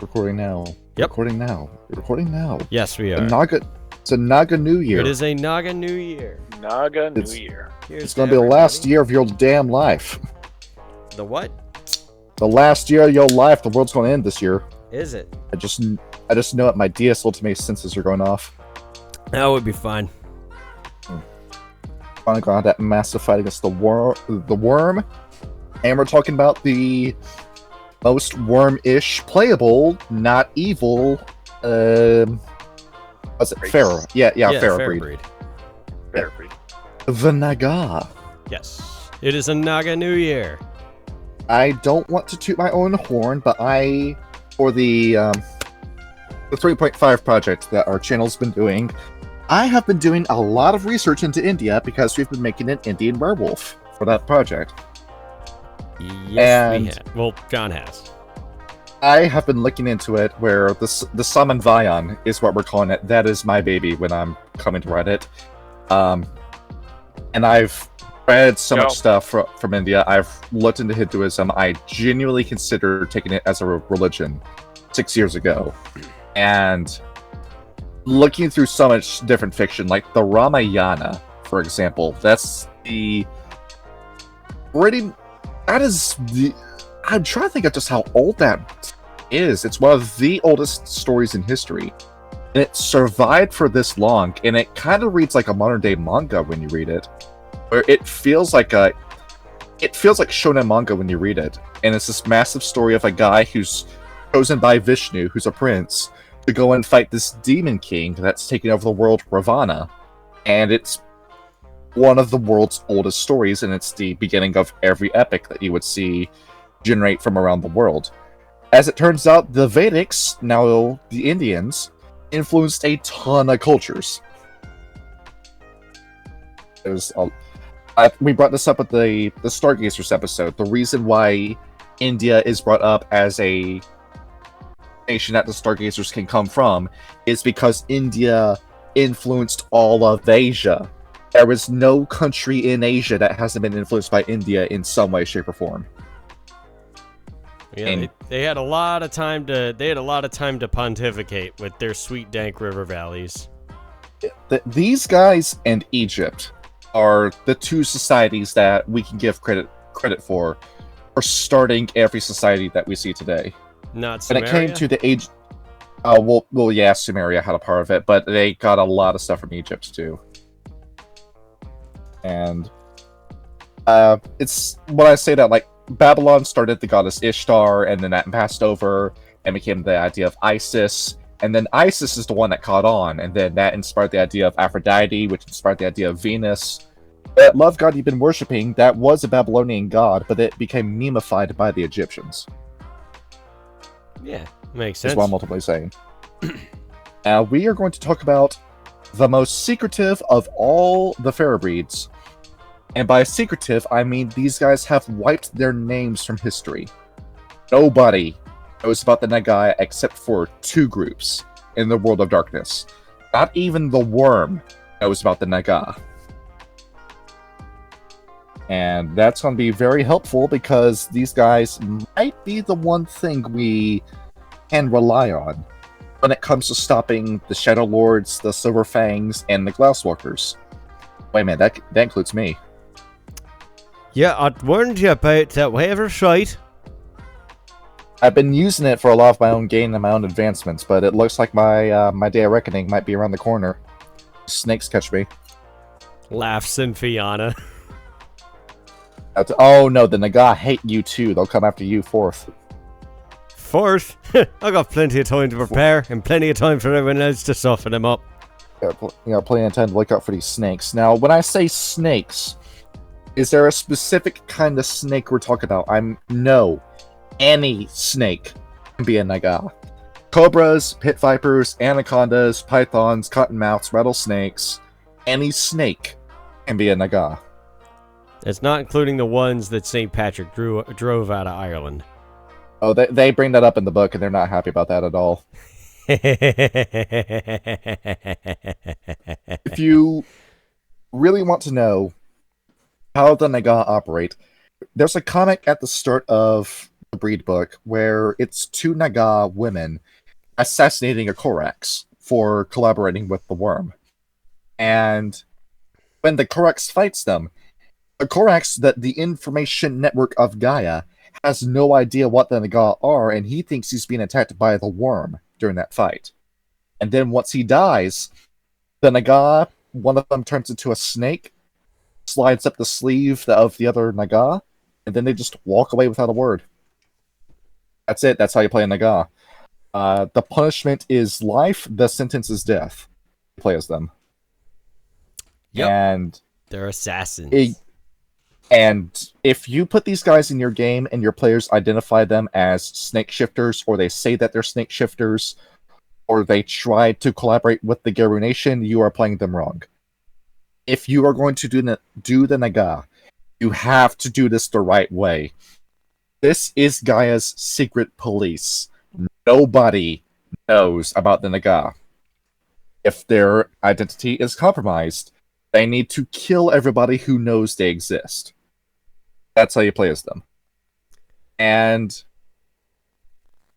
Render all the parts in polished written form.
Recording now. Yep. Recording now. Recording now. Yes, we are. It's a Nagah New Year. It is a Nagah New Year. Nagah New Year. It's going to be the last year of your damn life. The what? The last year of your life. The world's going to end this year. Is it? I just know it. My DS Ultimate senses are going off. That would be fine. Finally got that massive fight against the worm. And we're talking about the most worm-ish playable, not evil, what's it? Fera. Yeah, Fera breed. Fera breed. The Nagah. Yes. It is a Nagah New Year. I don't want to toot my own horn, but for the 3.5 project that our channel's been doing, I have been doing a lot of research into India because we've been making an Indian werewolf for that project. Yes, we have. Well, John has. I have been looking into it where the Saman Vayan is what we're calling it. That is my baby when I'm coming to write it. And I've read so much stuff from India. I've looked into Hinduism. I genuinely considered taking it as a religion 6 years ago. And looking through so much different fiction, like the Ramayana, for example, I'm trying to think of just how old that is. It's one of the oldest stories in history. And it survived for this long, and it kind of reads like a modern-day manga when you read it. Where it feels like shonen manga when you read it. And it's this massive story of a guy who's chosen by Vishnu, who's a prince, to go and fight this demon king that's taking over the world, Ravana. And it's one of the world's oldest stories, and it's the beginning of every epic that you would see generate from around the world. As it turns out, the Vedics, now the Indians, influenced a ton of cultures. We brought this up at the Stargazers episode. The reason why India is brought up as a nation that the Stargazers can come from is because India influenced all of Asia. There is no country in Asia that hasn't been influenced by India in some way, shape, or form. Yeah, they had a lot of time to pontificate with their sweet dank river valleys. These guys and Egypt are the two societies that we can give credit for starting every society that we see today. Not Sumeria? When it came to the age, well, yeah, Sumeria had a part of it, but they got a lot of stuff from Egypt too. And it's when I say that, like, Babylon started the goddess Ishtar, and then that passed over and became the idea of Isis, and then Isis is the one that caught on, and then that inspired the idea of Aphrodite, which inspired the idea of Venus. That love god you've been worshipping, that was a Babylonian god, but it became memified by the Egyptians. Yeah, makes sense. Is what I'm ultimately saying. Now, we are going to talk about the most secretive of all the Fera breeds. And by secretive, I mean these guys have wiped their names from history. Nobody knows about the Nagah except for two groups in the world of darkness. Not even the worm knows about the Nagah. And that's going to be very helpful because these guys might be the one thing we can rely on when it comes to stopping the Shadow Lords, the Silver Fangs, and the Glasswalkers. Wait a minute, that includes me. Yeah, I warned you about that waiver site. I've been using it for a lot of my own gain and my own advancements, but it looks like my day of reckoning might be around the corner. Snakes catch me. Laughs Fiona. Oh no, the Nagah hate you too. They'll come after you fourth. Fourth? I got plenty of time to prepare and plenty of time for everyone else to soften them up. Yeah, plenty of time to look out for these snakes. Now, when I say snakes, is there a specific kind of snake we're talking about? No. Any snake can be a Nagah. Cobras, pit vipers, anacondas, pythons, cottonmouths, rattlesnakes. Any snake can be a Nagah. It's not including the ones that St. Patrick drove out of Ireland. Oh, they bring that up in the book, and they're not happy about that at all. If you really want to know how the Nagah operate, there's a comic at the start of the Breed book, where it's two Nagah women assassinating a Korax for collaborating with the worm. And when the Korax fights them, the Korax, that the information network of Gaia, has no idea what the Nagah are, and he thinks he's being attacked by the worm during that fight. And then once he dies, the Nagah, one of them turns into a snake, slides up the sleeve of the other Nagah, and then they just walk away without a word. That's it. That's how you play a Nagah. The punishment is life. The sentence is death. You play as them. Yep. And they're assassins. And if you put these guys in your game and your players identify them as snake shifters, or they say that they're snake shifters, or they try to collaborate with the Geru Nation, you are playing them wrong. If you are going to do the Nagah, you have to do this the right way. This is Gaia's secret police. Nobody knows about the Nagah. If their identity is compromised, they need to kill everybody who knows they exist. That's how you play as them. And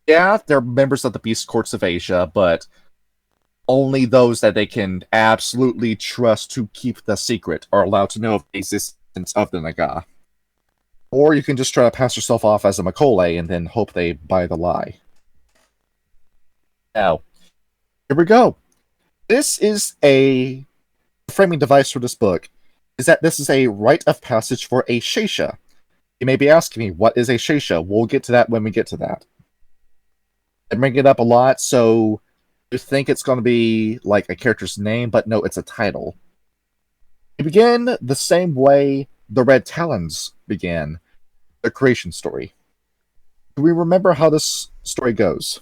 yeah, they're members of the Beast Courts of Asia, but only those that they can absolutely trust to keep the secret are allowed to know of the existence of the Nagah. Or you can just try to pass yourself off as a Macaulay and then hope they buy the lie. Now, here we go. This is a framing device for this book, is that this is a rite of passage for a Sheisha. You may be asking me, what is a Sheisha? We'll get to that when we get to that. I bring it up a lot, so you think it's going to be like a character's name, but no, it's a title. You begin the same way the Red Talons began, the creation story. Do we remember how this story goes?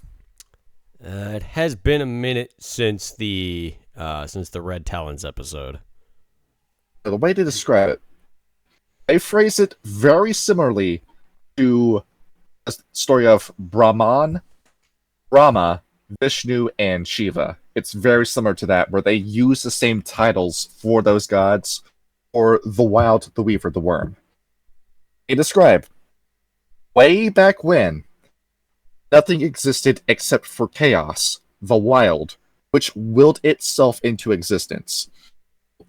It has been a minute since the Red Talons episode. The way to describe it, they phrase it very similarly to the story of Brahman, Brahma, Vishnu, and Shiva. It's very similar to that, where they use the same titles for those gods, or the Wild, the Weaver, the Worm. They describe, way back when, nothing existed except for chaos, the Wild, which willed itself into existence.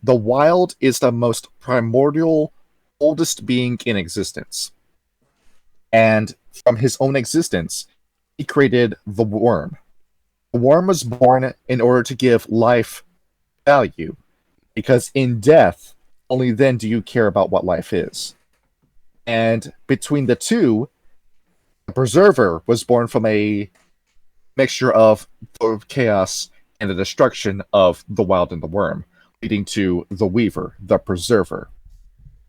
The Wild is the most primordial, oldest being in existence. And from his own existence, he created the Worm. The Worm was born in order to give life value, because in death, only then do you care about what life is. And between the two, the Preserver was born from a mixture of chaos and the destruction of the Wild and the Worm, leading to the Weaver, the Preserver.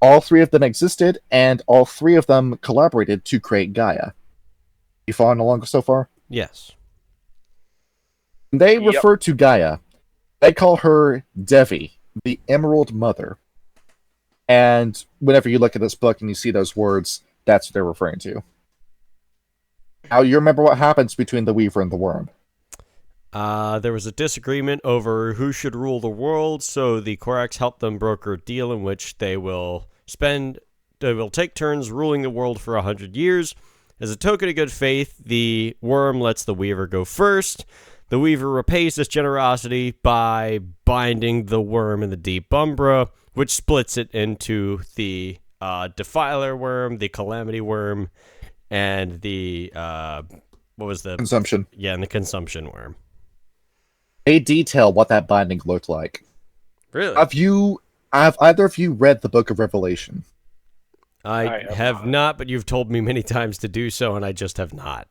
All three of them existed, and all three of them collaborated to create Gaia. You following along so far? Yes. They refer to Gaia. They call her Devi, the Emerald Mother. And whenever you look at this book and you see those words, that's what they're referring to. Now, you remember what happens between the Weaver and the Worm. There was a disagreement over who should rule the world, so the Korax helped them broker a deal in which they will take turns ruling the world for 100 years. As a token of good faith, the Worm lets the Weaver go first. The Weaver repays this generosity by binding the Worm in the Deep Umbra, which splits it into the Defiler Worm, the Calamity Worm, and the Consumption. Yeah, and the Consumption Worm. They detail what that binding looked like. Really? Have either of you read the Book of Revelation? I have not, but you've told me many times to do so, and I just have not.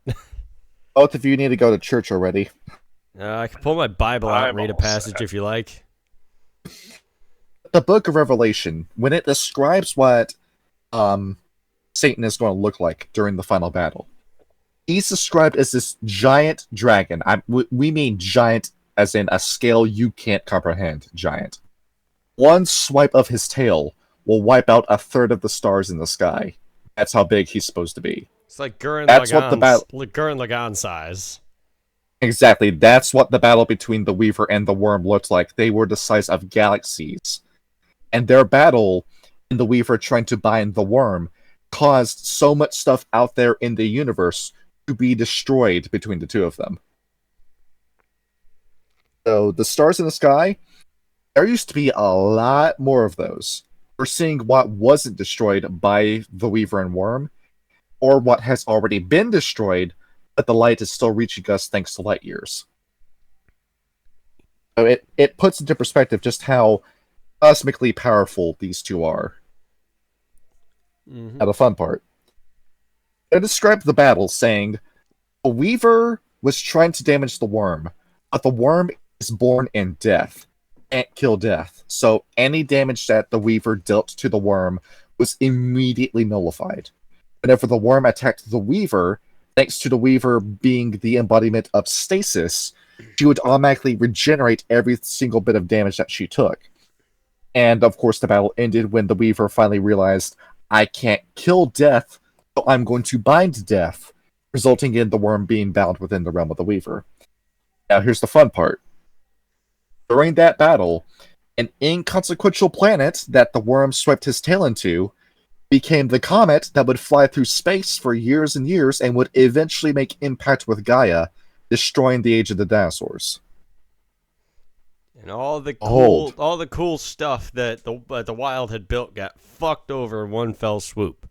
Both of you need to go to church already. I can pull my Bible out and read a passage if you like. The Book of Revelation, when it describes what Satan is going to look like during the final battle, he's described as this giant dragon. We mean giant as in a scale you can't comprehend giant. One swipe of his tail will wipe out a third of the stars in the sky. That's how big he's supposed to be. It's like Gurren Lagann size. Exactly. That's what the battle between the Weaver and the Worm looked like. They were the size of galaxies. And their battle in the Weaver trying to bind the Worm caused so much stuff out there in the universe to be destroyed between the two of them. So the stars in the sky, there used to be a lot more of those. We're seeing what wasn't destroyed by the Weaver and Worm, or what has already been destroyed, but the light is still reaching us thanks to light years. So it puts into perspective just how cosmically powerful these two are. Mm-hmm. Now the fun part. I described the battle saying, the Weaver was trying to damage the Worm, but the Worm is born in death. Can't kill death. So any damage that the Weaver dealt to the Worm was immediately nullified. Whenever the Worm attacked the Weaver, thanks to the Weaver being the embodiment of stasis, she would automatically regenerate every single bit of damage that she took. And of course the battle ended when the Weaver finally realized, I can't kill death, so I'm going to bind death, resulting in the Worm being bound within the realm of the Weaver. Now here's the fun part. During that battle, an inconsequential planet that the Worm swept his tail into became the comet that would fly through space for years and years and would eventually make impact with Gaia, destroying the age of the dinosaurs. And all the cool stuff that the Wild had built got fucked over in one fell swoop.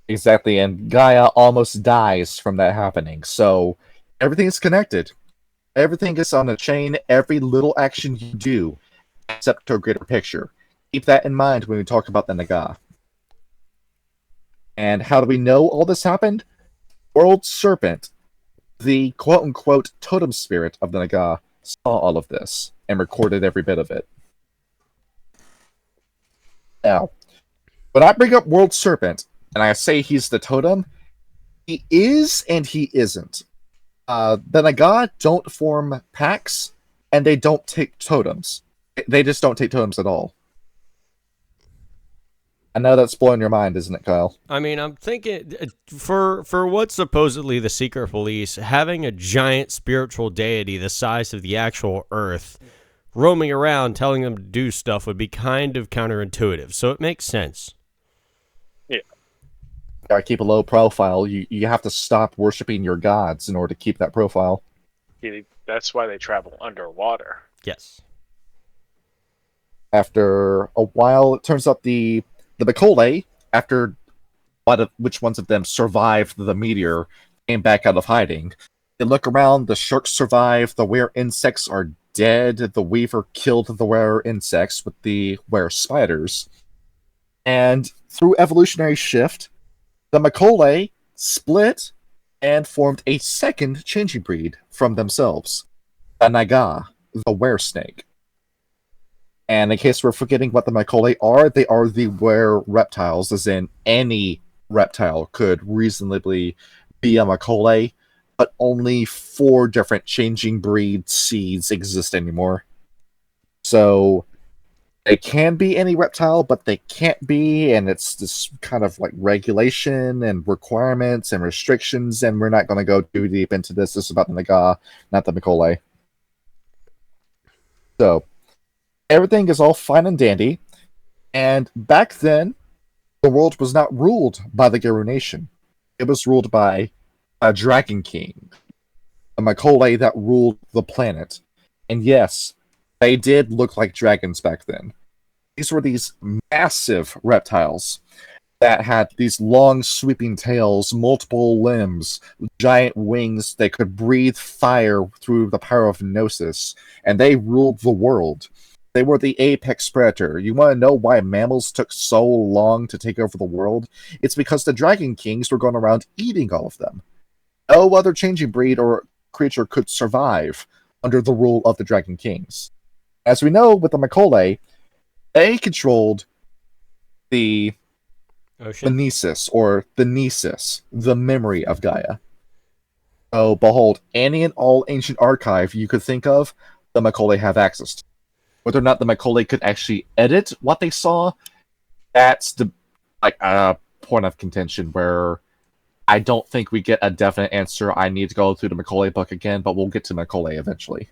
Exactly, and Gaia almost dies from that happening. So everything is connected. Everything is on a chain. Every little action you do, except to a greater picture. Keep that in mind when we talk about the Nagah. And how do we know all this happened? World Serpent, the quote-unquote totem spirit of the Nagah, saw all of this and recorded every bit of it. Now, when I bring up World Serpent, and I say he's the totem, he is and he isn't. The Nagah don't form packs, and they don't take totems. They just don't take totems at all. I know that's blowing your mind, isn't it, Kyle? I mean, I'm thinking, for what's supposedly the secret police, having a giant spiritual deity the size of the actual Earth roaming around telling them to do stuff would be kind of counterintuitive, so it makes sense. Yeah. Gotta keep a low profile. You have to stop worshipping your gods in order to keep that profile. Yeah, that's why they travel underwater. Yes. After a while, it turns out the Mekole, after which ones of them survived the meteor, came back out of hiding. They look around, the sharks survive, the were insects are dead, the Weaver killed the were insects with the were spiders. And through evolutionary shift, the Mekole split and formed a second changing breed from themselves, the Nagah, the were snake. And in case we're forgetting what the Mekole are, they are the were reptiles, as in any reptile could reasonably be a Mekole, but only 4 different changing breed seeds exist anymore. So they can be any reptile, but they can't be, and it's this kind of like regulation and requirements and restrictions, and we're not going to go too deep into this. This is about the Nagah, not the Mekole. So everything is all fine and dandy, and back then, the world was not ruled by the Garu Nation. It was ruled by a Dragon King, a Mekole that ruled the planet. And yes, they did look like dragons back then. These were these massive reptiles that had these long sweeping tails, multiple limbs, giant wings. They could breathe fire through the power of Gnosis, and they ruled the world. They were the apex predator. You want to know why mammals took so long to take over the world? It's because the Dragon Kings were going around eating all of them. No other changing breed or creature could survive under the rule of the Dragon Kings. As we know with the Mekole, they controlled the Ocean. Nesis, or the Nesis, the memory of Gaia. So, behold, any and all ancient archive you could think of, the Mekole have access to. Whether or not the Mekole could actually edit what they saw, that's the point of contention where I don't think we get a definite answer. I need to go through the Mekole book again, but we'll get to Mekole eventually.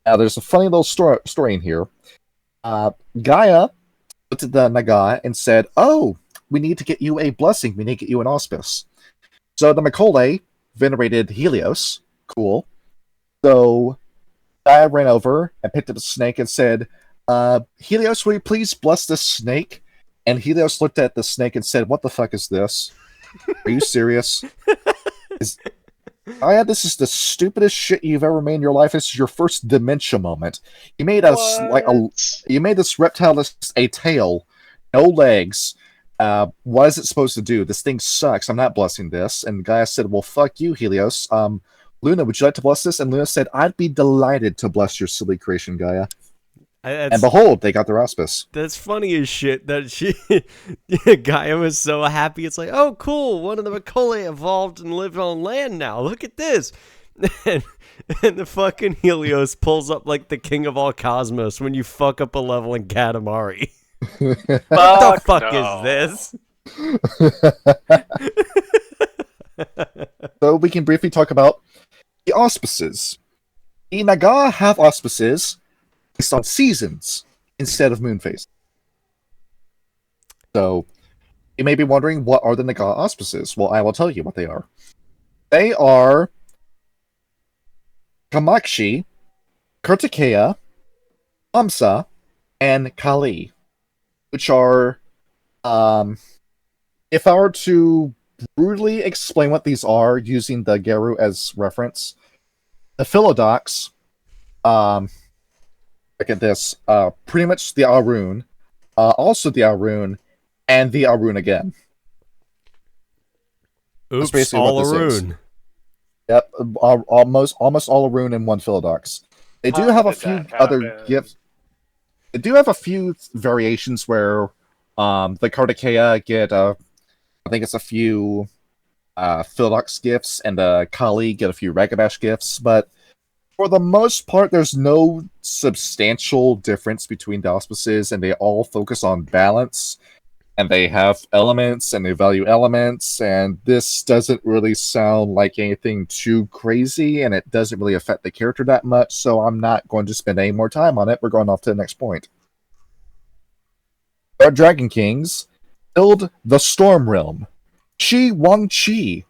Now, there's a funny little story in here. Gaia looked at the Nagah and said, "Oh, we need to get you a blessing. We need to get you an auspice. So the Macaulay venerated Helios. Cool. So I ran over and picked up a snake and said, Helios, will you please bless this snake? And Helios looked at the snake and said, what the fuck is this? Are you serious? This is the stupidest shit you've ever made in your life. This is your first dementia moment. You made you made this reptile a tail, no legs. What is it supposed to do? This thing sucks. I'm not blessing this. And Gaia said, well, fuck you, Helios. Luna, would you like to bless this? And Luna said, I'd be delighted to bless your silly creation, Gaia. And behold, they got their auspice. That's funny as shit that Gaia was so happy. It's like, oh, cool. One of the Macaulay evolved and lived on land now. Look at this. And the fucking Helios pulls up like the king of all cosmos when you fuck up a level in Katamari. What the fuck is this? So we can briefly talk about the auspices. The Nagah have auspices based on seasons instead of moon phases. So you may be wondering, what are the Nagah auspices? Well, I will tell you what they are. They are Kamakshi, Kartikeya, Amsa, and Kali, which are, if I were to brutally explain what these are using the Geru as reference, the Philodox, look at this, pretty much the Arun, also the Arun, and the Arun again. Oops, all Arun. Yep, almost all Arun and one Philodox. They do have a few other gifts. They do have a few variations where the Kartikeya get, I think it's a few Philodox gifts, and the Kali get a few Ragabash gifts, but for the most part, there's no substantial difference between the auspices, and they all focus on balance, and they have elements, and they value elements, and this doesn't really sound like anything too crazy, and it doesn't really affect the character that much, so I'm not going to spend any more time on it. We're going off to the next point. Our Dragon Kings build the Storm Realm. Chi Wang Chi,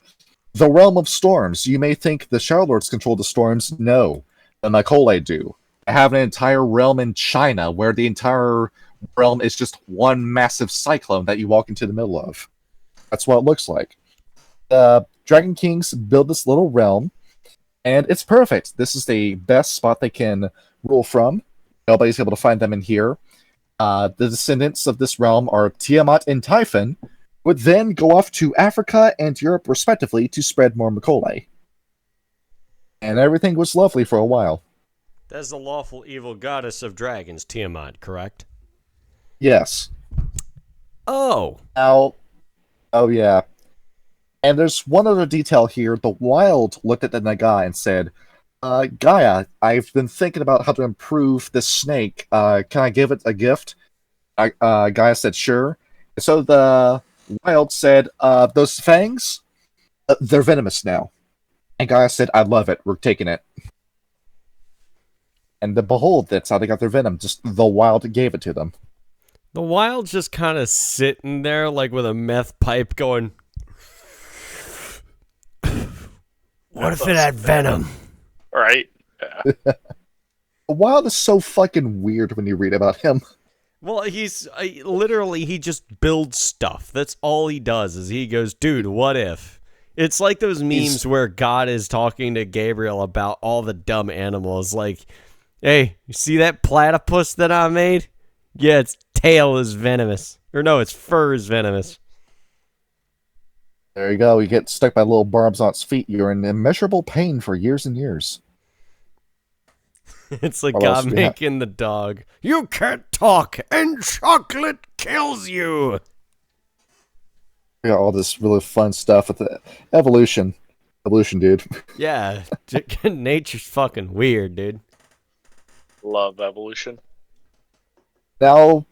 the Realm of Storms. You may think the Shadow Lords control the storms. No, the Macaulay do. They have an entire realm in China where the entire realm is just one massive cyclone that you walk into the middle of. That's what it looks like. The Dragon Kings build this little realm, and it's perfect. This is the best spot they can rule from. Nobody's able to find them in here. The descendants of this realm are Tiamat and Typhon, would then go off to Africa and Europe respectively to spread more Macaulay. And everything was lovely for a while. That's the lawful evil goddess of dragons, Tiamat, correct? Yes. Oh. Now, oh yeah. And there's one other detail here. The Wild looked at the Nagah and said, Gaia, I've been thinking about how to improve this snake. Can I give it a gift? Gaia said, sure. So the Wild said, those fangs, they're venomous now. And Gaia said, I love it. We're taking it. And behold, that's how they got their venom. Just the Wild gave it to them. The Wild's just kind of sitting there like with a meth pipe going, what if it had venom? Right? Yeah. The Wild is so fucking weird when you read about him. Well, he's literally, he just builds stuff. That's all he does is he goes, dude, what if? It's like those memes where God is talking to Gabriel about all the dumb animals. Like, hey, you see that platypus that I made? Yeah, its tail is venomous. Or no, its fur is venomous. There you go. You get stuck by little barbs on its feet. You're in immeasurable pain for years and years. It's like God making the dog. You can't talk, and chocolate kills you. We got all this really fun stuff with the evolution. Evolution, dude. Yeah, nature's fucking weird, dude. Love evolution. Now,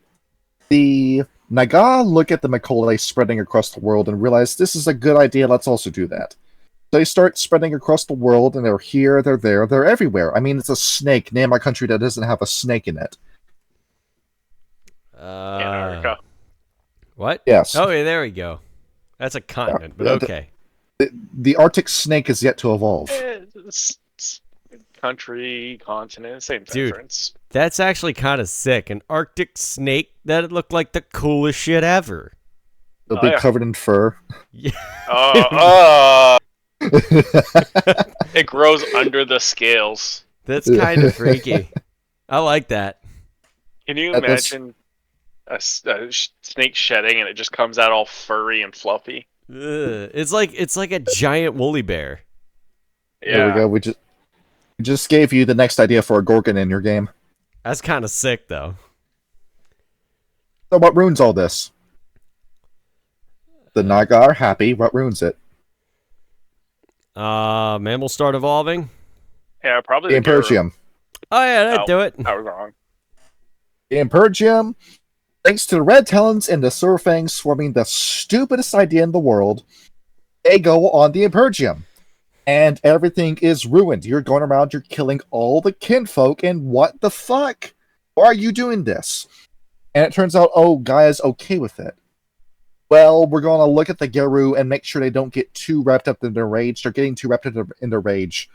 the Nagah look at the Macaulay spreading across the world and realize this is a good idea, let's also do that. They start spreading across the world, and they're here, they're there, they're everywhere. I mean, it's a snake. Name a country that doesn't have a snake in it. Antarctica. What? Yes. Oh, yeah, there we go. That's a continent, but okay. The Arctic snake is yet to evolve. It's country, continent, same Dude. difference. That's actually kind of sick. An Arctic snake that looked like the coolest shit ever. It'll be yeah. covered in fur. Yeah. It grows under the scales. That's kind of freaky. I like that. Can you That's- imagine a snake shedding and it just comes out all furry and fluffy? Ugh. It's like a giant woolly bear. Yeah. There we go. We just gave you the next idea for a Gorgon in your game. That's kind of sick, though. So what ruins all this? The Nagah are happy. What ruins it? Mammals start evolving. Yeah, probably The the Guru. Impergium. Oh yeah, that'd do it. I was wrong. The Impergium, thanks to the Red Talons and the Surfangs swarming the stupidest idea in the world, they go on the Impergium. And everything is ruined. You're going around, you're killing all the kinfolk, and what the fuck? Why are you doing this? And it turns out, oh, Gaia's okay with it. Well, we're going to look at the Guru and make sure they don't get too wrapped up in their rage. They're getting too wrapped up in their rage.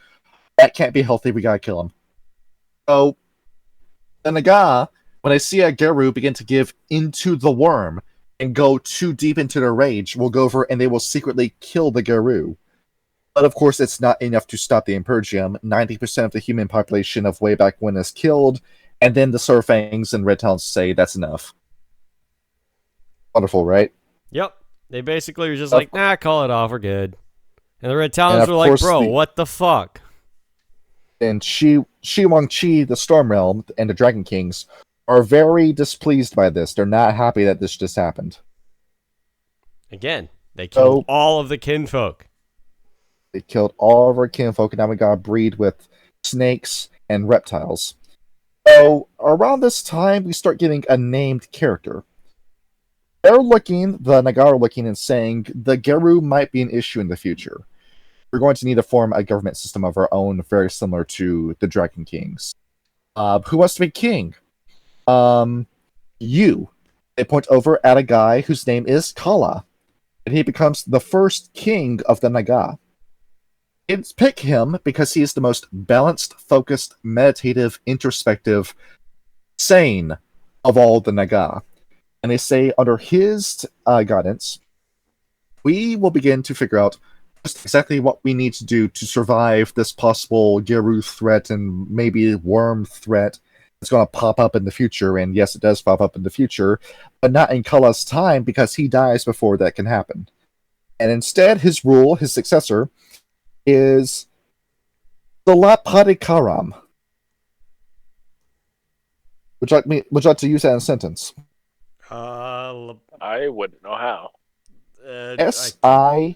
That can't be healthy. We gotta kill them. So, the Nagah, when I see a Guru begin to give into the worm and go too deep into their rage, will go over and they will secretly kill the Guru. But of course, it's not enough to stop the Impergium. 90% of the human population of way back when is killed, and then the Surfangs and Red Talons say that's enough. Wonderful, right? Yep. They basically were just like, nah, call it off. We're good. And the Red Talons were like, course bro, what the fuck? And Shi Wang-Chi, the Storm Realm, and the Dragon Kings are very displeased by this. They're not happy that this just happened. Again, they killed So- all of the kinfolk. They killed all of our kinfolk, and now we gotta breed with snakes and reptiles. So, around this time, we start getting a named character. The Nagah are looking and saying, the Guru might be an issue in the future. We're going to need to form a government system of our own, very similar to the Dragon Kings. Who wants to be king? You. They point over at a guy whose name is Kala, and he becomes the first king of the Nagah. Kids pick him because he is the most balanced, focused, meditative, introspective, sane of all the Nagah. And they say, under his guidance, we will begin to figure out just exactly what we need to do to survive this possible Guru threat and maybe worm threat that's going to pop up in the future. And yes, it does pop up in the future, but not in Kala's time because he dies before that can happen. And instead, his successor, is Salapadikaram. Would you like to use that in a sentence? I wouldn't know how. Salapadikaram. That's how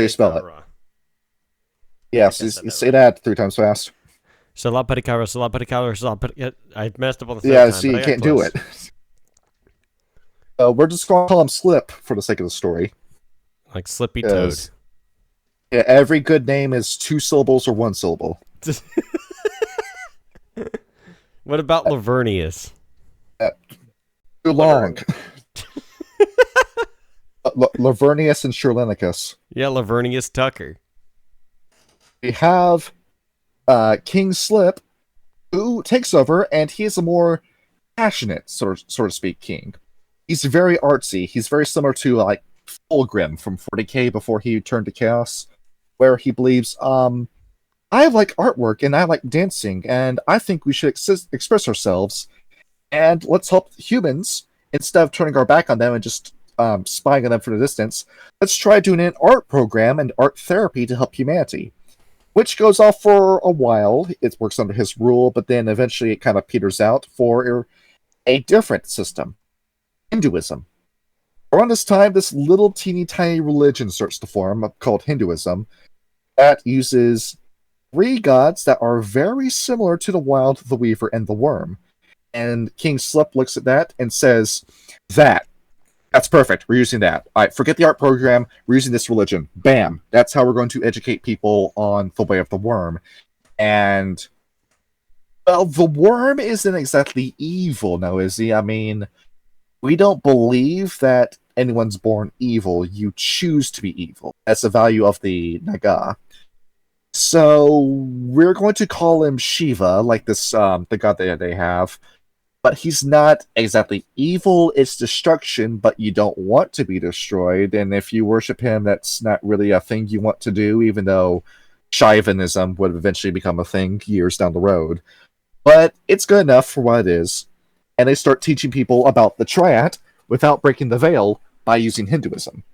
you spell it. Yes, you say that 3 times fast. Salapadikara. I messed up on the third Yeah, time. see, but you I got can't do close. it. We're just going to call him Slip for the sake of the story. Like Slippy Toad. Yes. Yeah, every good name is 2 syllables or 1 syllable. What about Lavernius? Too long. Lavernius and Shirlenicus. Yeah, Lavernius Tucker. We have King Slip, who takes over, and he is a more passionate, so to speak, king. He's very artsy. He's very similar to like Fulgrim from 40k before he turned to Chaos, where he believes, I like artwork and I like dancing, and I think we should express ourselves, and let's help humans instead of turning our back on them and just spying on them from a distance. Let's try doing an art program and art therapy to help humanity. Which goes off for a while. It works under his rule, but then eventually it kind of peters out for a different system. Hinduism. Around this time, this little teeny tiny religion starts to form called Hinduism that uses 3 gods that are very similar to the Wild, the Weaver, and the Worm. And King Slip looks at that and says, that's That's perfect. We're using that. All right, forget the art program. We're using this religion. Bam. That's how we're going to educate people on the way of the worm. And, well, the worm isn't exactly evil, now, is he? I mean, we don't believe that anyone's born evil. You choose to be evil. That's the value of the Nagah. So, we're going to call him Shiva, like this, the god that they have. But he's not exactly evil, it's destruction, but you don't want to be destroyed, and if you worship him, that's not really a thing you want to do, even though Shaivanism would eventually become a thing years down the road. But it's good enough for what it is, and they start teaching people about the Triad without breaking the veil by using Hinduism.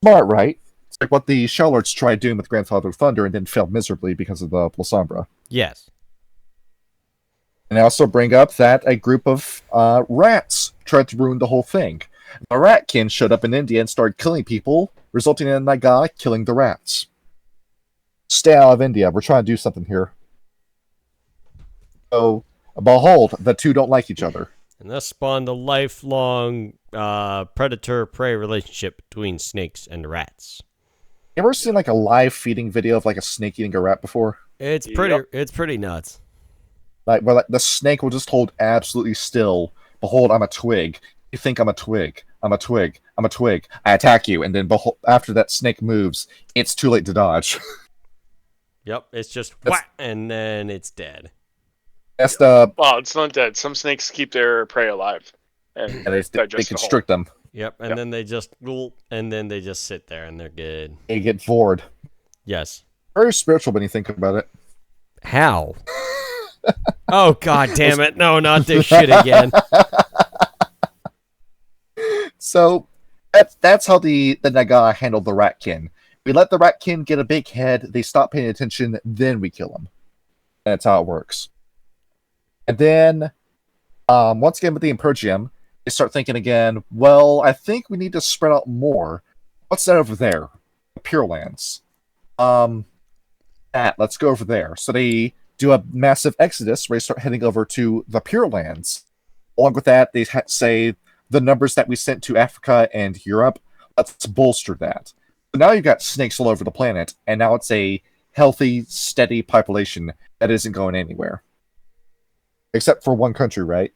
Smart, right? It's like what the Shallards tried doing with Grandfather Thunder and then failed miserably because of the Plosombra. Yes. And I also bring up that a group of rats tried to ruin the whole thing. The Ratkin showed up in India and started killing people, resulting in Nagah killing the rats. Stay out of India. We're trying to do something here. So, behold, the two don't like each other. And thus spawned a lifelong predator-prey relationship between snakes and rats. You ever seen like a live feeding video of like a snake eating a rat before? It's pretty nuts. Like, where like the snake will just hold absolutely still. Behold, I'm a twig. You think I'm a twig. I'm a twig. I'm a twig. I attack you, and then behold, after that snake moves, it's too late to dodge. Yep, it's just whack, and then it's dead. That's the... Well, it's not dead. Some snakes keep their prey alive. And they constrict them. Yep, and then they just sit there, and they're good. They get bored. Yes. Very spiritual when you think about it. How? Oh, god damn it. No, not this shit again. So, that's how the Nagah handled the Ratkin. We let the Ratkin get a big head, they stop paying attention, then we kill them. That's how it works. And then, once again with the Impergium, they start thinking again, well, I think we need to spread out more. What's that over there? The Pure Lands. Let's go over there. So they do a massive exodus where they start heading over to the Pure Lands. Along with that, they say the numbers that we sent to Africa and Europe, let's bolster that. So now you've got snakes all over the planet, and now it's a healthy, steady population that isn't going anywhere. Except for one country, right?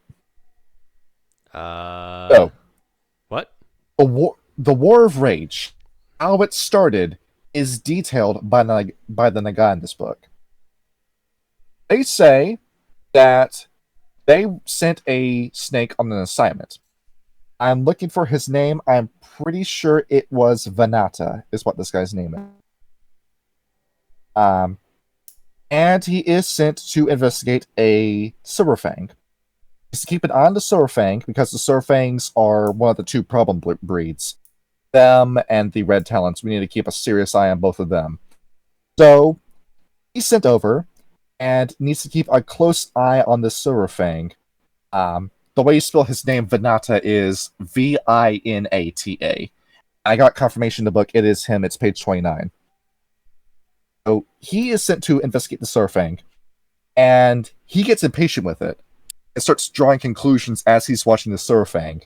What? The War of Rage, how it started, is detailed by the Nagah in this book. They say that they sent a snake on an assignment. I'm looking for his name. I'm pretty sure it was Vanata, is what this guy's name is. And he is sent to investigate a Silverfang. He's to keep an eye on the Silverfang, because the Silverfangs are one of the two problem breeds. Them and the Red Talons. We need to keep a serious eye on both of them. So, he's sent over, and needs to keep a close eye on the Silverfang. The way you spell his name, Vinata, is Vinata. I got confirmation in the book. It is him. It's page 29. So he is sent to investigate the Silverfang, and he gets impatient with it and starts drawing conclusions as he's watching the Silverfang.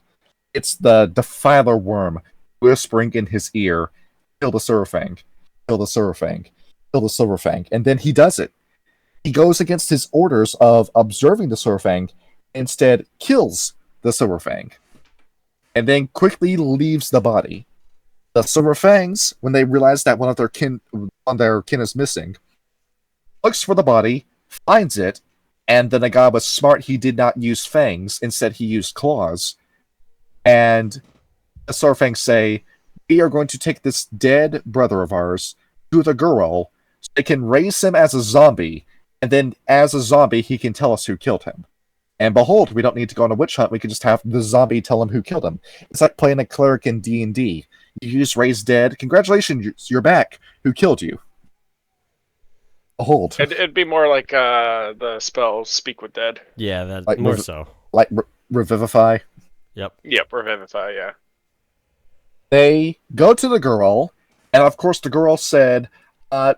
It's the Defiler worm whispering in his ear, kill the Silverfang, kill the Silverfang, kill the Silverfang. And then he does it. He goes against his orders of observing the Silverfang, instead kills the Silverfang, and then quickly leaves the body. The Silverfangs, when they realize that one of their kin is missing, looks for the body, finds it, and the Nagah was smart. He did not use fangs. Instead, he used claws. And the Silverfangs say, we are going to take this dead brother of ours to the girl so they can raise him as a zombie, and then as a zombie, he can tell us who killed him. And behold, we don't need to go on a witch hunt. We can just have the zombie tell him who killed him. It's like playing a cleric in D&D. You just raise dead. Congratulations, you're back. Who killed you? Behold. It'd be more like the spell Speak with Dead. Yeah, that like more so. Like Revivify. Yep, Revivify, yeah. They go to the girl, and of course the girl said,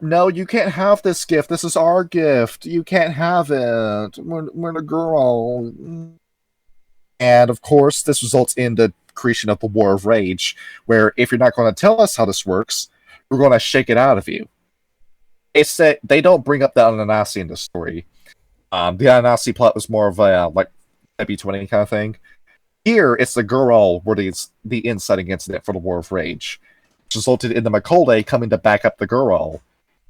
no, you can't have this gift. This is our gift. You can't have it. We're the girl. And of course, this results in the creation of the War of Rage, where if you're not going to tell us how this works, we're going to shake it out of you. It's that they don't bring up the Anunnaki in the story. The Anunnaki plot was more of a like W20 kind of thing. Here, it's the Gurul were the inciting incident for the War of Rage, which resulted in the Makole coming to back up the Gurul.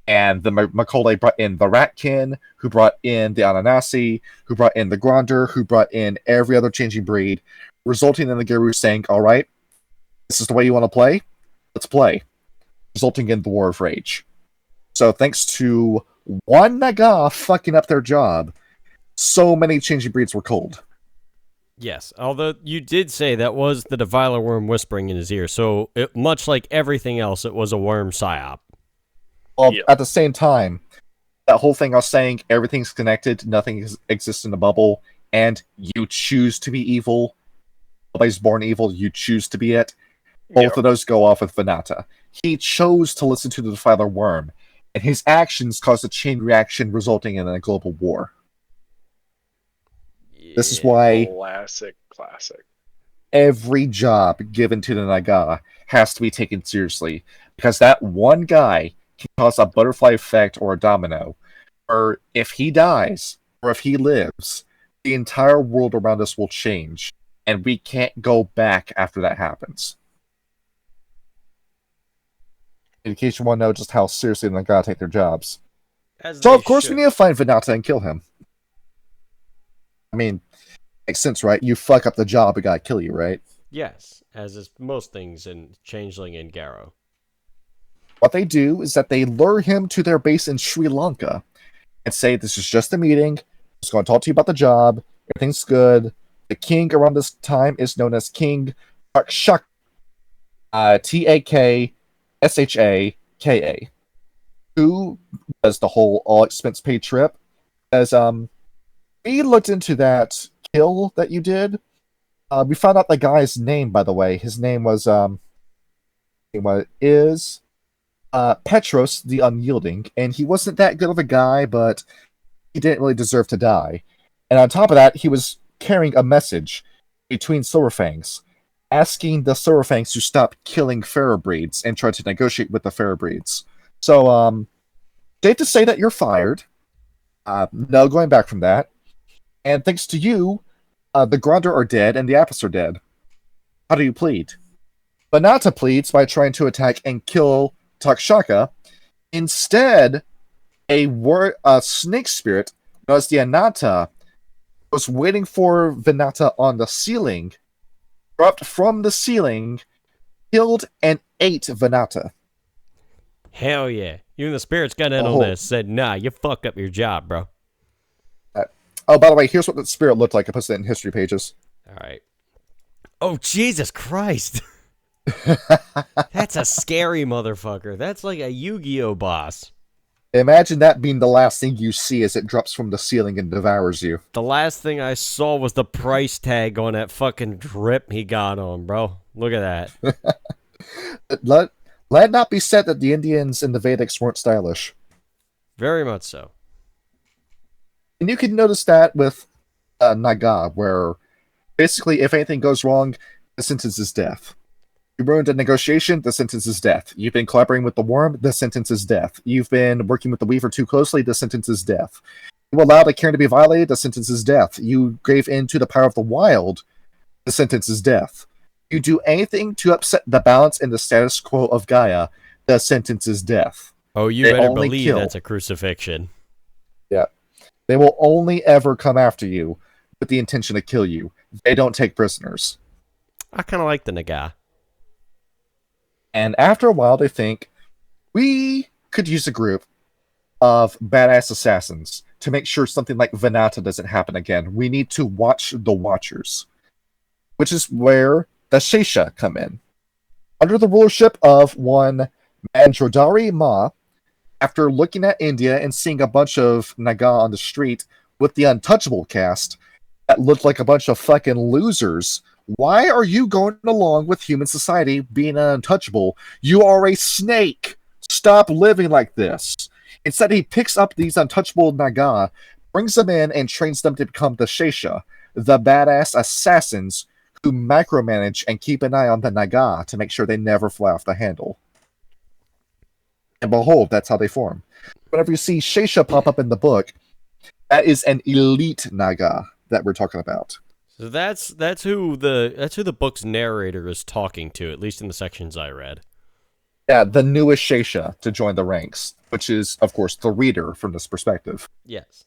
And the Makole brought in the Ratkin, who brought in the Anunnaki, who brought in the Gronder, who brought in every other changing breed, resulting in the Guru saying, all right, this is the way you want to play? Let's play. Resulting in the War of Rage. So thanks to one Nagah fucking up their job, so many changing breeds were cold. Yes, although you did say that was the Deviler worm whispering in his ear, so much like everything else, it was a worm psyop. Well, at the same time, that whole thing I was saying, everything's connected, nothing exists in a bubble, and you choose to be evil. Nobody's born evil, you choose to be it. Both of those go off with Venata. He chose to listen to the Defiler Worm, and his actions caused a chain reaction resulting in a global war. This is why classic. Every job given to the Nagah has to be taken seriously, because that one guy can cause a butterfly effect or a domino, or if he dies, or if he lives, the entire world around us will change, and we can't go back after that happens. In case you want to know just how seriously the Nagah take their jobs. So of course we need to find Venata and kill him. I mean, makes sense, right? You fuck up the job, it gotta kill you, right? Yes, as is most things in Changeling and Garrow. What they do is that they lure him to their base in Sri Lanka and say, this is just a meeting, I'm just going to talk to you about the job, everything's good. The king around this time is known as King Takshaka, Taksshaka, who does the whole all-expense-paid trip. As we looked into that kill that you did, we found out the guy's name, by the way. His name was, Petros the Unyielding, and he wasn't that good of a guy, but he didn't really deserve to die. And on top of that, he was carrying a message between Silverfangs, asking the Silverfangs to stop killing Fera breeds and try to negotiate with the Fera breeds. So, safe to say that you're fired. No going back from that. And thanks to you, the Gronder are dead and the Apis are dead. How do you plead? Venata pleads by trying to attack and kill Takshaka. Instead, a snake spirit, known as the Ananta, was waiting for Venata on the ceiling, dropped from the ceiling, killed and ate Venata. Hell yeah. Even the spirits got in on this, said, nah, you fucked up your job, bro. Oh, by the way, here's what the spirit looked like. I posted it in history pages. All right. Oh, Jesus Christ. That's a scary motherfucker. That's like a Yu-Gi-Oh boss. Imagine that being the last thing you see as it drops from the ceiling and devours you. The last thing I saw was the price tag on that fucking drip he got on, bro. Look at that. Let not be said that the Indians and the Vedics weren't stylish. Very much so. And you can notice that with Nagah, where basically if anything goes wrong, the sentence is death. You ruined a negotiation, the sentence is death. You've been collaborating with the Worm, the sentence is death. You've been working with the Weaver too closely, the sentence is death. You allowed a cairn to be violated, the sentence is death. You gave in to the power of the wild, the sentence is death. You do anything to upset the balance and the status quo of Gaia, the sentence is death. Oh, you better believe that's a crucifixion. Yeah. They will only ever come after you with the intention to kill you. They don't take prisoners. I kind of like the Nagah. And after a while, they think, we could use a group of badass assassins to make sure something like Venata doesn't happen again. We need to watch the Watchers, which is where the Shesha come in. Under the rulership of one Mandrodari Ma, after looking at India and seeing a bunch of Nagah on the street with the Untouchable cast that looked like a bunch of fucking losers, why are you going along with human society being an untouchable? You are a snake! Stop living like this! Instead, he picks up these untouchable Nagah, brings them in, and trains them to become the Shesha, the badass assassins to micromanage and keep an eye on the Nagah to make sure they never fly off the handle. And behold, that's how they form. Whenever you see Sheisha pop up in the book, that is an elite Nagah that we're talking about. So that's who the book's narrator is talking to, at least in the sections I read. Yeah, the newest Sheisha to join the ranks, which is, of course, the reader from this perspective. Yes.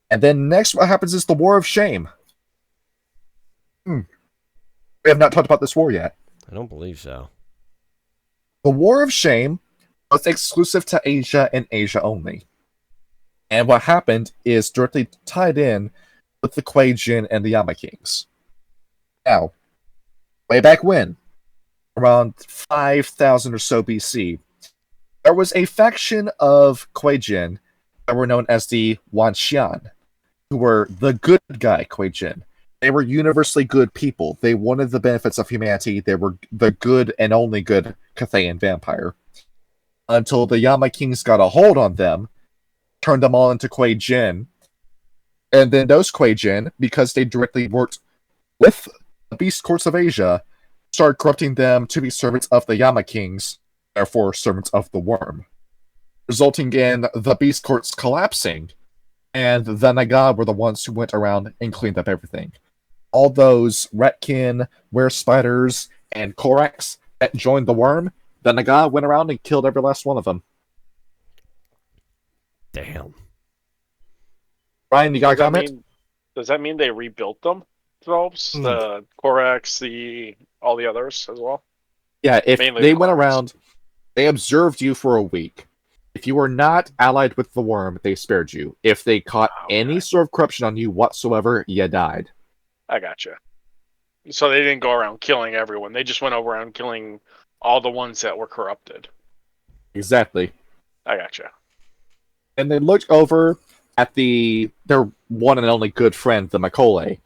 And then next what happens is the War of Shame. We have not talked about this war yet. I don't believe so. The War of Shame was exclusive to Asia and Asia only. And what happened is directly tied in with the Kuei Jin and the Yama Kings. Now, way back when, around 5,000 or so BC, there was a faction of Kuei Jin that were known as the Wanxian, who were the good guy Kuei Jin. They were universally good people. They wanted the benefits of humanity. They were the good and only good Cathayan vampire. Until the Yama Kings got a hold on them, turned them all into Kuei Jin, and then those Kuei Jin, because they directly worked with the Beast Courts of Asia, started corrupting them to be servants of the Yama Kings, therefore servants of the Worm, resulting in the Beast Courts collapsing, and the Nagah were the ones who went around and cleaned up everything. All those Retkin, Were-Spiders, and Korax that joined the Worm, the Nagah went around and killed every last one of them. Damn. Ryan, you got a comment? Does that mean they rebuilt themselves? The Korax, all the others as well? Yeah, if Mainly they the went Korax. around, they observed you for a week. If you were not allied with the Worm, they spared you. If they caught any sort of corruption on you whatsoever, you died. I gotcha. So they didn't go around killing everyone. They just went around killing all the ones that were corrupted. Exactly. I gotcha. And they looked over at their one and only good friend, the Macaulay.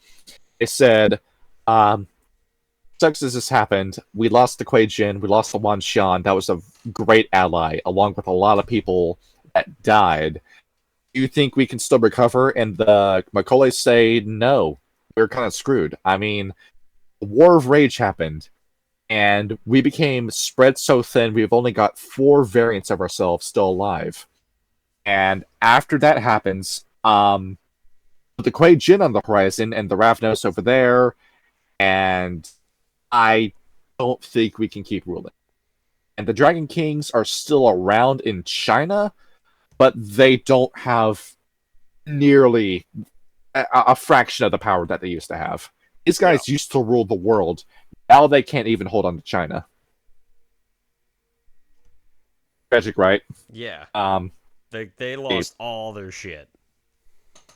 They said, sucks as this happened. We lost the Kuei Jin, we lost the Wan Xian. That was a great ally, along with a lot of people that died. Do you think we can still recover? And the Macaulays say, no, we're kind of screwed. I mean, the War of Rage happened, and we became spread so thin, we've only got 4 variants of ourselves still alive. And after that happens, the Kuei Jin on the horizon and the Ravnos over there, and I don't think we can keep ruling. And the Dragon Kings are still around in China, but they don't have nearly a fraction of the power that they used to have. These guys used to rule the world. Now they can't even hold on to China. Tragic, right? Yeah. Um, They lost all their shit.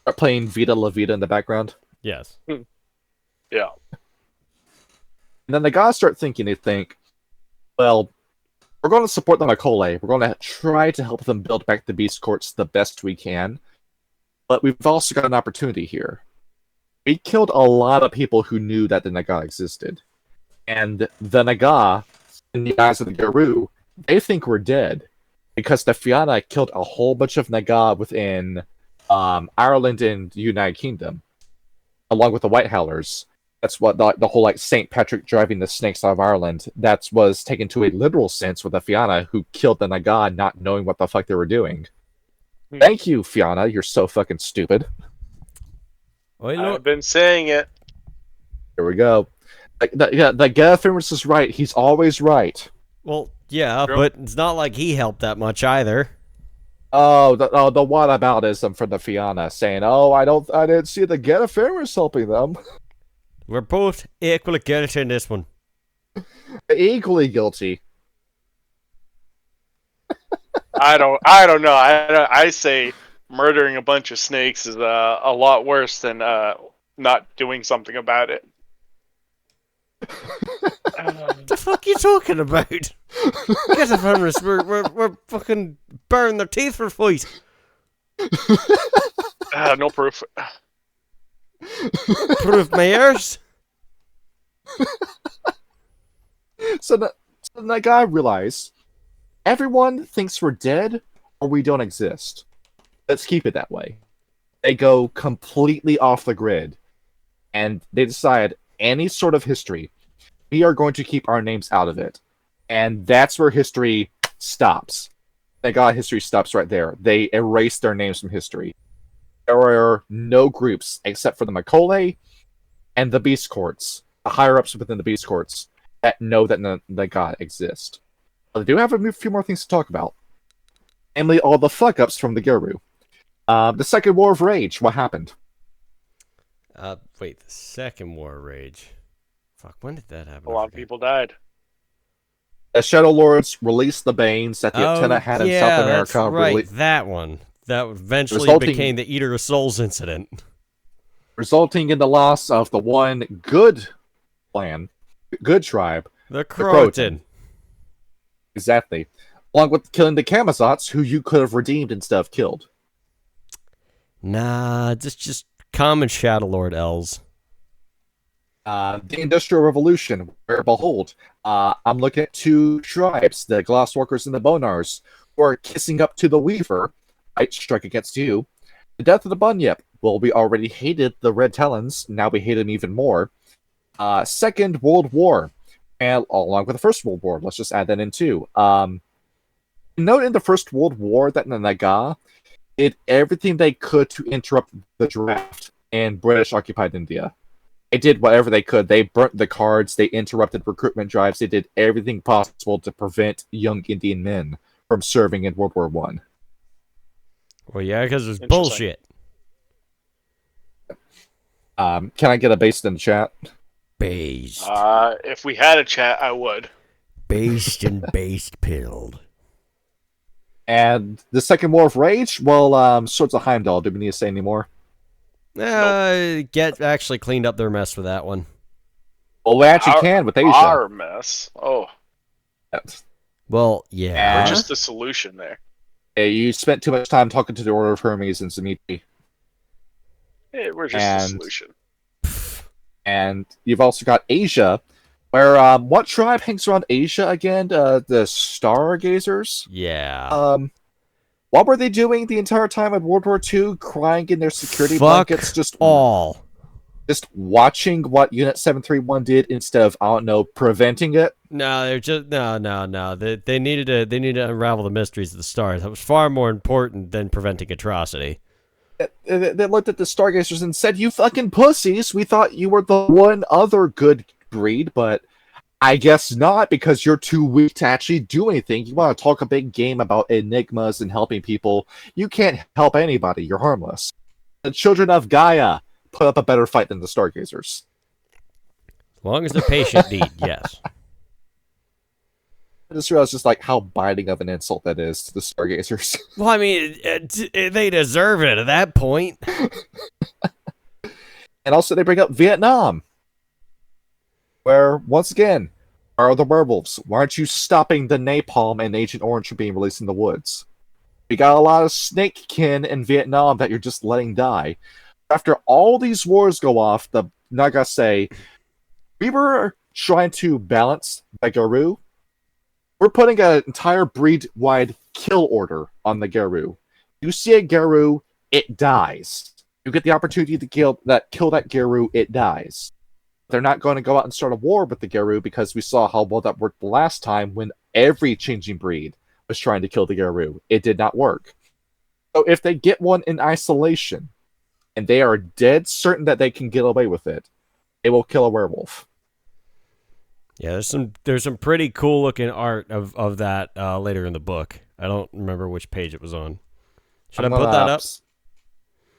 are playing Vita La Vida in the background. Yes. Yeah. And then the guys start thinking, they think, well, we're going to support the Macaulay. We're going to try to help them build back the Beast Courts the best we can. But we've also got an opportunity here. We killed a lot of people who knew that the Nagah existed. And the Nagah, in the eyes of the Garou, they think we're dead. Because the Fianna killed a whole bunch of Nagah within Ireland and the United Kingdom. Along with the White Howlers. That's what the whole like St. Patrick driving the snakes out of Ireland. That was taken to a literal sense with the Fianna who killed the Nagah not knowing what the fuck they were doing. Thank you, Fianna. You're so fucking stupid. Well, you know, I've been saying it. Here we go. The Gallifreymorous is right. He's always right. well, yeah, True. but it's not like he helped that much either. Oh, the whataboutism from the Fianna saying, "Oh, I didn't see the Gallifreymorous helping them." We're both equally guilty in this one. Equally guilty. I don't know. I say murdering a bunch of snakes is a lot worse than not doing something about it. What the fuck are you talking about? Get the feminists, we're fucking burning their teeth for fight. No proof. Prove my ears. So that guy realized everyone thinks we're dead or we don't exist. Let's keep it that way. They go completely off the grid, and they decide any sort of history, we are going to keep our names out of it. And that's where history stops. Thank God history stops right there. They erase their names from history. There are no groups except for the Macaulay and the Beast Courts, the higher-ups within the Beast Courts, that know that Nagah exist. But they do have a few more things to talk about. Namely, all the fuck-ups from the Geru. The Second War of Rage, what happened? Wait, the Second War of Rage. Fuck, when did that happen? A lot of people died. The Shadow Lords released the Banes that the Attena had in South America. That's right, that one. That eventually became the Eater of Souls incident. Resulting in the loss of the one good clan, good tribe. The Croatan. Exactly. Along with killing the Kamazots, who you could have redeemed instead of killed. Nah, just common Shadow Lord elves. The Industrial Revolution, where, behold, I'm looking at two tribes, the Glasswalkers and the Bonars, who are kissing up to the Weaver. Right, strike against you. The death of the Bunyip. Well, we already hated the Red Talons, now we hate them even more. Second World War, and along with the First World War, let's just add that in too. Note in the First World War that Nagah did everything they could to interrupt the draft in British-occupied India. They did whatever they could. They burnt the cards, they interrupted recruitment drives, they did everything possible to prevent young Indian men from serving in World War I. Well, yeah, because it was bullshit. Can I get a based in the chat? Based. If we had a chat, I would. Based and based pilled. And the Second War of Rage? Well, Swords of Heimdall. Do we need to say any more? Get actually cleaned up their mess with that one. Well, we actually can with Asia. Our mess. Oh. Well, yeah. We're just the solution there. Hey, you spent too much time talking to the Order of Hermes and Zenithia. Hey, we're just the solution. And you've also got Asia, where what tribe hangs around Asia again? The Stargazers? Yeah. What were they doing the entire time of World War II? Crying in their security blankets? Just watching what Unit 731 did instead of, I don't know, preventing it? No, they're just no. They needed to unravel the mysteries of the stars. That was far more important than preventing atrocity. They looked at the Stargazers and said, "You fucking pussies! We thought you were the one other good breed, but I guess not, because you're too weak to actually do anything. You want to talk a big game about enigmas and helping people. You can't help anybody. You're harmless." The children of Gaia put up a better fight than the Stargazers. As long as they're patient, indeed, yes. I just realized just like how biting of an insult that is to the Stargazers. Well, I mean, they deserve it at that point. And also they bring up Vietnam, where, once again, where are the werewolves? Why aren't you stopping the napalm and Agent Orange from being released in the woods? We got a lot of snake kin in Vietnam that you're just letting die. After all these wars go off, the Nagah say, we were trying to balance the Geru. We're putting an entire breed-wide kill order on the Geru. You see a Geru, it dies. You get the opportunity to kill that Geru, it dies. They're not going to go out and start a war with the Geru because we saw how well that worked the last time when every changing breed was trying to kill the Geru. It did not work. So if they get one in isolation, and they are dead certain that they can get away with it, they will kill a werewolf. Yeah, there's some pretty cool looking art of that later in the book. I don't remember which page it was on. Should I put that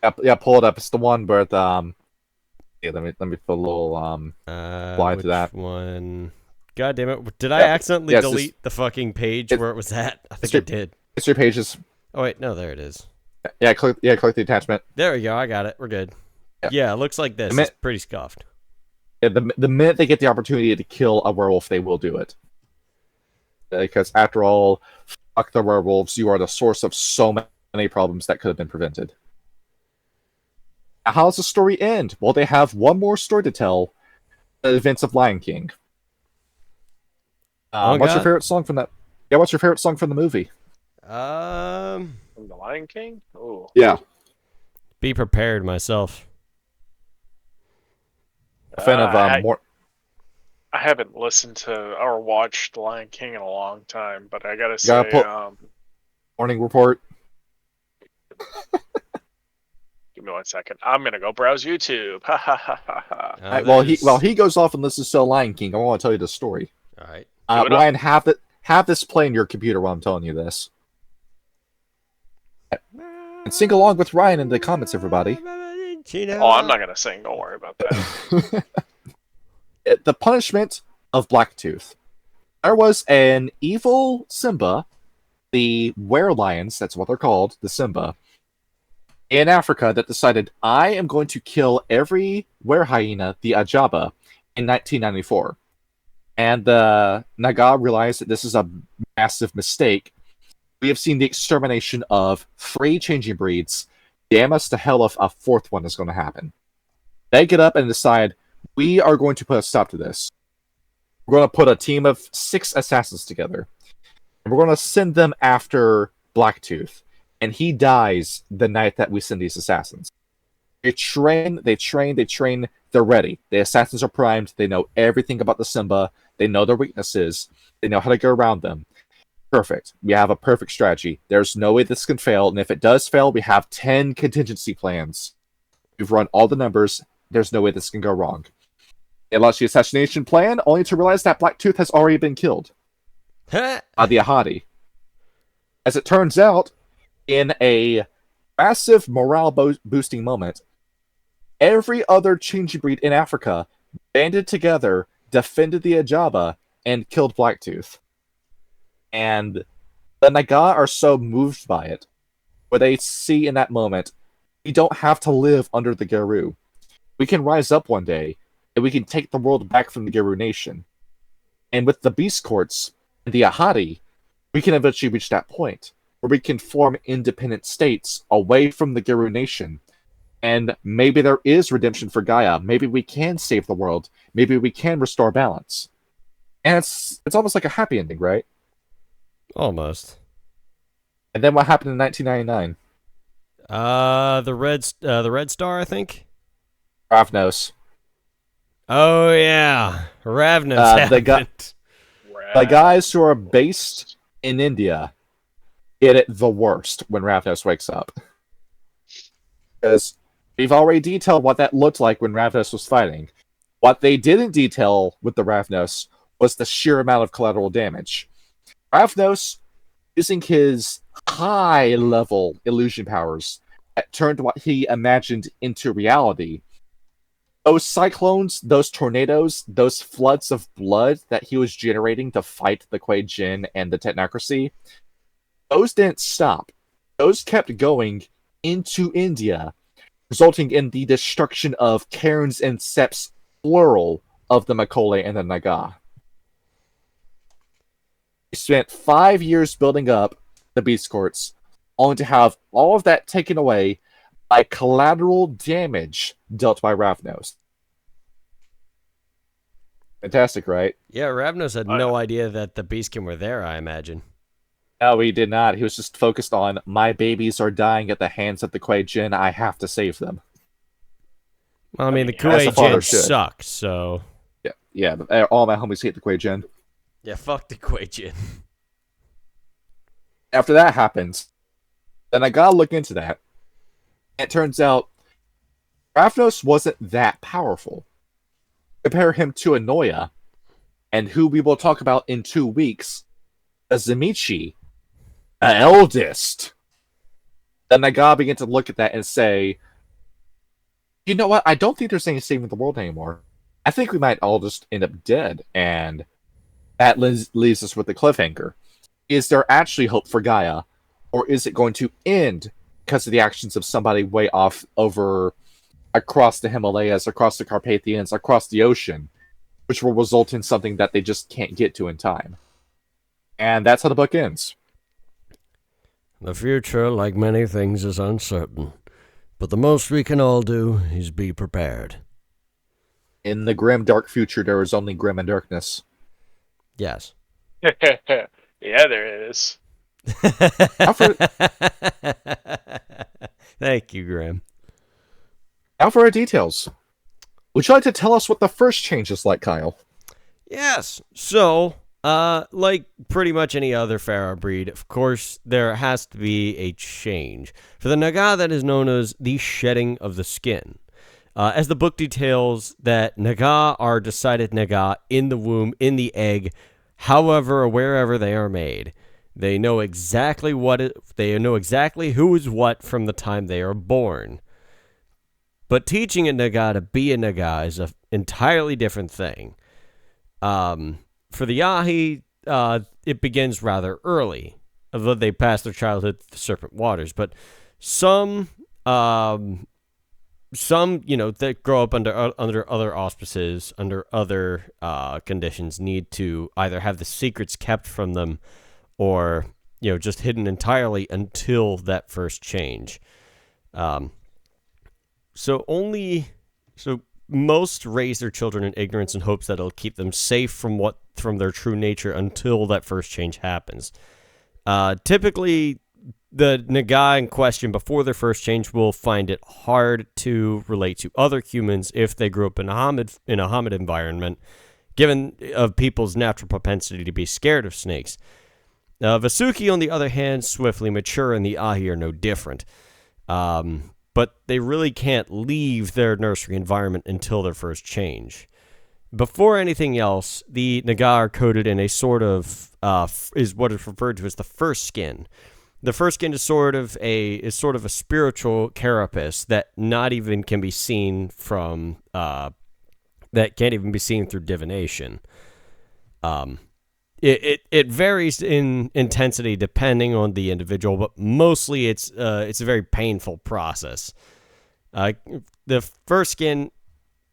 up? Yeah, pull it up. It's the one where the yeah, let me put a little fly to that one. God damn it! Did I accidentally delete the fucking page where it was at? I think I did. It's 3 pages. Oh wait, no, there it is. Yeah, click the attachment. There we go. I got it. We're good. Yeah, it looks like this. It's pretty scuffed. Yeah, the minute they get the opportunity to kill a werewolf, they will do it. Because after all, fuck the werewolves. You are the source of so many problems that could have been prevented. Now, how does the story end? Well, they have one more story to tell. The events of Lion King. What's your favorite song from that? Yeah, what's your favorite song from the movie? From the Lion King? Oh. Yeah. Be prepared, myself. fan of more. I haven't listened to or watched Lion King in a long time, but I gotta Gotta say, morning report. give me 1 second. I'm gonna go browse YouTube. Ha ha ha ha ha. While he goes off and listens to Lion King, I want to tell you the story. All right. Ryan, have this play in your computer while I'm telling you this. And sing along with Ryan in the comments, everybody. Oh, I'm not gonna sing. Don't worry about that. The punishment of Blacktooth. There was an evil Simba, the were-lions, that's what they're called, the Simba, in Africa that decided, I am going to kill every were-hyena, the Ajaba, in 1994. And the Nagah realized that this is a massive mistake. We have seen the extermination of 3 changing breeds. Damn us to hell if a 4th one is going to happen. They get up and decide, we are going to put a stop to this. We're going to put a team of 6 assassins together. And we're going to send them after Blacktooth. And he dies the night that we send these assassins. They train, they're ready. The assassins are primed, they know everything about the Simba, they know their weaknesses, they know how to go around them. Perfect. We have a perfect strategy. There's no way this can fail, and if it does fail, we have 10 contingency plans. We've run all the numbers, there's no way this can go wrong. They launch the assassination plan, only to realize that Blacktooth has already been killed. By the Ahadi. As it turns out, in a massive morale-boosting moment, every other changing breed in Africa banded together, defended the Ajaba, and killed Blacktooth. And the Nagah are so moved by it, where they see in that moment, we don't have to live under the Geru. We can rise up one day, and we can take the world back from the Geru nation. And with the Beast Courts and the Ahadi, we can eventually reach that point, where we can form independent states away from the Geru nation. And maybe there is redemption for Gaia. Maybe we can save the world. Maybe we can restore balance. And it's almost like a happy ending, right? Almost. And then what happened in 1999? The Red Star, I think. Ravnos. Oh yeah, Ravnos happened. The guys who are based in India get it the worst when Ravnos wakes up. Because we've already detailed what that looked like when Ravnos was fighting. What they didn't detail with the Ravnos was the sheer amount of collateral damage. Ravnos, using his high-level illusion powers, turned what he imagined into reality. Those cyclones, those tornadoes, those floods of blood that he was generating to fight the Kuei Jin and the Technocracy, those didn't stop. Those kept going into India, resulting in the destruction of cairns and septs, plural, of the Makole and the Nagah. He spent 5 years building up the Beast Courts, only to have all of that taken away by collateral damage dealt by Ravnos. Fantastic, right? Yeah, Ravnos had no idea that the Beastkin were there, I imagine. No, he did not. He was just focused on, my babies are dying at the hands of the Kuei Jin, I have to save them. Well, I mean, the Kuei Jin suck, so... Yeah, all my homies hate the Kuei Jin. Yeah, fuck the Kuei Jin. After that happens, then I gotta look into that. It turns out, Ravnos wasn't that powerful. Compare him to Anoya, and who we will talk about in 2 weeks, Azamichi, the eldest. Then Nagah began to look at that and say, you know what, I don't think there's any saving the world anymore. I think we might all just end up dead, and that leaves us with the cliffhanger. Is there actually hope for Gaia, or is it going to end because of the actions of somebody way off over across the Himalayas, across the Carpathians, across the ocean, which will result in something that they just can't get to in time? And that's how the book ends. The future, like many things, is uncertain, but the most we can all do is be prepared. In the grim, dark future, there is only grim and darkness. Yes. Yeah, there is. Thank you, Graham. Now for our details. Would you like to tell us what the first change is like, Kyle? Yes. So, like pretty much any other Fera breed, of course, there has to be a change. For the Nagah, that is known as the shedding of the skin. As the book details, that Nagah are decided Nagah in the womb, in the egg, however or wherever they are made. They know exactly they know exactly who is what from the time they are born. But teaching a Nagah to be a Nagah is an entirely different thing. For the Yahi, it begins rather early, although they pass their childhood through the serpent waters. But some that grow up under other auspices, under other conditions, need to either have the secrets kept from them, or just hidden entirely until that first change. So most raise their children in ignorance in hopes that it'll keep them safe from their true nature until that first change happens. Typically, the Nagah in question before their first change will find it hard to relate to other humans if they grew up in a Hamid environment, given of people's natural propensity to be scared of snakes. Vasuki, on the other hand, swiftly mature, and the Ahi are no different. But they really can't leave their nursery environment until their first change. Before anything else, the Nagah are coated in a sort of is what is referred to as the first skin. The first skin is sort of a spiritual carapace that not even can be seen from that can't even be seen through divination. It varies in intensity depending on the individual, but mostly it's a very painful process. The first skin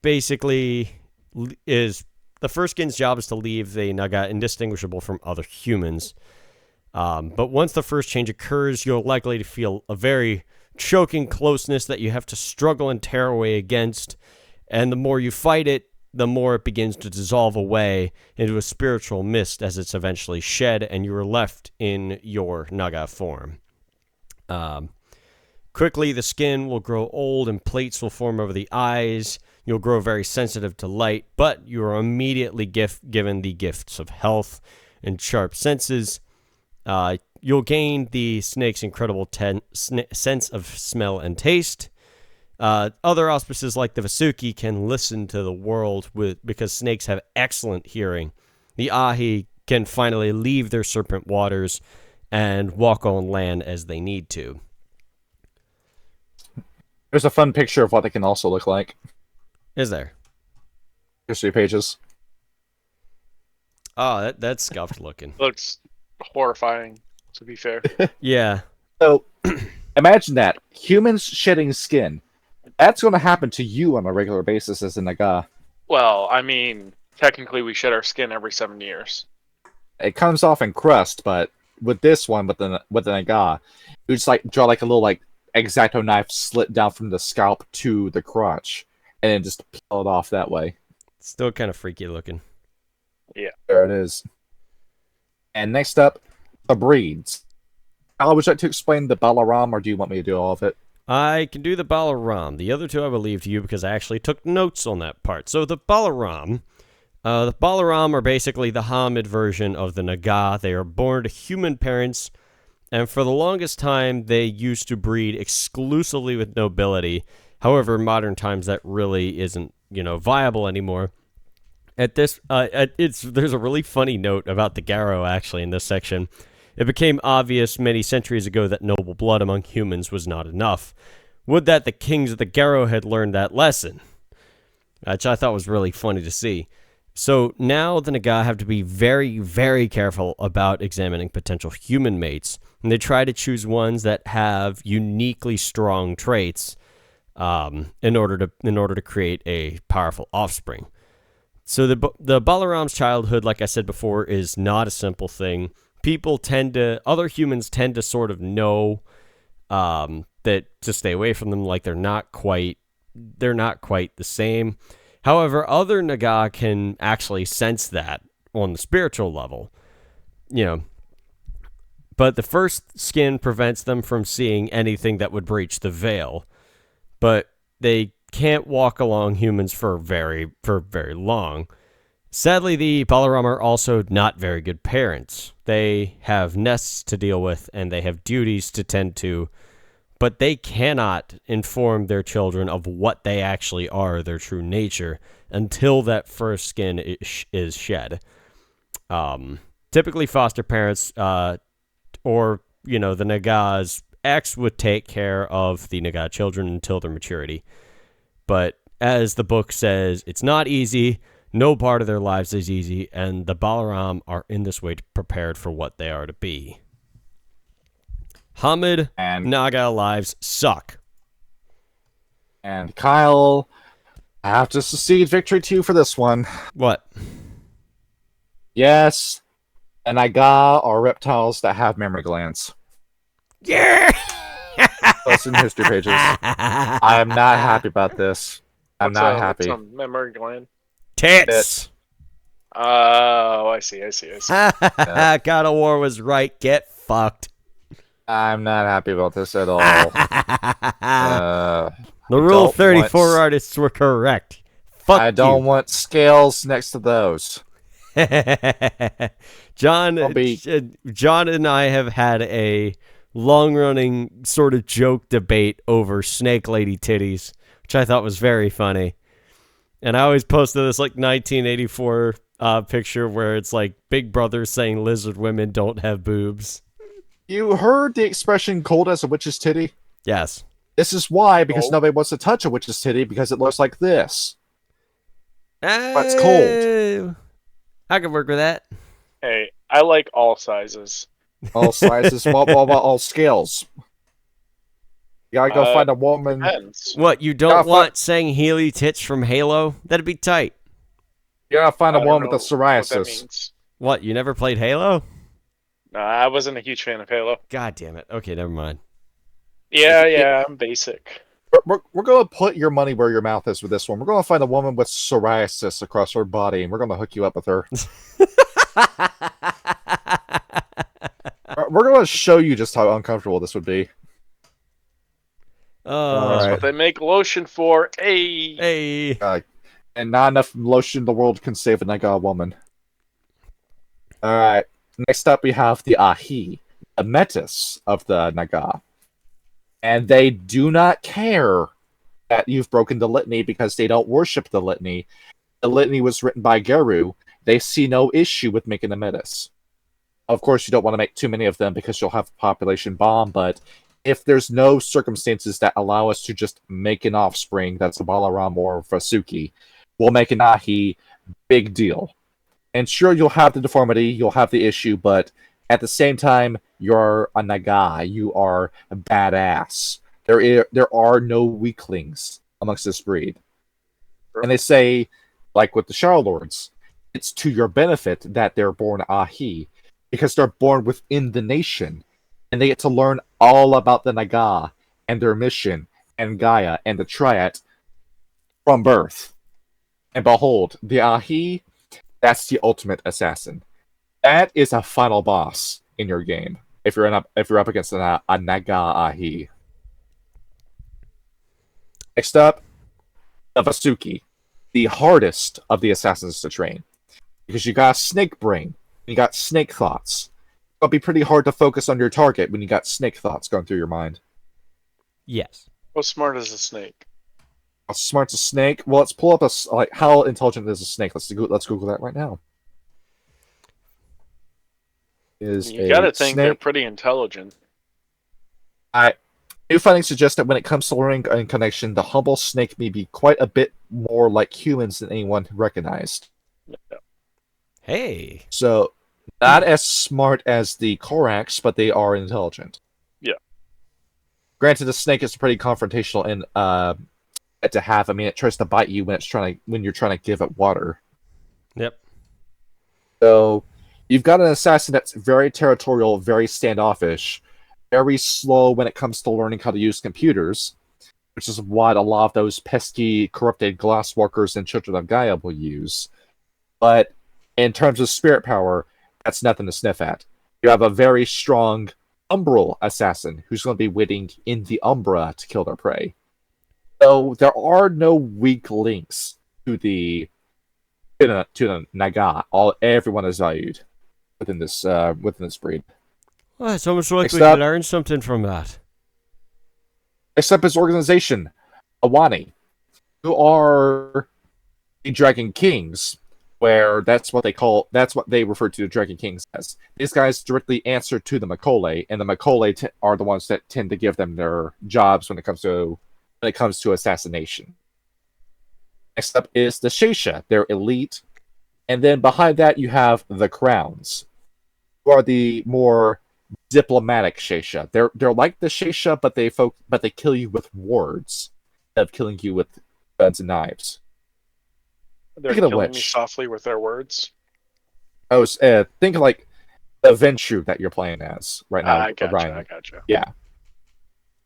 basically the first skin's job is to leave the Nagah indistinguishable from other humans. But once the first change occurs, you're likely to feel a very choking closeness that you have to struggle and tear away against, and the more you fight it, the more it begins to dissolve away into a spiritual mist as it's eventually shed, and you are left in your Nagah form. Quickly, the skin will grow old and plates will form over the eyes. You'll grow very sensitive to light, but you are immediately given the gifts of health and sharp senses. You'll gain the snake's incredible sense of smell and taste. Other auspices like the Vasuki can listen to the world because snakes have excellent hearing. The Ahi can finally leave their serpent waters and walk on land as they need to. There's a fun picture of what they can also look like. Is there? History pages. Oh, that's scuffed looking. Looks horrifying, to be fair. Yeah. So, imagine that. Humans shedding skin. That's going to happen to you on a regular basis as a Nagah. Well, I mean, technically we shed our skin every 7 years. It comes off in crust, but with this one, with the Nagah, you just draw a little X-Acto knife slit down from the scalp to the crotch, and then just peel it off that way. Still kind of freaky looking. Yeah. There it is. And next up, the breeds. Al, would you like to explain the Balaram, or do you want me to do all of it? I can do the Balaram. The other two I will leave to you because I actually took notes on that part. So the Balaram are basically the Hamid version of the Nagah. They are born to human parents, and for the longest time they used to breed exclusively with nobility. However, in modern times that really isn't, viable anymore. There's a really funny note about the Garrow actually in this section. It became obvious many centuries ago that noble blood among humans was not enough. Would that the kings of the Garrow had learned that lesson, which I thought was really funny to see. So now the Nagah have to be very, very careful about examining potential human mates, and they try to choose ones that have uniquely strong traits in order to create a powerful offspring. So the Balaram's childhood, like I said before, is not a simple thing. Other humans tend to sort of know that to stay away from them, like they're not quite the same. However, other Nagah can actually sense that on the spiritual level, But the first skin prevents them from seeing anything that would breach the veil. But they can't walk along humans for very long. Sadly, the Balaram are also not very good parents. They have nests to deal with, and they have duties to tend to, but they cannot inform their children of what they actually are, their true nature, until that first skin is shed. Typically, foster parents, or, the Nagah's ex would take care of the Nagah children until their maturity. But as the book says, it's not easy. No part of their lives is easy, and the Balaram are in this way prepared for what they are to be. Hamid And Nagah lives suck. And Kyle, I have to secede victory to you for this one. What? Yes, the Nagah are reptiles that have memory glands. Yeah! That's in the history pages. I am not happy about this. I'm not happy. What's a memory gland? Tits! Oh, I see. God of War was right. Get fucked. I'm not happy about this at all. The Rule 34 artists were correct. Fuck I don't want scales next to those. John and I have had a long-running sort of joke debate over Snake Lady titties, which I thought was very funny. And I always posted this 1984 picture where it's like Big Brother saying lizard women don't have boobs. You heard the expression cold as a witch's titty? Yes. This is why, because nobody wants to touch a witch's titty because it looks like this. But it's cold. I can work with that. Hey, I like all sizes. All sizes, all scales. You gotta go find a woman. Depends. What, you don't want saying Healy tits from Halo? That'd be tight. You gotta find a I woman don't with know what that psoriasis. means. What, you never played Halo? Nah, I wasn't a huge fan of Halo. God damn it. Okay, never mind. Yeah, I'm basic. We're gonna put your money where your mouth is with this one. We're gonna find a woman with psoriasis across her body, and we're gonna hook you up with her. We're gonna show you just how uncomfortable this would be. That's what they make lotion for. Hey. And not enough lotion in the world can save a Nagah woman. Alright. Next up we have the Ahi, the Metis of the Nagah. And they do not care that you've broken the litany because they don't worship the litany. The litany was written by Geru. They see no issue with making a Metis. Of course, you don't want to make too many of them because you'll have a population bomb, but if there's no circumstances that allow us to just make an offspring that's a Balaram or Vasuki, we'll make an Ahi. Big deal. And sure, you'll have the deformity, you'll have the issue, but at the same time, you're a Nagah. You are a badass. There are no weaklings amongst this breed. And they say, like with the Charlords, it's to your benefit that they're born Ahi, because they're born within the nation, and they get to learn all about the Nagah and their mission and Gaia and the Triad from birth. And behold, the Ahi, that's the ultimate assassin. That is a final boss in your game if you're up against a Nagah Ahi. Next up, the Vasuki, the hardest of the assassins to train, because you got snake brain, you got snake thoughts. It'll be pretty hard to focus on your target when you got snake thoughts going through your mind. Yes. How smart is a snake? How smart's a snake? Well, let's pull up how intelligent is a snake. Let's Google that right now. You gotta think they're pretty intelligent. New findings suggest that when it comes to learning and connection, the humble snake may be quite a bit more like humans than anyone recognized. Yeah. Hey. So, not as smart as the Korax, but they are intelligent. Yeah. Granted, the snake is pretty confrontational and to have. I mean, it tries to bite you when you're trying to give it water. Yep. So, you've got an assassin that's very territorial, very standoffish, very slow when it comes to learning how to use computers, which is what a lot of those pesky, corrupted glasswalkers and Children of Gaia will use. But in terms of spirit power, that's nothing to sniff at. You have a very strong umbral assassin who's going to be waiting in the Umbra to kill their prey. So there are no weak links to the Nagah. Everyone is valued within this breed. Well, it's almost like we Except, can learn something from that. except his organization, Awani, who are the Dragon Kings, where that's what they refer to the Dragon Kings as. These guys directly answer to the Makole, and the Makole are the ones that tend to give them their jobs when it comes to assassination. Next up is the Sheisha, their elite, and then behind that you have the Crowns, who are the more diplomatic Sheisha. They're like the Sheisha, but they kill you with words instead of killing you with guns and knives. They're Speaking of killing me which, softly with their words. think of like the Venture that you're playing as right now, I gotcha. Ryan. I gotcha. Yeah.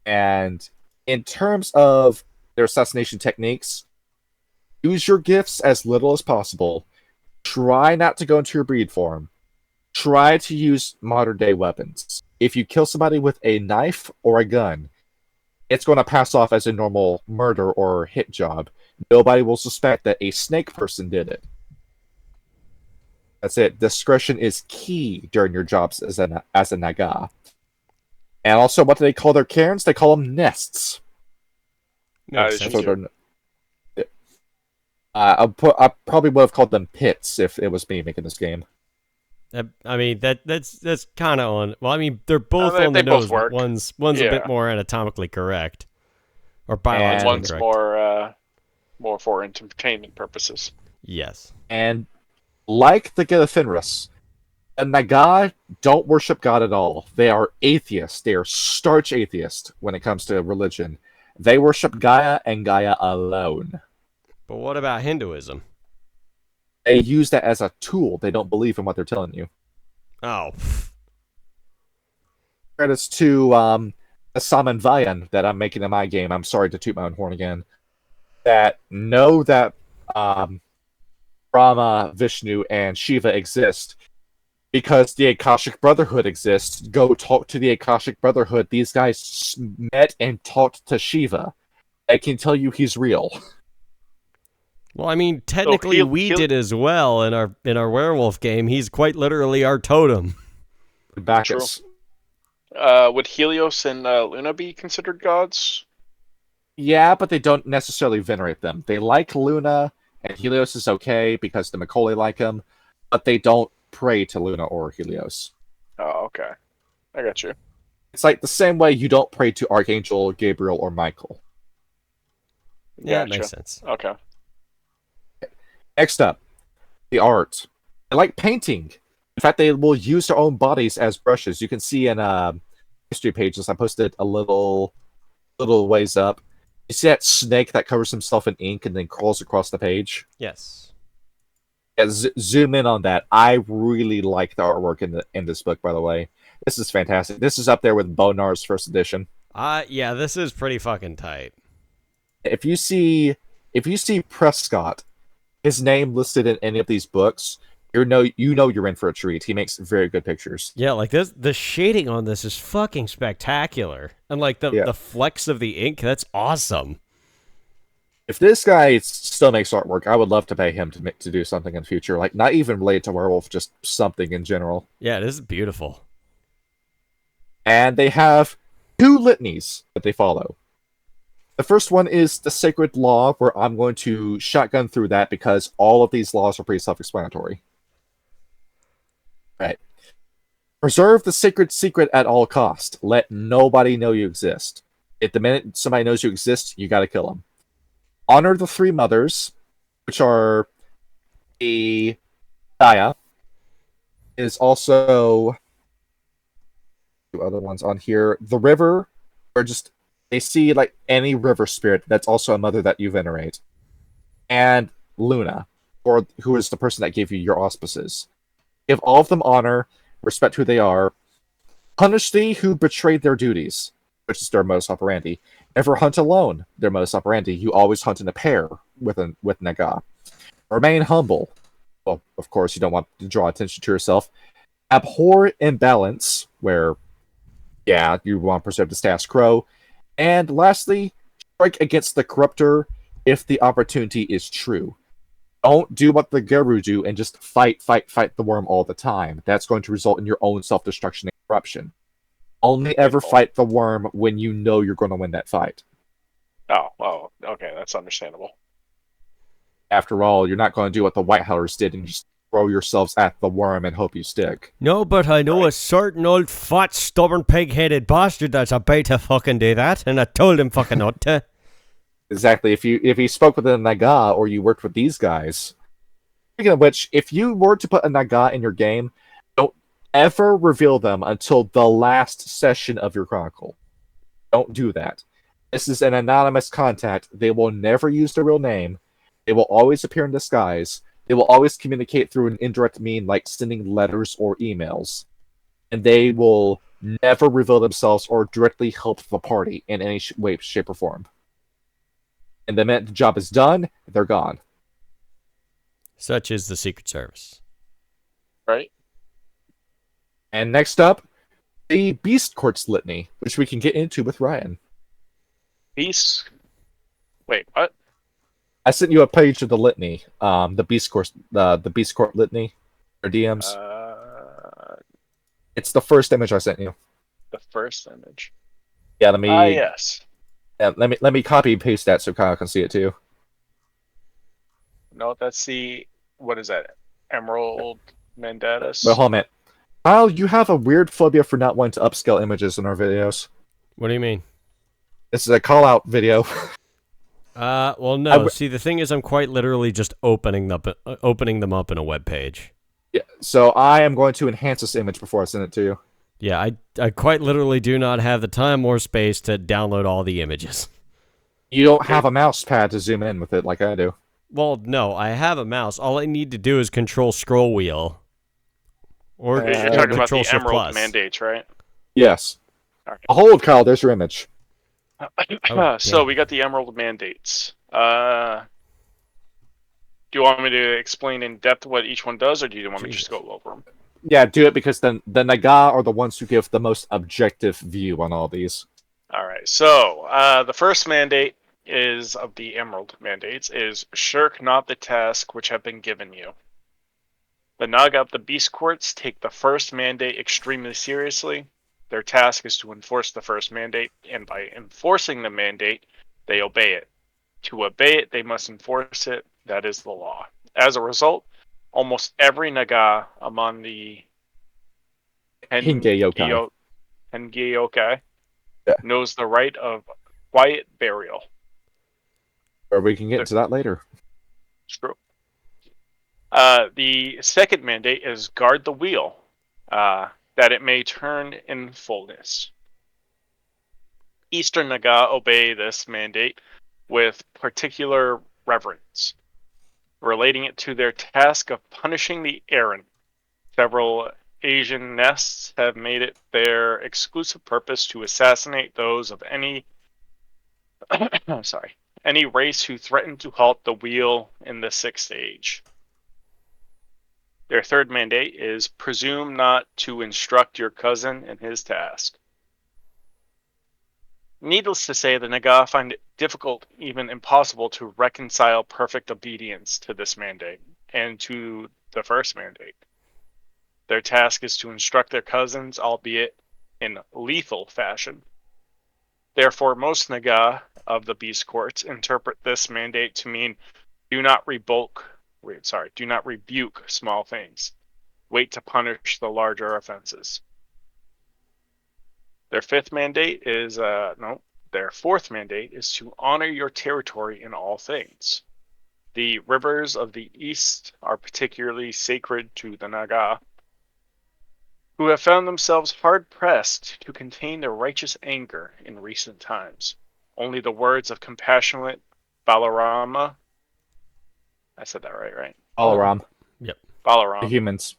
And in terms of their assassination techniques, use your gifts as little as possible. Try not to go into your breed form. Try to use modern day weapons. If you kill somebody with a knife or a gun, it's going to pass off as a normal murder or hit job. Nobody will suspect that a snake person did it. That's it. Discretion is key during your jobs as a Nagah. And also, what do they call their cairns? They call them nests. Makes Thank sense. you. I probably would have called them pits if it was me making this game. I mean that's kind of on. Well, I mean they're both on they the both nose. work. One's a Yeah. bit more anatomically correct, or And biologically One's correct. more for entertainment purposes. Yes. And like the Getafinrus, the Nagah don't worship God at all. They are atheists. They are starch atheists when it comes to religion. They worship Gaia and Gaia alone. But what about Hinduism? They use that as a tool. They don't believe in what they're telling you. Oh, Credits to the Saman Vayan that I'm making in my game. I'm sorry to toot my own horn again. That know that Brahma, Vishnu, and Shiva exist because the Akashic Brotherhood exists. Go talk to the Akashic Brotherhood. These guys met and talked to Shiva. I can tell you he's real. well, I mean technically we did as well in our werewolf game. He's quite literally our totem. Bacchus. Would Helios and Luna be considered gods? Yeah, but they don't necessarily venerate them. They like Luna, and Helios is okay because the Makole like him, but they don't pray to Luna or Helios. Oh, okay. I got you. It's like the same way you don't pray to Archangel Gabriel or Michael. Yeah, that Gotcha. makes sense. Okay. Next up, the art. They like painting. In fact, they will use their own bodies as brushes. You can see in history pages, I posted a little ways up. You see that snake that covers himself in ink and then crawls across the page? Yes. Yeah, zoom in on that. I really like the artwork in this book, by the way. This is fantastic. This is up there with Bonar's first edition. Yeah, this is pretty fucking tight. If you see Prescott, his name listed in any of these books, you know you're in for a treat. He makes very good pictures. Yeah, like this, the shading on this is fucking spectacular, and like the flecks of the ink, that's awesome. If this guy still makes artwork, I would love to pay him to do something in the future. Like, not even related to Werewolf, just something in general. Yeah, this is beautiful. And they have 2 litanies that they follow. The first one is the Sacred Law, where I'm going to shotgun through that because all of these laws are pretty self-explanatory. Right. Preserve the sacred secret at all cost. Let nobody know you exist. If the minute somebody knows you exist, you gotta kill them. Honor the 3 mothers, which are the Gaia. Is also 2 other ones on here. The river, or just they see like any river spirit that's also a mother that you venerate. And Luna, or who is the person that gave you your auspices. Give all of them honor, respect who they are. Punish thee who betrayed their duties, which is their modus operandi. Never hunt alone, their modus operandi. You always hunt in a pair with Nagah. Remain humble. Well, of course, you don't want to draw attention to yourself. Abhor imbalance, where, yeah, you want to preserve the status quo. And lastly, strike against the corruptor if the opportunity is true. Don't do what the Guru do and just fight the worm all the time. That's going to result in your own self-destruction and corruption. Only ever fight the worm when you know you're going to win that fight. Oh, okay, that's understandable. After all, you're not going to do what the Whitehallers did and just throw yourselves at the worm and hope you stick. No, but I know a certain old fat, stubborn, pig-headed bastard that's about to fucking do that, and I told him fucking not to. Exactly. If you spoke with a Nagah or you worked with these guys. Speaking of which, if you were to put a Nagah in your game, don't ever reveal them until the last session of your chronicle. Don't do that. This is an anonymous contact. They will never use their real name. They will always appear in disguise. They will always communicate through an indirect mean like sending letters or emails. And they will never reveal themselves or directly help the party in any way, shape, or form. And the minute the job is done, they're gone. Such is the Secret Service. Right? And next up, the Beast Courts Litany, which we can get into with Ryan. Beast? Wait, what? I sent you a page of the litany, the Beast Court Litany, or DMs. It's the first image I sent you. The first image. Yeah, let me. Yes. Yeah, let me copy and paste that so Kyle can see it too. No, that's the, what is that? Emerald Mandatus? Well, hold on a minute. Kyle, you have a weird phobia for not wanting to upscale images in our videos. What do you mean? This is a call-out video. Well, no. See, the thing is, I'm quite literally just opening them up in a web page. Yeah, so I am going to enhance this image before I send it to you. Yeah, I quite literally do not have the time or space to download all the images. You don't have a mouse pad to zoom in with it like I do. Well, no, I have a mouse. All I need to do is control scroll wheel. Or You're talking about control the shift Emerald plus. Mandates, right? Yes. Okay. Hold, Kyle, there's your image. So we got the Emerald Mandates. Do you want me to explain in depth what each one does, or do you want me to just go over them? Yeah, do it because then the Nagah are the ones who give the most objective view on all these. All right. So the first mandate is of the Emerald Mandates is shirk not the task which have been given you. The Nagah of the Beast Courts take the first mandate extremely seriously. Their task is to enforce the first mandate, and by enforcing the mandate, they obey it. To obey it, they must enforce it. That is the law. As a result, almost every Nagah among the Henge yokai knows the right of quiet burial. Or we can get into that later. True. The second mandate is guard the wheel, that it may turn in fullness. Eastern Nagah obey this mandate with particular reverence, relating it to their task of punishing the errant. Several Asian nests have made it their exclusive purpose to assassinate those of any any race who threaten to halt the wheel in the sixth age. Their third mandate is presume not to instruct your cousin in his task. Needless to say, the Nagah find it difficult, even impossible, to reconcile perfect obedience to this mandate and to the first mandate. Their task is to instruct their cousins, albeit in lethal fashion. Therefore, most Nagah of the Beast Courts interpret this mandate to mean do not rebuke small things. Wait to punish the larger offenses. Their fourth mandate is to honor your territory in all things. The rivers of the east are particularly sacred to the Nagah, who have found themselves hard-pressed to contain their righteous anger in recent times. Only the words of compassionate Balarama, I said that right? Balaram. Yep. Balaram. The humans.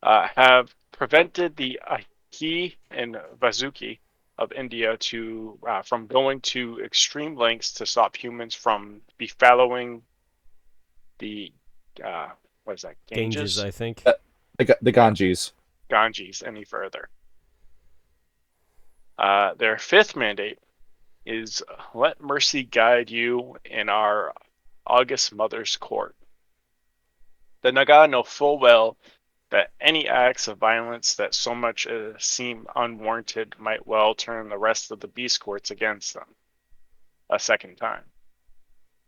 Have prevented the Ahi and Vazuki of India from going to extreme lengths to stop humans from befallowing the Ganges, I think. The Ganges. Ganges any further. Their fifth mandate is let mercy guide you in our august mother's court. The Nagah know full well that any acts of violence that so much seem unwarranted might well turn the rest of the beast courts against them a second time.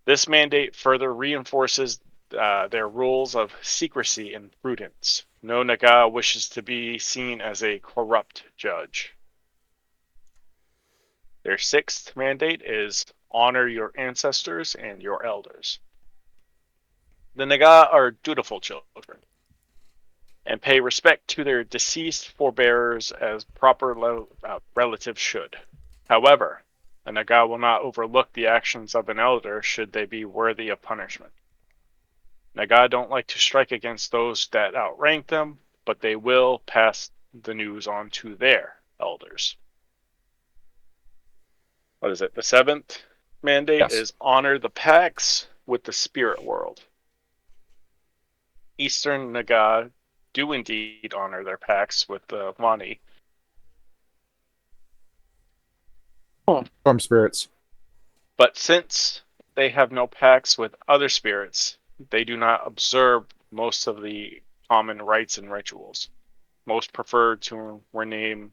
This mandate further reinforces their rules of secrecy and prudence. No Nagah wishes to be seen as a corrupt judge. Their sixth mandate is honor your ancestors and your elders. The Nagah are dutiful children and pay respect to their deceased forebears as proper relatives should. However, the Nagah will not overlook the actions of an elder should they be worthy of punishment. Nagah don't like to strike against those that outrank them, but they will pass the news on to their elders. What is it? The seventh mandate is honor the pacts with the spirit world. Eastern Nagah do indeed honor their pacts with the Wani. Storm spirits. But since they have no pacts with other spirits, they do not observe most of the common rites and rituals. Most prefer to remain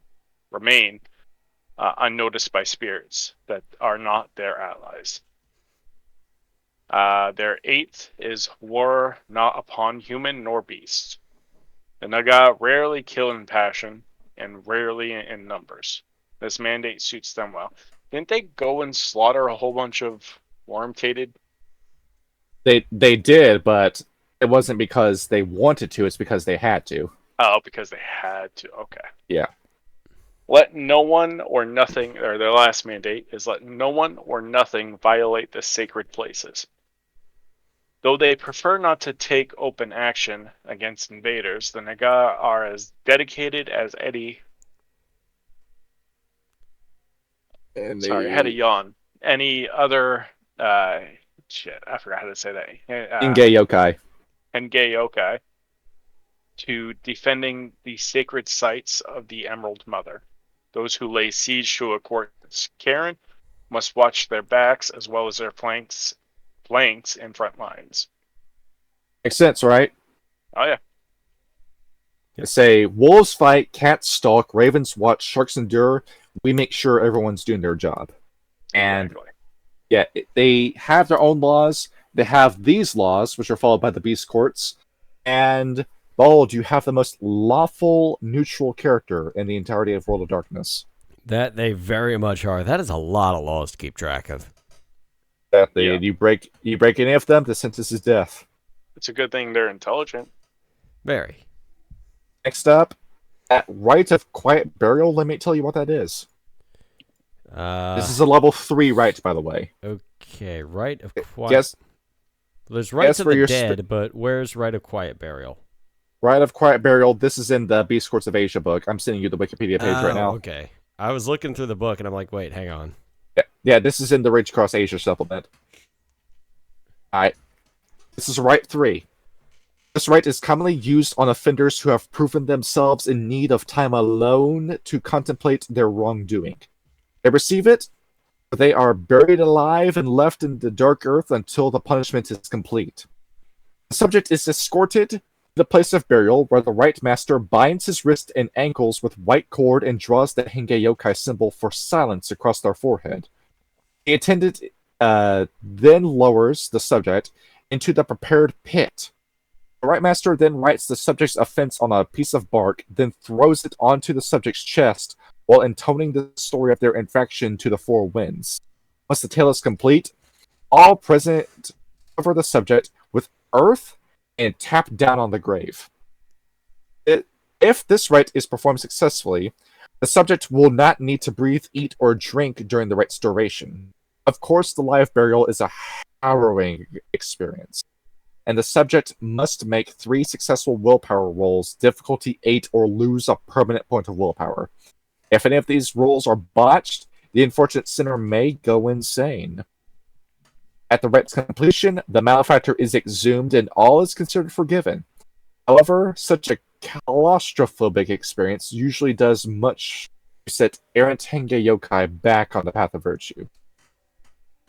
unnoticed by spirits that are not their allies. Their eighth is war not upon human nor beast. The Nagah rarely kill in passion and rarely in numbers. This mandate suits them well. Didn't they go and slaughter a whole bunch of worm-tated? They did, but it wasn't because they wanted to, it's because they had to. Oh, because they had to. Okay. Yeah. Let no one or nothing, or their last mandate is let no one or nothing violate the sacred places. Though they prefer not to take open action against invaders, the Nagah are as dedicated as any. Sorry, I had a yawn. Any other. Shit, I forgot how to say that. Ingay yokai. Hengei yokai. To defending the sacred sites of the Emerald Mother. Those who lay siege to a court's cairn must watch their backs as well as their flanks and front lines. Makes sense, right? Oh yeah. They say wolves fight, cats stalk, ravens watch, sharks endure. We make sure everyone's doing their job. And exactly. Yeah, they have their own laws. They have these laws, which are followed by the beast courts. And Bold, you have the most lawful, neutral character in the entirety of World of Darkness. That they very much are. That is a lot of laws to keep track of. Exactly. Yeah. You break any of them, the sentence is death. It's a good thing they're intelligent. Very. Next up, at Rite of Quiet Burial, let me tell you what that is. This is a level 3 rite, by the way. Okay, Rite of Quiet... Guess, there's Rites of the Dead, but where's Rite of Quiet Burial? Rite of Quiet Burial, this is in the Beast Courts of Asia book. I'm sending you the Wikipedia page right now. Okay. I was looking through the book, and I'm like, wait, hang on. Yeah, this is in the Rage Across Asia supplement. Alright. This is Rite 3. This rite is commonly used on offenders who have proven themselves in need of time alone to contemplate their wrongdoing. They receive it, but they are buried alive and left in the dark earth until the punishment is complete. The subject is escorted to the place of burial, where the rite master binds his wrists and ankles with white cord and draws the Hengei Yokai symbol for silence across their forehead. The attendant then lowers the subject into the prepared pit. The rite master then writes the subject's offense on a piece of bark, then throws it onto the subject's chest while intoning the story of their infraction to the four winds. Once the tale is complete, all present cover the subject with earth and tap down on the grave. If this rite is performed successfully, the subject will not need to breathe, eat, or drink during the rite's duration. Of course, the live burial is a harrowing experience, and the subject must make 3 successful willpower rolls, difficulty 8, or lose a permanent point of willpower. If any of these rolls are botched, the unfortunate sinner may go insane. At the rite's completion, the malefactor is exhumed and all is considered forgiven. However, such a claustrophobic experience usually does much to set errant Henge yokai back on the path of virtue.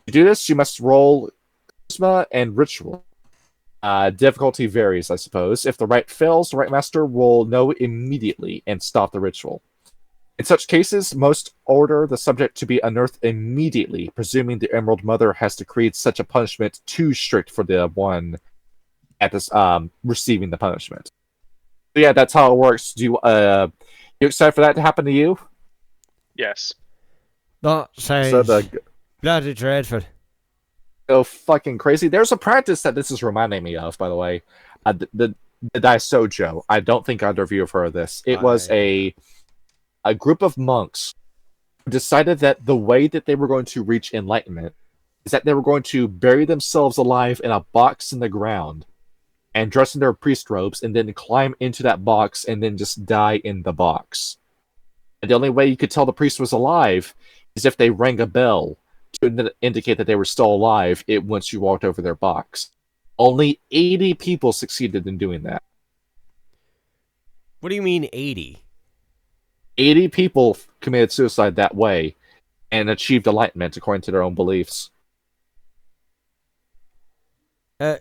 To do this, you must roll charisma and ritual. Difficulty varies, I suppose. If the rite fails, the rite master will know immediately and stop the ritual. In such cases, most order the subject to be unearthed immediately, presuming the Emerald Mother has decreed such a punishment too strict for the one at this receiving the punishment. So yeah, that's how it works. Do you excited for that to happen to you? Yes. That So sounds bloody dreadful. go fucking crazy. There's a practice that this is reminding me of, by the way. The Daisojo. I don't think either of you have heard of this. It was a group of monks who decided that the way that they were going to reach enlightenment is that they were going to bury themselves alive in a box in the ground and dress in their priest robes and then climb into that box and then just die in the box. And the only way you could tell the priest was alive is if they rang a bell to indicate that they were still alive once you walked over their box. Only 80 people succeeded in doing that. What do you mean 80? 80 people committed suicide that way and achieved enlightenment according to their own beliefs. I'm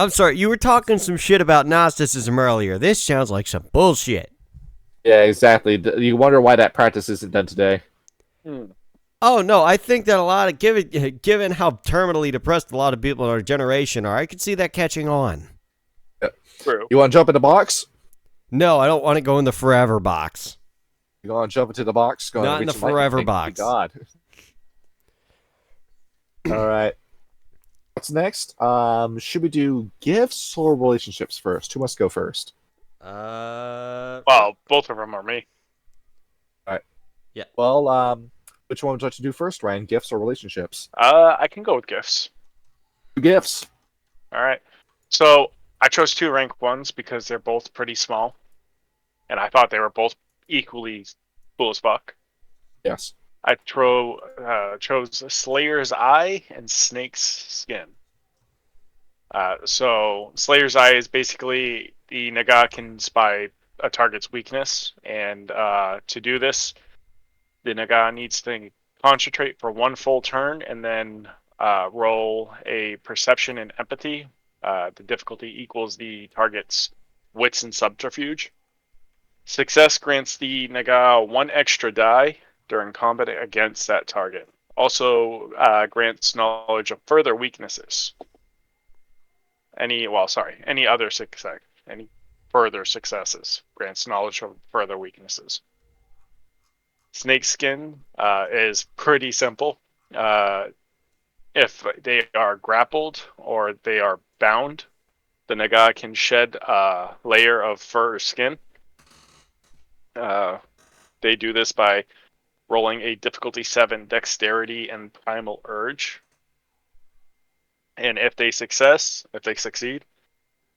sorry, you were talking some shit about Gnosticism earlier. This sounds like some bullshit. Yeah, exactly. You wonder why that practice isn't done today. Oh no, I think that a lot of given how terminally depressed a lot of people in our generation are, I could see that catching on. True. You want to jump in the box? No, I don't want to go in the forever box. You want to jump into the box? Not in the forever box. God. All right. What's next? Should we do gifts or relationships first? Who wants to go first? Well, both of them are me. All right. Yeah. Well, which one would you like to do first, Ryan? Gifts or relationships? I can go with gifts. Gifts. All right. So I chose 2 rank 1s because they're both pretty small, and I thought they were both equally cool as fuck. Yes. I chose Slayer's Eye and Snake's Skin. So Slayer's Eye is basically the Nagah can spy a target's weakness, and to do this, the Nagah needs to concentrate for 1 full turn and then roll a perception and empathy. The difficulty equals the target's wits and subterfuge. Success grants the Nagah 1 extra die during combat against that target. Also grants knowledge of further weaknesses. Any further successes grants knowledge of further weaknesses. Snake Skin is pretty simple. If they are grappled or they are bound, the Nagah can shed a layer of fur or skin. They do this by rolling a difficulty 7 dexterity and primal urge. And if they succeed,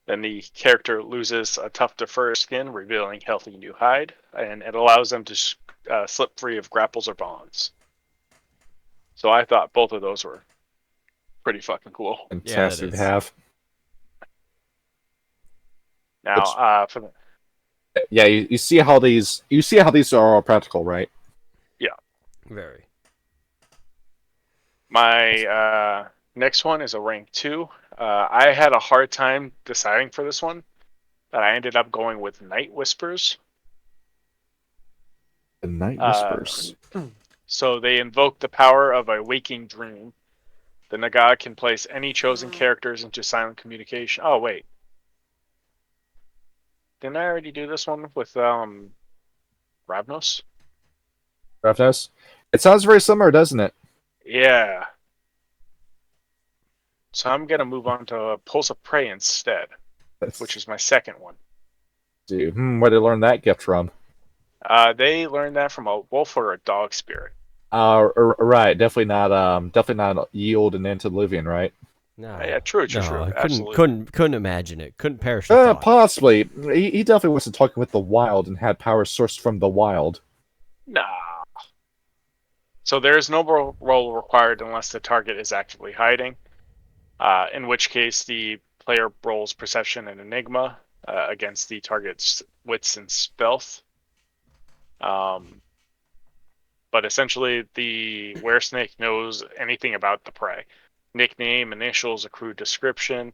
then the character loses a tuft of fur or skin, revealing healthy new hide, and it allows them to slip free of grapples or bonds. So I thought both of those were pretty fucking cool. Fantastic to have. Now, yeah, you see how these are all practical, right? Yeah. Very. My next one is a rank 2. I had a hard time deciding for this one, but I ended up going with Night Whispers. The Night Whispers. So they invoke the power of a waking dream. The Nagah can place any chosen characters into silent communication. Oh, wait. Didn't I already do this one with Ravnos? Ravnos? It sounds very similar, doesn't it? Yeah. So I'm going to move on to Pulse of Prey instead, which is my second one. Dude, where did they learn that gift from? They learned that from a wolf or a dog spirit. Right. Definitely not yield and antediluvian, right? No. Yeah, true. I couldn't imagine it. Couldn't perish the thought. Possibly. He definitely wasn't talking with the wild and had power sourced from the wild. Nah. So there is no roll required unless the target is actively hiding, in which case the player rolls Perception and Enigma. against the target's wits and stealth. But essentially, the weresnake knows anything about the prey. Nickname, initials, accrued description.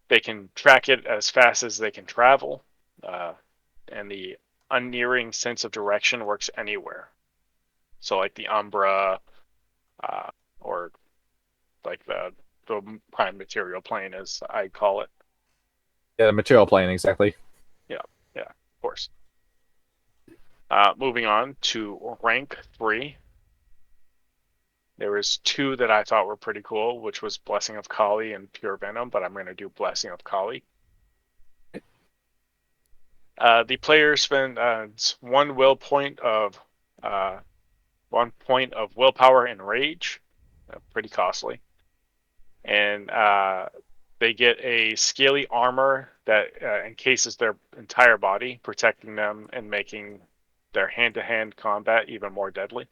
They can track it as fast as they can travel. And the unerring sense of direction works anywhere. So like the Umbra, or like the prime material plane, as I call it. Yeah, the material plane, exactly. Yeah, of course. Moving on to rank 3. There was 2 that I thought were pretty cool, which was Blessing of Kali and Pure Venom, but I'm going to do Blessing of Kali. The player spends 1 will point of 1 point of willpower and rage, pretty costly, and they get a scaly armor that encases their entire body, protecting them and making their hand-to-hand combat even more deadly.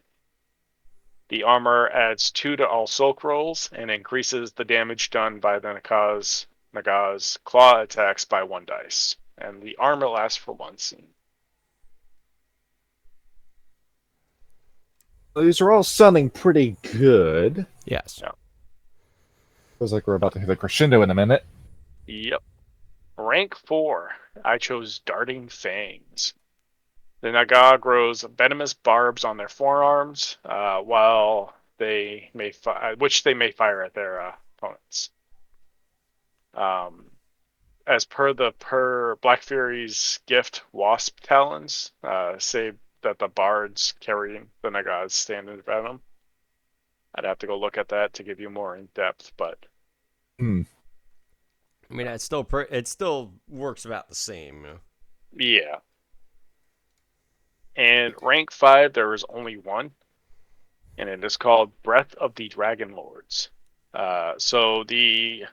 The armor adds 2 to all soak rolls and increases the damage done by the Nagah's claw attacks by 1 dice. And the armor lasts for 1 scene. These are all sounding pretty good. Yes. Yeah. Feels like we're about to hit a crescendo in a minute. Yep. Rank 4. I chose Darting Fangs. The Nagah grows venomous barbs on their forearms, while they may which they may fire at their opponents. As per Black Fury's gift, Wasp Talons say that the bards carrying the Nagah's standard venom. I'd have to go look at that to give you more in depth, but I mean, it still works about the same. yeah. And rank 5, there is only 1, and it is called Breath of the Dragon Lords. So the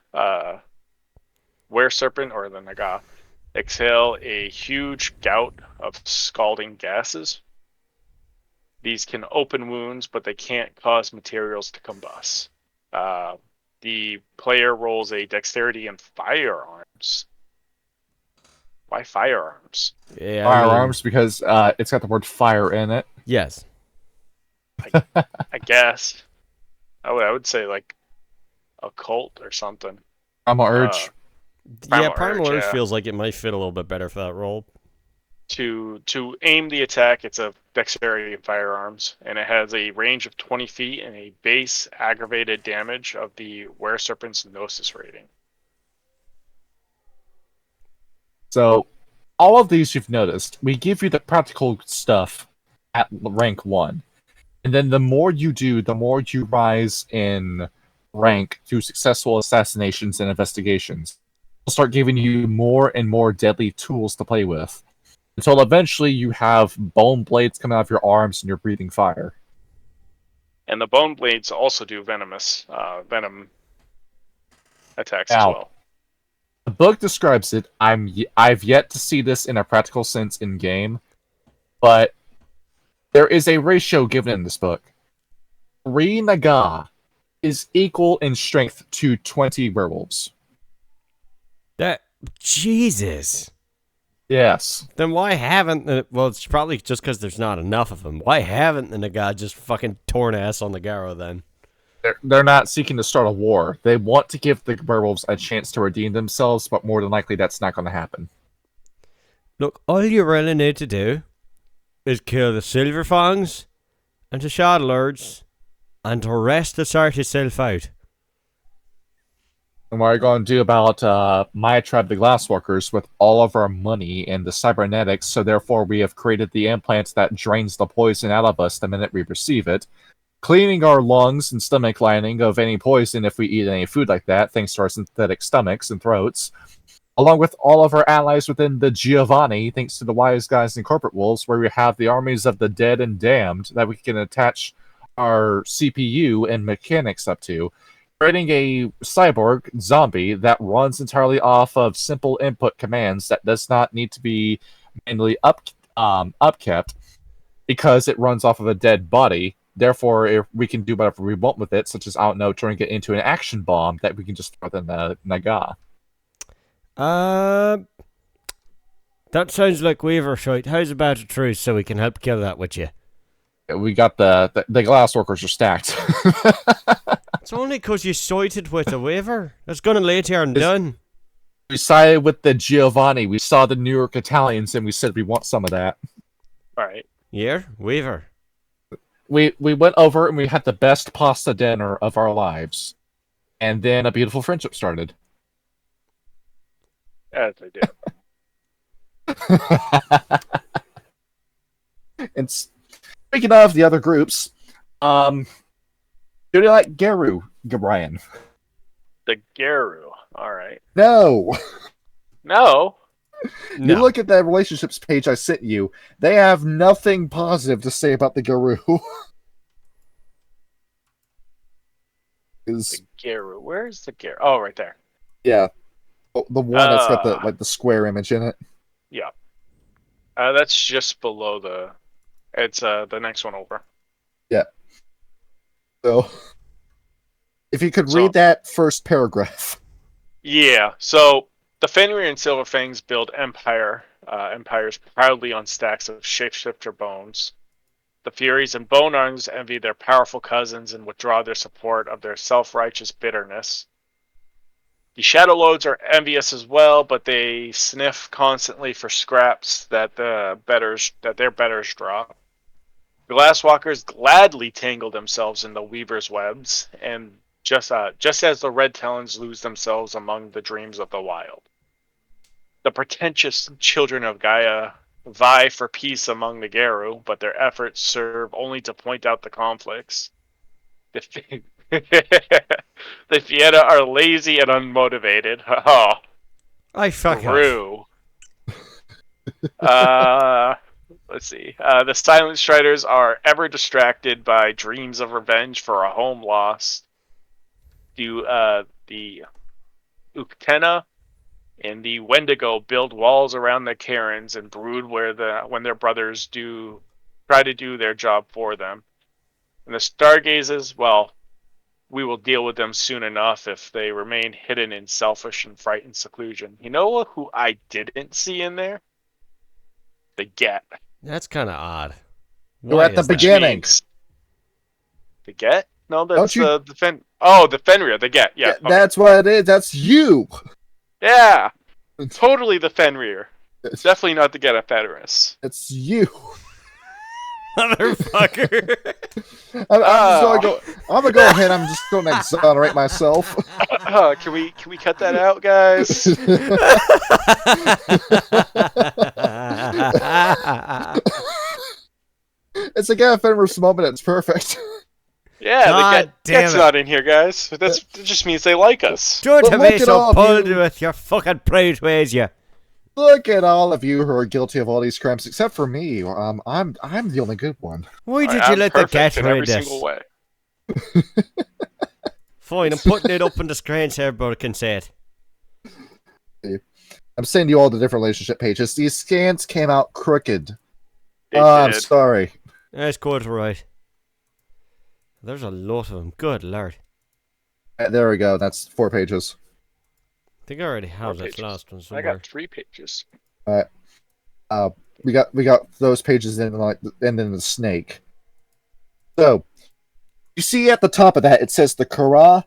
Were-Serpent, or the Nagah, exhale a huge gout of scalding gases. These can open wounds, but they can't cause materials to combust. The player rolls a dexterity and firearms. Why firearms? Yeah, Firearms, because it's got the word fire in it. Yes. I guess. I would say like occult or something. Primal Urge. Primal Urge feels like it might fit a little bit better for that role. To aim the attack, it's a dexterity and firearms, and it has a range of 20 feet and a base aggravated damage of the Were-Serpent's Gnosis rating. So, all of these you've noticed, we give you the practical stuff at rank 1. And then the more you do, the more you rise in rank through successful assassinations and investigations. We'll start giving you more and more deadly tools to play with, until eventually you have bone blades coming out of your arms and you're breathing fire. And the bone blades also do venom attacks as well. The book describes it. I've yet to see this in a practical sense in game, but there is a ratio given in this book. 3 Nagah is equal in strength to 20 werewolves. Jesus. Yes. Then why haven't well, it's probably just because there's not enough of them. Why haven't the Nagah just fucking torn ass on the Garrow then? They're not seeking to start a war. They want to give the werewolves a chance to redeem themselves, but more than likely that's not going to happen. Look, all you really need to do is kill the Silver Fangs and the Shadow Lords, and the rest will sort itself out. And what are you going to do about my tribe, the Glasswalkers, with all of our money and the cybernetics, so therefore we have created the implants that drains the poison out of us the minute we receive it, cleaning our lungs and stomach lining of any poison if we eat any food like that, thanks to our synthetic stomachs and throats, along with all of our allies within the Giovanni, thanks to the Wise Guys and Corporate Wolves, where we have the armies of the dead and damned that we can attach our CPU and mechanics up to, creating a cyborg zombie that runs entirely off of simple input commands that does not need to be manually upkept because it runs off of a dead body. Therefore, if we can do whatever we want with it, such as, I don't know, turning it into an action bomb that we can just throw in the Nagah. Uh, that sounds like Weaver shite. How's about a truce so we can help kill that with you? We got the glass workers are stacked. It's only 'cause you sided with a Weaver. That's gonna lay here and It's- done. We sided with the Giovanni. We saw the New York Italians, and we said we want some of that. All right. Yeah, Weaver. We went over and we had the best pasta dinner of our lives, and then a beautiful friendship started. As I do. And speaking of the other groups, do you like Geru, Brian? The Garu. All right. No. No. You No. look at that relationships page I sent you. They have nothing positive to say about the Geru. The Garu. Where's the Garu? Oh, right there. Yeah, the one that's got the square image in it. Yeah. That's just below the. It's the next one over. So, if you could So- read that first paragraph. Yeah. So the Fenrir and Silverfangs build empires proudly on stacks of shapeshifter bones. The Furies and Bone Arms envy their powerful cousins and withdraw their support of their self-righteous bitterness. The Shadow Lords are envious as well, but they sniff constantly for scraps that their betters drop. The Glasswalkers gladly tangle themselves in the Weaver's webs, and just as the Red Talons lose themselves among the dreams of the wild. The pretentious children of Gaia vie for peace among the Garu, but their efforts serve only to point out the conflicts. The Fieta are lazy and unmotivated. Oh, I fuck off. true. Let's see. The Silent Striders are ever distracted by dreams of revenge for a home lost. The Uktena and the Wendigo build walls around the cairns and brood when their brothers try to do their job for them. And the Stargazers, well, we will deal with them soon enough if they remain hidden in selfish and frightened seclusion. You know who I didn't see in there? The Get. That's kind of odd. You're Why at the is that? beginning. The Get? No, that's Don't you- the Fen. Oh, the Fenrir. The Get. Yeah. Okay. That's what it is. That's you. Yeah. Totally the Fenrir. It's, Definitely not the Get of Fenris. it's you. Motherfucker. I'm gonna go ahead. I'm just gonna exonerate myself. Can we cut that out, guys? It's a Gavin Fenris moment. It's perfect. Yeah, God the damn Get's it. not in here, guys. That just means they like us. Don't But have look me at so all of pulled you. with your fucking proud ways, you. Look at all of you who are guilty of all these crimes, except for me. I'm the only good one. Why did I'm you let the perfect cat in every read this? single way. Fine, I'm putting it up on the screen so everybody can see it. I'm sending you all the different relationship pages. These scans came out crooked. They I'm did. sorry. That's quite right. There's a lot of them. Good lord. There we go. That's 4 pages. I think I already have Four this pages. last one I somewhere. got 3 pages. We got those pages in and then the snake. So you see at the top of that it says the Kara.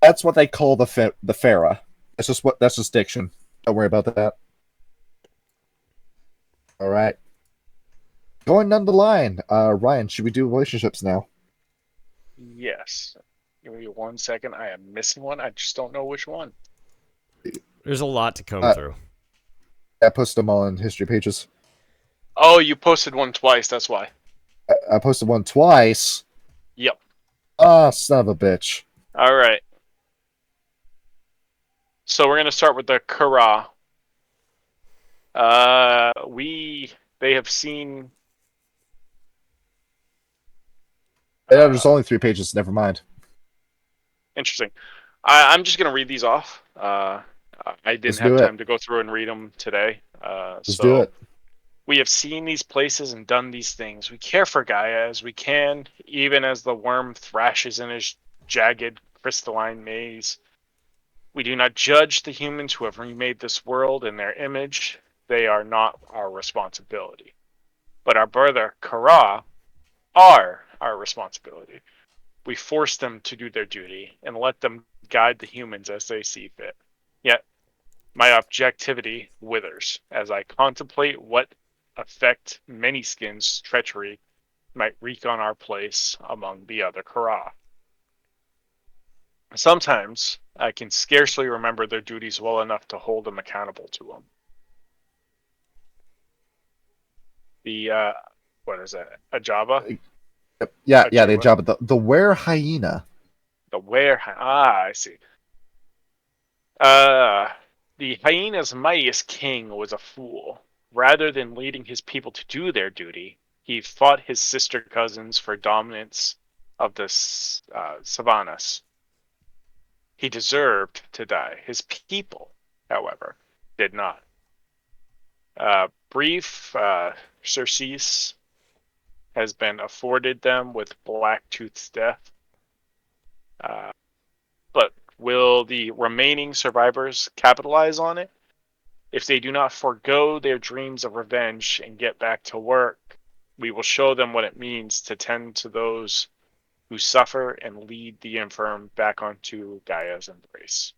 That's what they call the Fera. That's just diction. Don't worry about that. All right. Going down the line, Ryan, should we do relationships now? Yes. Give me 1 second. I am missing one. I just don't know which one. There's a lot to come through. I posted them all in history pages. Oh, you posted one twice. That's why. I posted one twice. Yep. Ah, son of a bitch. All right. So we're gonna start with the Kara. They have seen. Yeah, there's only 3 pages. Never mind. Interesting. I'm just gonna read these off. I didn't Let's have do it. time to go through and read them today. Let's So do it. we have seen these places and done these things. We care for Gaia as we can, even as the worm thrashes in his jagged, crystalline maze. We do not judge the humans who have remade this world in their image. They are not our responsibility. But our brother Kara are our responsibility. We force them to do their duty and let them guide the humans as they see fit. Yet, my objectivity withers as I contemplate what effect many skins' treachery might wreak on our place among the other Kara. Sometimes I can scarcely remember their duties well enough to hold them accountable to them. The what is that? Ajaba? Yeah, the Ajua? job of the were hyena. The were? Ah, I see. Uh, the hyena's mightiest king was a fool. Rather than leading his people to do their duty, he fought his sister cousins for dominance of the savannas. He deserved to die. His people, however, did not. Brief surcease has been afforded them with Blacktooth's death. But will the remaining survivors capitalize on it? If they do not forego their dreams of revenge and get back to work, we will show them what it means to tend to those who suffer and lead the infirm back onto Gaia's embrace.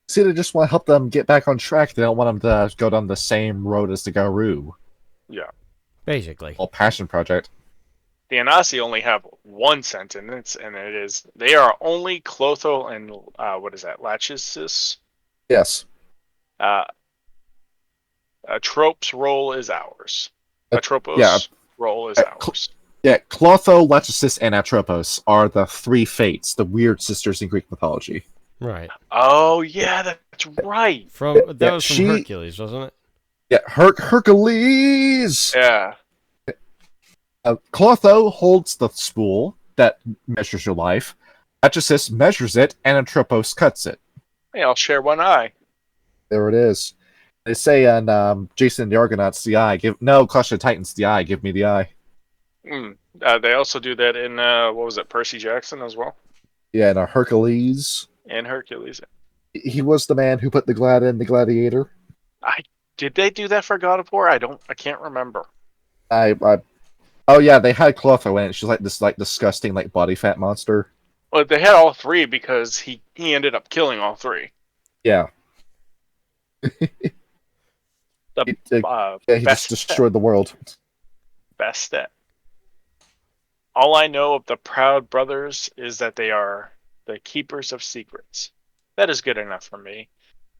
See, they just want to help them get back on track. They don't want them to go down the same road as the Garou. Yeah. Basically. Well, passion project. The Anasi only have one sentence, and it is, they are only Clotho and, what is that, Lachesis? Yes. Trope's role is ours. Atropos' yeah. role is ours. Yeah, Clotho, Lachesis, and Atropos are the three fates, the weird sisters in Greek mythology. Right. Oh, yeah, that's right. That was from Hercules, wasn't it? Yeah, Hercules! Yeah. Clotho holds the spool that measures your life. Lachesis measures it, and Atropos cuts it. Hey, I'll share one eye. There it is. They say on Jason and the Argonauts, the eye. Clash of the Titans, the eye. Give me the eye. They also do that in, what was it, Percy Jackson as well? Yeah, and Hercules. And Hercules. He was the man who put the glad in the gladiator. Did they do that for God of War? I can't remember. Oh yeah, they had Clotho in it. She's like this disgusting body fat monster. Well, they had all three because he ended up killing all three. Yeah. He just destroyed the world. Best step. All I know of the proud brothers is that they are the keepers of secrets. That is good enough for me.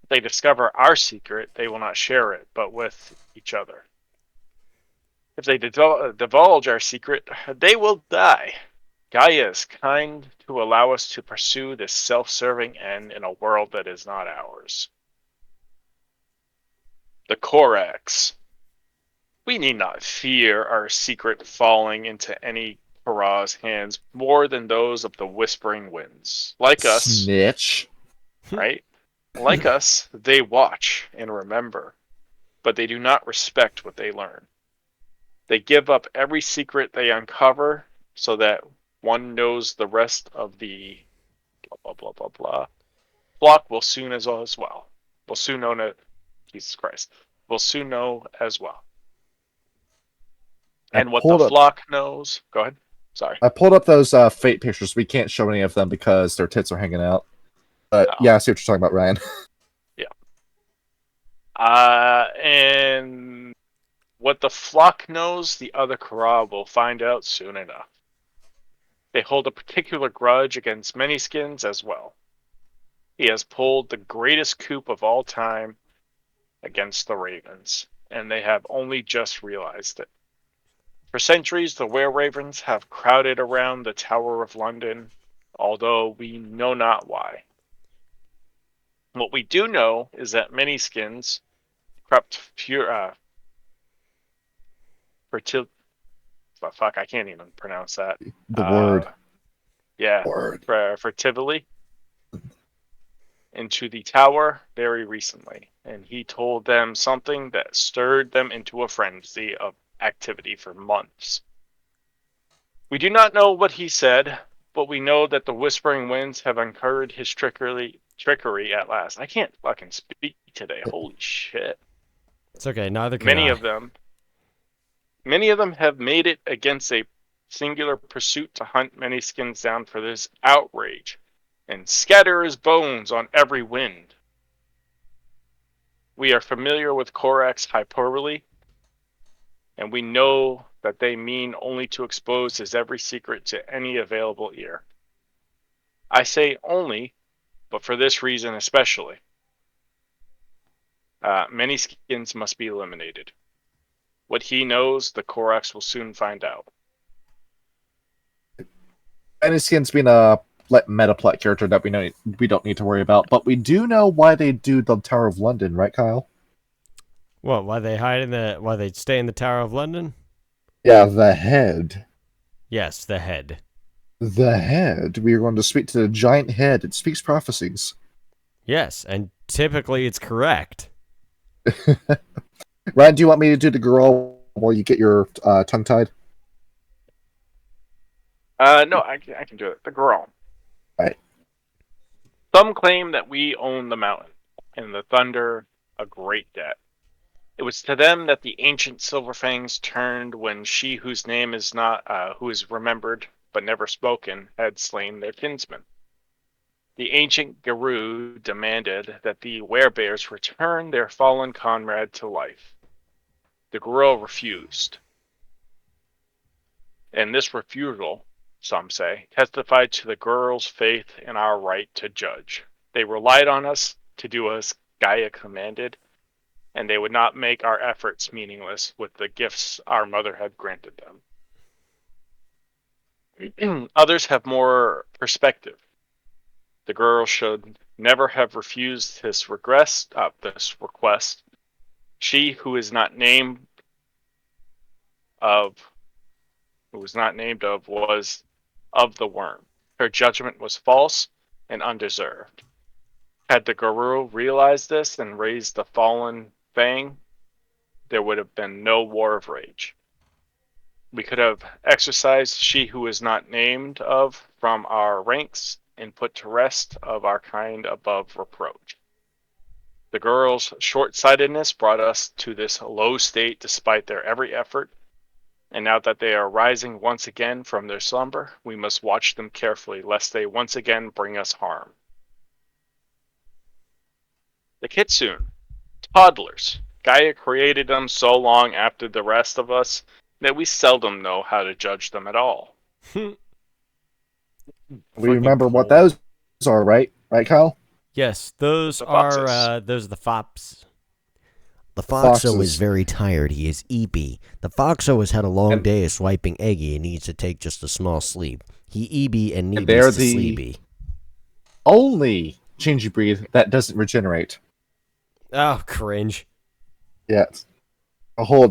If they discover our secret, they will not share it, but with each other. If they divulge our secret, they will die. Gaia is kind to allow us to pursue this self-serving end in a world that is not ours. The Corax. We need not fear our secret falling into any Kara's hands more than those of the Whispering Winds. Like us, Snitch. right? Like us, they watch and remember, but they do not respect what they learn. They give up every secret they uncover so that one knows the rest of the blah, blah, blah, blah, blah. Flock will soon as well. Will soon know it. Jesus Christ. Will soon know as well. And what the flock knows. Go ahead. Sorry. I pulled up those fate pictures. We can't show any of them because their tits are hanging out. But yeah, I see what you're talking about, Ryan. Yeah. And what the flock knows, the other Kara will find out soon enough. They hold a particular grudge against many skins as well. He has pulled the greatest coup of all time against the Ravens, and they have only just realized it. For centuries, the Were-Ravens have crowded around the Tower of London, although we know not why. What we do know is that many skins crept I can't even pronounce that. The word. Yeah. Word. Furtively into the tower very recently, and he told them something that stirred them into a frenzy of activity for months. We do not know what he said, but we know that the Whispering Winds have uncovered his trickery trickery at last. I can't fucking speak today. Holy shit. It's okay, neither can Many I. of them Many of them have made it against a singular pursuit to hunt many skins down for this outrage, and scatter his bones on every wind. We are familiar with Korak's hyperbole, and we know that they mean only to expose his every secret to any available ear. I say only, but for this reason especially. Many skins must be eliminated. What he knows, the Koraks will soon find out. Skin's been a meta plot character that we don't need to worry about, but we do know why they do the Tower of London, right, Kyle? What? Why they stay in the Tower of London? Yeah, the head. Yes, the head. The head. We are going to speak to the giant head. It speaks prophecies. Yes, and typically it's correct. Ryan, do you want me to do the girl while you get your tongue tied? No, I can do it. The girl. Right. Some claim that we own the mountain, and the thunder a great debt. It was to them that the ancient Silverfangs turned when she whose name is not, who is remembered but never spoken, had slain their kinsman. The ancient Garou demanded that the werebears return their fallen comrade to life. The girl refused, and this refusal, some say, testified to the girl's faith in our right to judge. They relied on us to do as Gaia commanded, and they would not make our efforts meaningless with the gifts our mother had granted them. Others have more perspective. The girl should never have refused this request. She who is not named of was of the worm. Her judgment was false and undeserved. Had the Guru realized this and raised the fallen Fang, there would have been no war of rage. We could have exorcised she who is not named of from our ranks and put to rest of our kind above reproach. The girls' short-sightedness brought us to this low state despite their every effort, and now that they are rising once again from their slumber, we must watch them carefully lest they once again bring us harm. The Kitsune, toddlers. Gaia created them so long after the rest of us that we seldom know how to judge them at all. We Fucking remember what cold. those are, right? Right, Kyle? Yes, those The are foxes. those are the fops. The Foxo Foxes. is very tired. He is EB. The Foxo has had a long And- day of swiping eggy and needs to take just a small sleep. He EB and And needs they're to the- sleepy. Only changing breed that doesn't regenerate. Oh, cringe. Yes.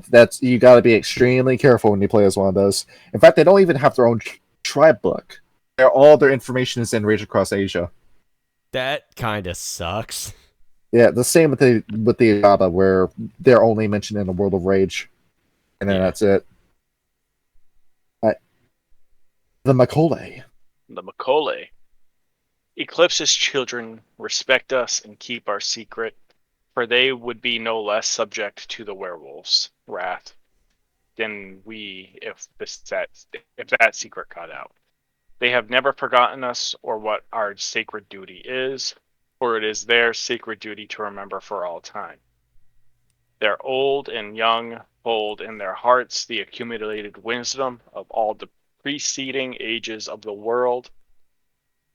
That's you got to be extremely careful when you play as one of those. In fact, they don't even have their own tribe book. All their information is in Rage Across Asia. That kind of sucks. Yeah, the same with the Agaba, where they're only mentioned in the World of Rage, and then Yeah. that's it. The Macaulay. The Macaulay. Eclipse's children respect us and keep our secret, for they would be no less subject to the werewolf's wrath than we if that secret got out. They have never forgotten us or what our sacred duty is, for it is their sacred duty to remember for all time. Their old and young hold in their hearts the accumulated wisdom of all the preceding ages of the world,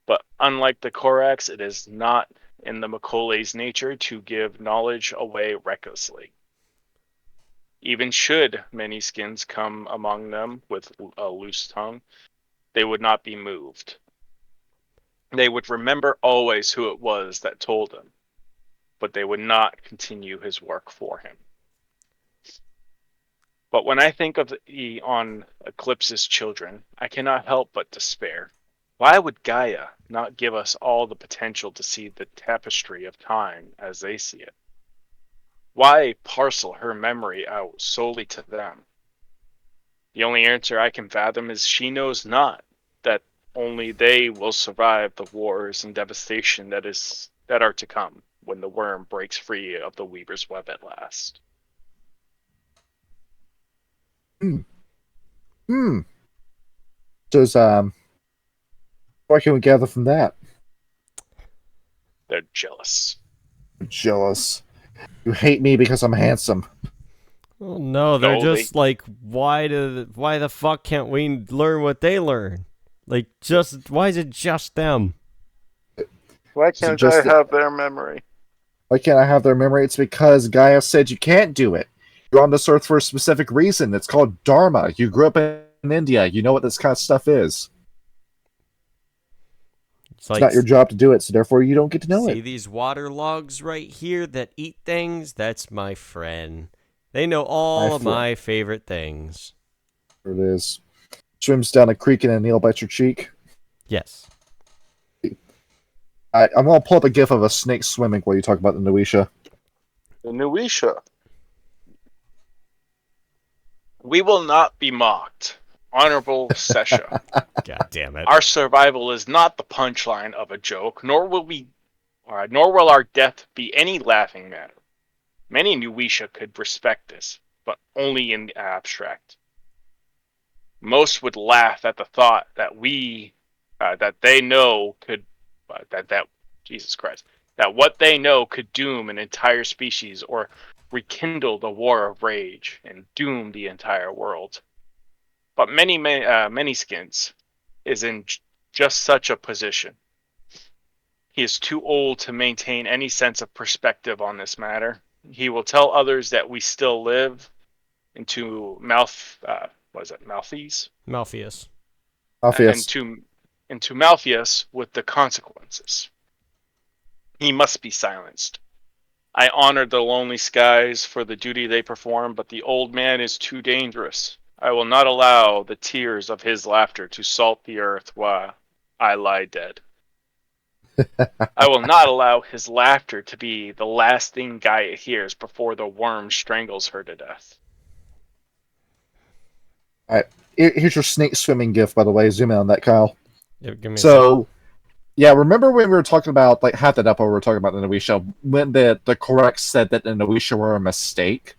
but unlike the Koraks, it is not in the Macaulay's nature to give knowledge away recklessly. Even should many skins come among them with a loose tongue, they would not be moved. They would remember always who it was that told him, but they would not continue his work for him. But when I think of on Eclipse's children, I cannot help but despair. Why would Gaia not give us all the potential to see the tapestry of time as they see it? Why parcel her memory out solely to them? The only answer I can fathom is she knows not that only they will survive the wars and devastation that that are to come when the worm breaks free of the weaver's web at last. Hmm. Does what can we gather from that? They're jealous. Jealous. You hate me because I'm handsome. Oh no, they're No, just like, why the fuck can't we learn what they learn? Like, just why is it just them? Why Is it can't just I have their memory? Why can't I have their memory? It's because Gaia said you can't do it. You're on this earth for a specific reason. It's called Dharma. You grew up in India. You know what this kind of stuff is. It's It's like, not your job to do it, so therefore you don't get to know see it. these water logs right here that eat things? That's my friend. They know all of my favorite things. There it is. Swims down a creek and a nail bites your cheek. Yes. I'm going to pull up a gif of a snake swimming while you talk about the Noisha. The Nuisha. We will not be mocked. Honorable Sesha. God damn it. Our survival is not the punchline of a joke, nor will our death be any laughing matter. Many Nuisha could respect this, but only in the abstract. Most would laugh at the thought that that they know could, Jesus Christ, that what they know could doom an entire species or rekindle the war of rage and doom the entire world. But many skins is in just such a position. He is too old to maintain any sense of perspective on this matter. He will tell others that we still live into Malthies? Malpheus. Obvious. Into Malpheus with the consequences. He must be silenced. I honor the lonely skies for the duty they perform, but the old man is too dangerous. I will not allow the tears of his laughter to salt the earth while I lie dead. I will not allow his laughter to be the last thing Gaia hears before the worm strangles her to death. Alright, here's your snake swimming gif, by the way. Zoom in on that, Kyle. Yeah, give me a So, yeah, remember when we were talking about, like, half that up, when we were talking about the Noisha, when the correct said that the Noisha were a mistake?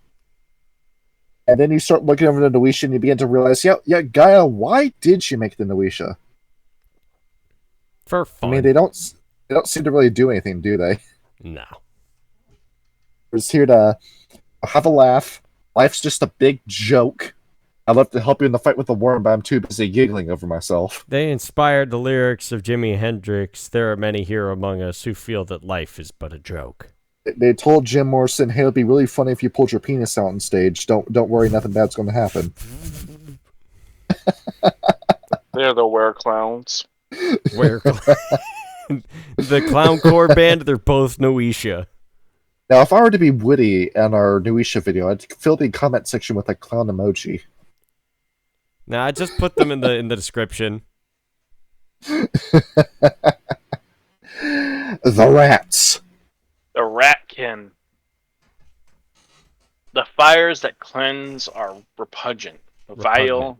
And then you start looking over the Noisha and you begin to realize, yeah, Gaia, why did she make the Noisha? for I fun. mean, they don't seem to really do anything, do they? No. We're just here to have a laugh. Life's just a big joke. I'd love to help you in the fight with the worm, but I'm too busy giggling over myself. They inspired the lyrics of Jimi Hendrix. There are many here among us who feel that life is but a joke. They told Jim Morrison, "Hey, it'd be really funny if you pulled your penis out on stage. Don't worry, nothing bad's going to happen." They're the were-clowns. Where the clowncore band, they're both Noisha. Now, if I were to be witty in our Nuisha video, I'd fill the comment section with a clown emoji. Nah, I just put them in the description. The rats. The ratkin. The fires that cleanse are repugnant. Vile.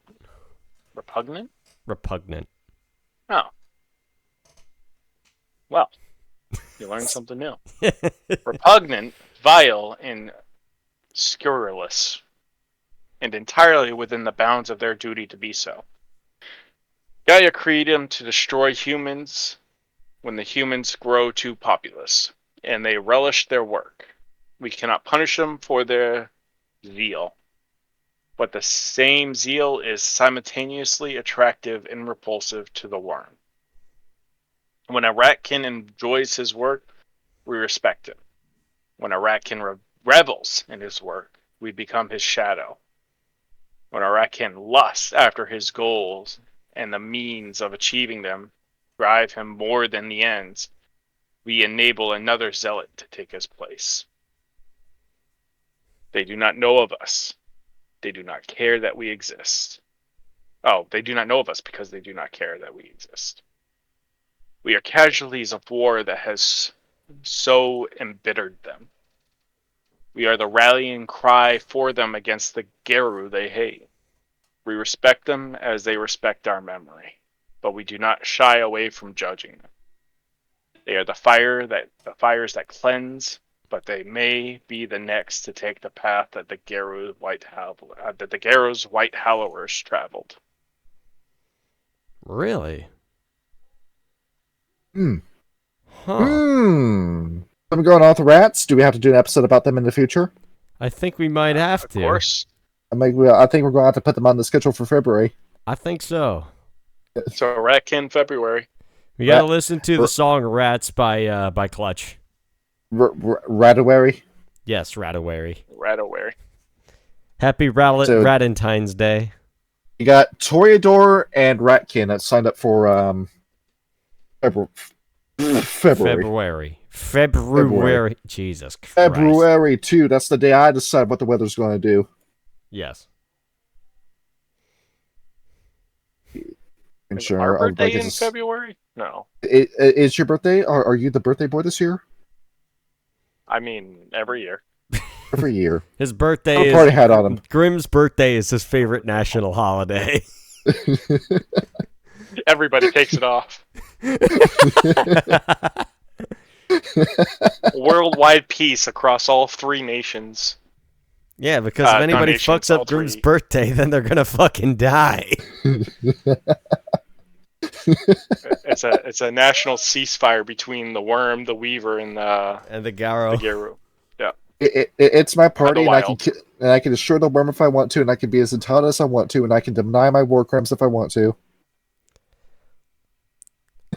Repugnant? Repugnant. Oh. Well, you learned something new. Repugnant, vile, and scurrilous. And entirely within the bounds of their duty to be so. Gaia created them to destroy humans when the humans grow too populous, and they relish their work. We cannot punish them for their zeal. But the same zeal is simultaneously attractive and repulsive to the worm. When a ratkin enjoys his work, we respect him. When a ratkin revels in his work, we become his shadow. When a ratkin lusts after his goals and the means of achieving them drive him more than the ends, we enable another zealot to take his place. They do not know of us. They do not care that we exist. Oh, they do not know of us because they do not care that we exist. We are casualties of war that has so embittered them. We are the rallying cry for them against the Geru they hate. We respect them as they respect our memory, but we do not shy away from judging them. They are the fires that cleanse, but they may be the next to take the path that the Garrow's White Hallowers traveled. Really? Hmm. Huh. I'm going on with the rats. Do we have to do an episode about them in the future? I think we might have to. Of course. I think we're going to have to put them on the schedule for February. I think so. So Ratkin February. We gotta listen to the song "Rats" by Clutch. Ratawary? Yes, Ratawary. Ratawary. Happy Ratentine's Day. You got Toreador and Ratkin that signed up for February. February. Jesus Christ. February 2. That's the day I decide what the weather's going to do. Yes. Is our birthday in February? No. Is your birthday? Are you the birthday boy this year? I mean, every year. Every year. His birthday Put a is... party hat on him. Grimm's birthday is his favorite national holiday. Everybody takes it off. Worldwide peace across all 3 nations. Yeah, because if anybody fucks up Grimm's birthday, then they're gonna fucking die. It's a national ceasefire between the worm, the weaver, and the Garrow. The Garrow. Yeah. It's my party, and I can destroy the worm if I want to, and I can be as entitled as I want to, and I can deny my war crimes if I want to.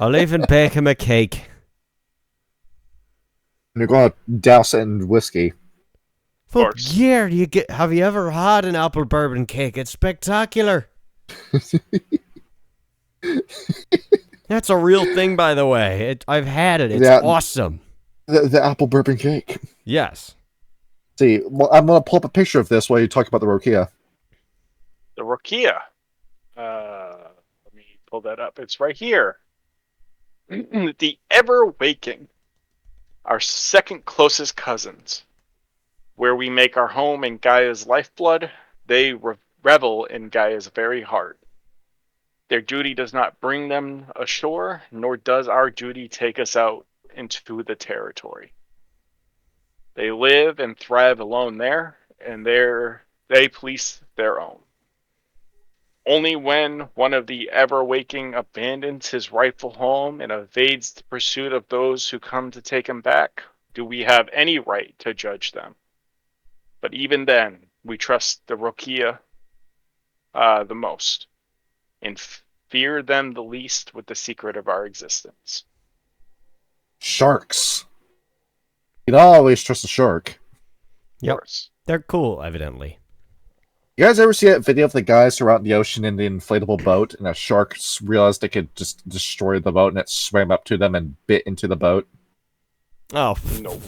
I'll even bake him a cake. And you're going to douse it in whiskey. Fuck yeah! Have you ever had an apple bourbon cake? It's spectacular. That's a real thing, by the way. I've had it. It's awesome. The apple bourbon cake. Yes. See, well, I'm going to pull up a picture of this while you talk about the Rokia. The Rokia. Let me pull that up. It's right here. The Ever-Waking. Our second closest cousins. Where we make our home in Gaia's lifeblood, they revel in Gaia's very heart. Their duty does not bring them ashore, nor does our duty take us out into the territory. They live and thrive alone there, and they police their own. Only when one of the Ever-Waking abandons his rightful home and evades the pursuit of those who come to take him back, do we have any right to judge them. But even then, we trust the Rokia the most, and fear them the least with the secret of our existence. Sharks. You don't always trust a shark. Yep. They're cool, evidently. You guys ever see that video of the guys who are out in the ocean in the inflatable boat, and a shark realized they could just destroy the boat, and it swam up to them and bit into the boat? Oh. No.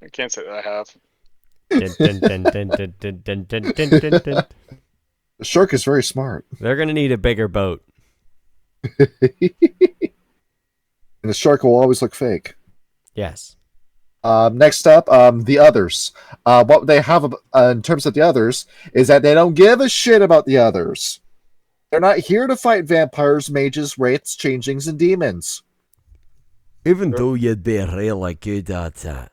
I can't say that I have. The shark is very smart. They're going to need a bigger boat. And the shark will always look fake. Yes. Next up, the others. What they have in terms of the others is that they don't give a shit about the others. They're not here to fight vampires, mages, wraiths, changelings, and demons. Even though you'd be really good at that.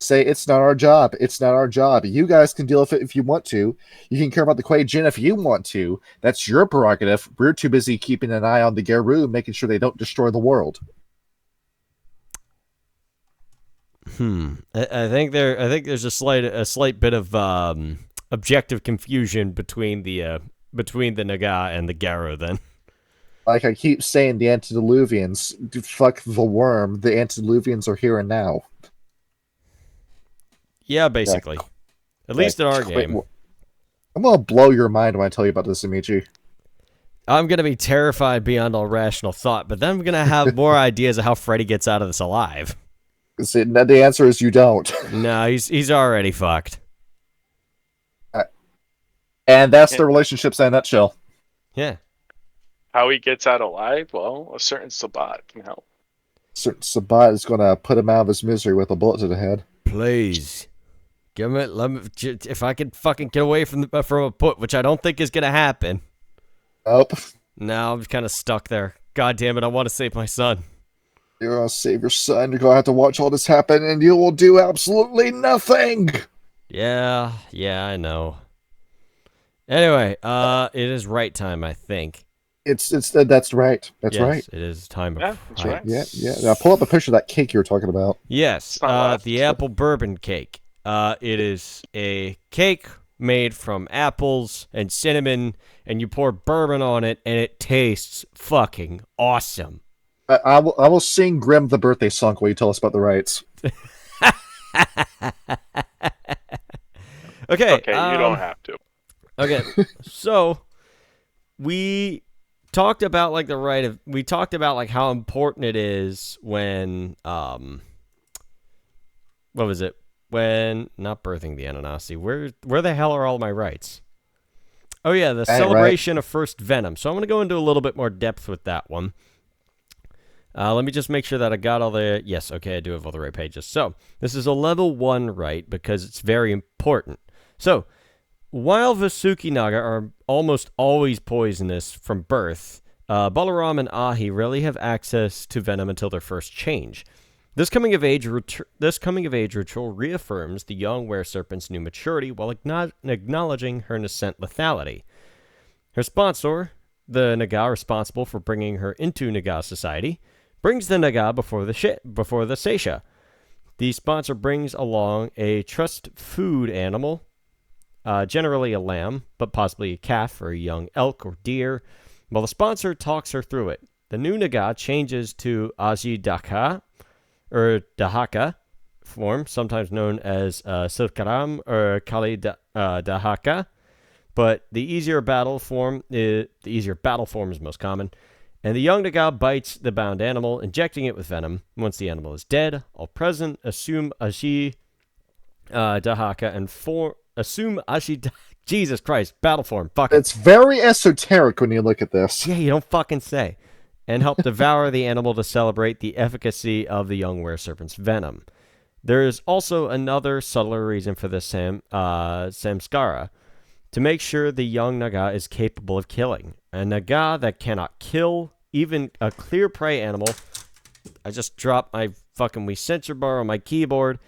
Say, it's not our job. It's not our job. You guys can deal with it if you want to. You can care about the Quai Jin if you want to. That's your prerogative. We're too busy keeping an eye on the Geru, making sure they don't destroy the world. I think there's a slight bit of objective confusion between the Nagah and the Garrow. Then, like I keep saying, the antediluvians, fuck the worm. The antediluvians are here and now. Yeah, basically. At least in our game. I'm gonna blow your mind when I tell you about this, Amici. I'm gonna be terrified beyond all rational thought, but then I'm gonna have more ideas of how Freddy gets out of this alive. See, the answer is you don't. No, he's already fucked. And that's the relationships in a nutshell. Yeah. How he gets out alive? Well, a certain Sabat can help. Certain Sabat is gonna put him out of his misery with a bullet to the head. Please. Give me, if I could fucking get away from a put, which I don't think is gonna happen. Nope. No, I'm kind of stuck there. God damn it, I want to save my son. You're gonna save your son. You're gonna have to watch all this happen, and you will do absolutely nothing. Yeah, I know. Anyway, it is right time, I think. It's that's right. That's yes, right. it is time Yeah, of that's right. Yeah. Now pull up a picture of that cake you were talking about. Yes, It's not left. the apple bourbon cake. It is a cake made from apples and cinnamon, and you pour bourbon on it, and it tastes fucking awesome. I will sing Grim the birthday song while you tell us about the rites. Okay. Okay, you don't have to. Okay, so we talked about like we talked about like how important it is when what was it? When not birthing the Ananasi. Where the hell are all my rights? Oh yeah, the celebration of first venom. So I'm gonna go into a little bit more depth with that one. Let me just make sure that I got all the... Yes, okay, I do have all the right pages. So, this is a level 1 right because it's very important. So, while Vasuki Naga are almost always poisonous from birth, Balaram and Ahi rarely have access to venom until their first change. This coming of age ritual reaffirms the young were-serpent's new maturity while acknowledging her nascent lethality. Her sponsor, the Nagah responsible for bringing her into Nagah society, brings the Nagah before the Seisha. The sponsor brings along a trust food animal, generally a lamb, but possibly a calf or a young elk or deer, while the sponsor talks her through it. The new Nagah changes to Aji or Dahaka form, sometimes known as Silkaram or Kali Dahaka, but the easier battle form is most common. And the young Nagah bites the bound animal, injecting it with venom. Once the animal is dead, all present assume Aji Dahaka and assume Aji. Jesus Christ, battle form. Fuck it. It's very esoteric when you look at this. Yeah, you don't fucking say. And help devour the animal to celebrate the efficacy of the young were-serpent's venom. There is also another subtler reason for this samskara. To make sure the young Nagah is capable of killing. A Nagah that cannot kill even a clear prey animal. I just dropped my fucking Wii sensor bar on my keyboard.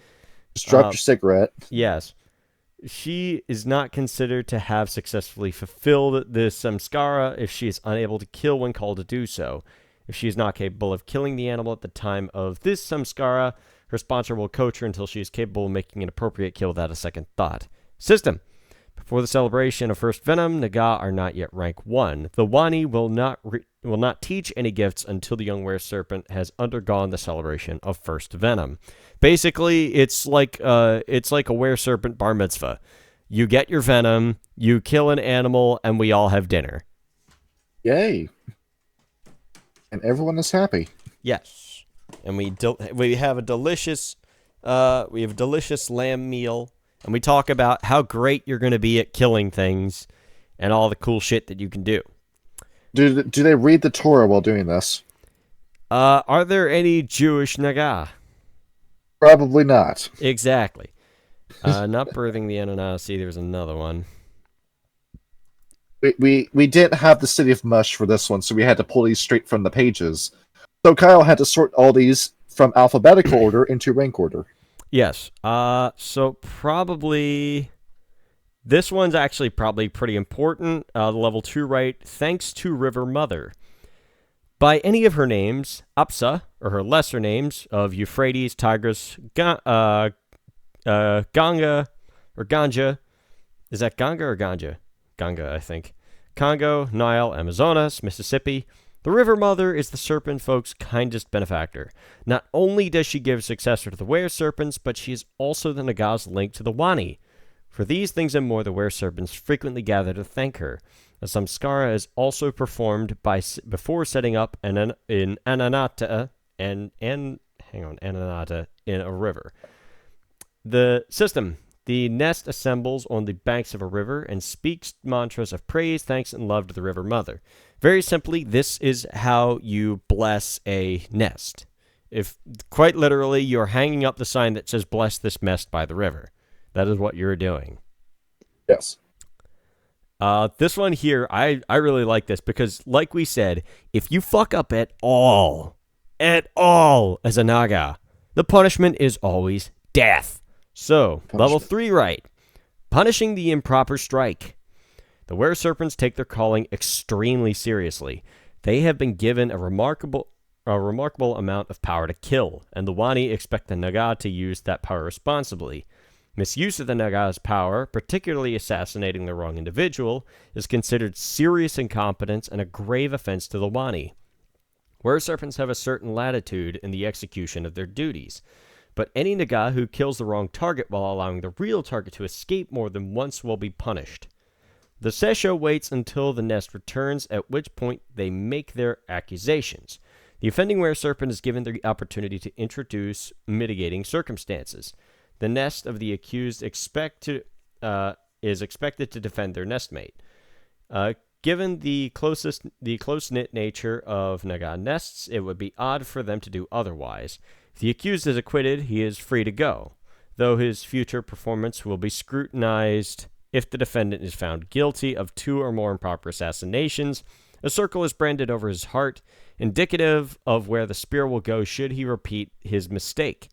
Just dropped your cigarette. Yes. She is not considered to have successfully fulfilled this samskara if she is unable to kill when called to do so. If she is not capable of killing the animal at the time of this samskara, her sponsor will coach her until she is capable of making an appropriate kill without a second thought. System. Before the celebration of first venom, Nagah are not yet rank 1. The Wani will not teach any gifts until the young were-serpent has undergone the celebration of first venom. Basically, it's like a were-serpent bar mitzvah. You get your venom, you kill an animal, and we all have dinner. Yay! And everyone is happy. Yes, and we have a delicious lamb meal. And we talk about how great you're going to be at killing things and all the cool shit that you can do. Do they read the Torah while doing this? Are there any Jewish Nagah? Probably not. Exactly. Not birthing the Ananasi. There's another one. We didn't have the City of Mush for this one, so we had to pull these straight from the pages. So Kyle had to sort all these from alphabetical order into rank order. Yes. So probably this one's actually probably pretty important. The level 2 right, thanks to River Mother. By any of her names, Apsa, or her lesser names of Euphrates, Tigris, Ganga, or Ganja. Is that Ganga or Ganja? Ganga, I think. Congo, Nile, Amazonas, Mississippi. The River Mother is the serpent folk's kindest benefactor. Not only does she give successor to the were-serpents, but she is also the Nagah's link to the Wani. For these things and more, the were-serpents frequently gather to thank her. A samskara is also performed before setting up in Ananata Ananata in a river. The system. The nest assembles on the banks of a river and speaks mantras of praise, thanks, and love to the River Mother. Very simply, this is how you bless a nest. If quite literally, you're hanging up the sign that says, "Bless this nest by the river." That is what you're doing. Yes. This one here, I really like this because, like we said, if you fuck up at all, at all as a Nagah. The punishment is always death. So, level 3 rite. Punishing the improper strike. The were-serpents take their calling extremely seriously. They have been given a remarkable amount of power to kill, and the Wani expect the Nagah to use that power responsibly. Misuse of the Nagah's power, particularly assassinating the wrong individual, is considered serious incompetence and a grave offense to the Wani. Were-serpents have a certain latitude in the execution of their duties, but any Nagah who kills the wrong target while allowing the real target to escape more than once will be punished. The Sesho waits until the nest returns, at which point they make their accusations. The offending were-serpent is given the opportunity to introduce mitigating circumstances. The nest of the accused is expected to defend their nestmate. Given the close-knit nature of Nagah nests, it would be odd for them to do otherwise. If the accused is acquitted, he is free to go, though his future performance will be scrutinized. If the defendant is found guilty of 2 or more improper assassinations, a circle is branded over his heart, indicative of where the spear will go should he repeat his mistake.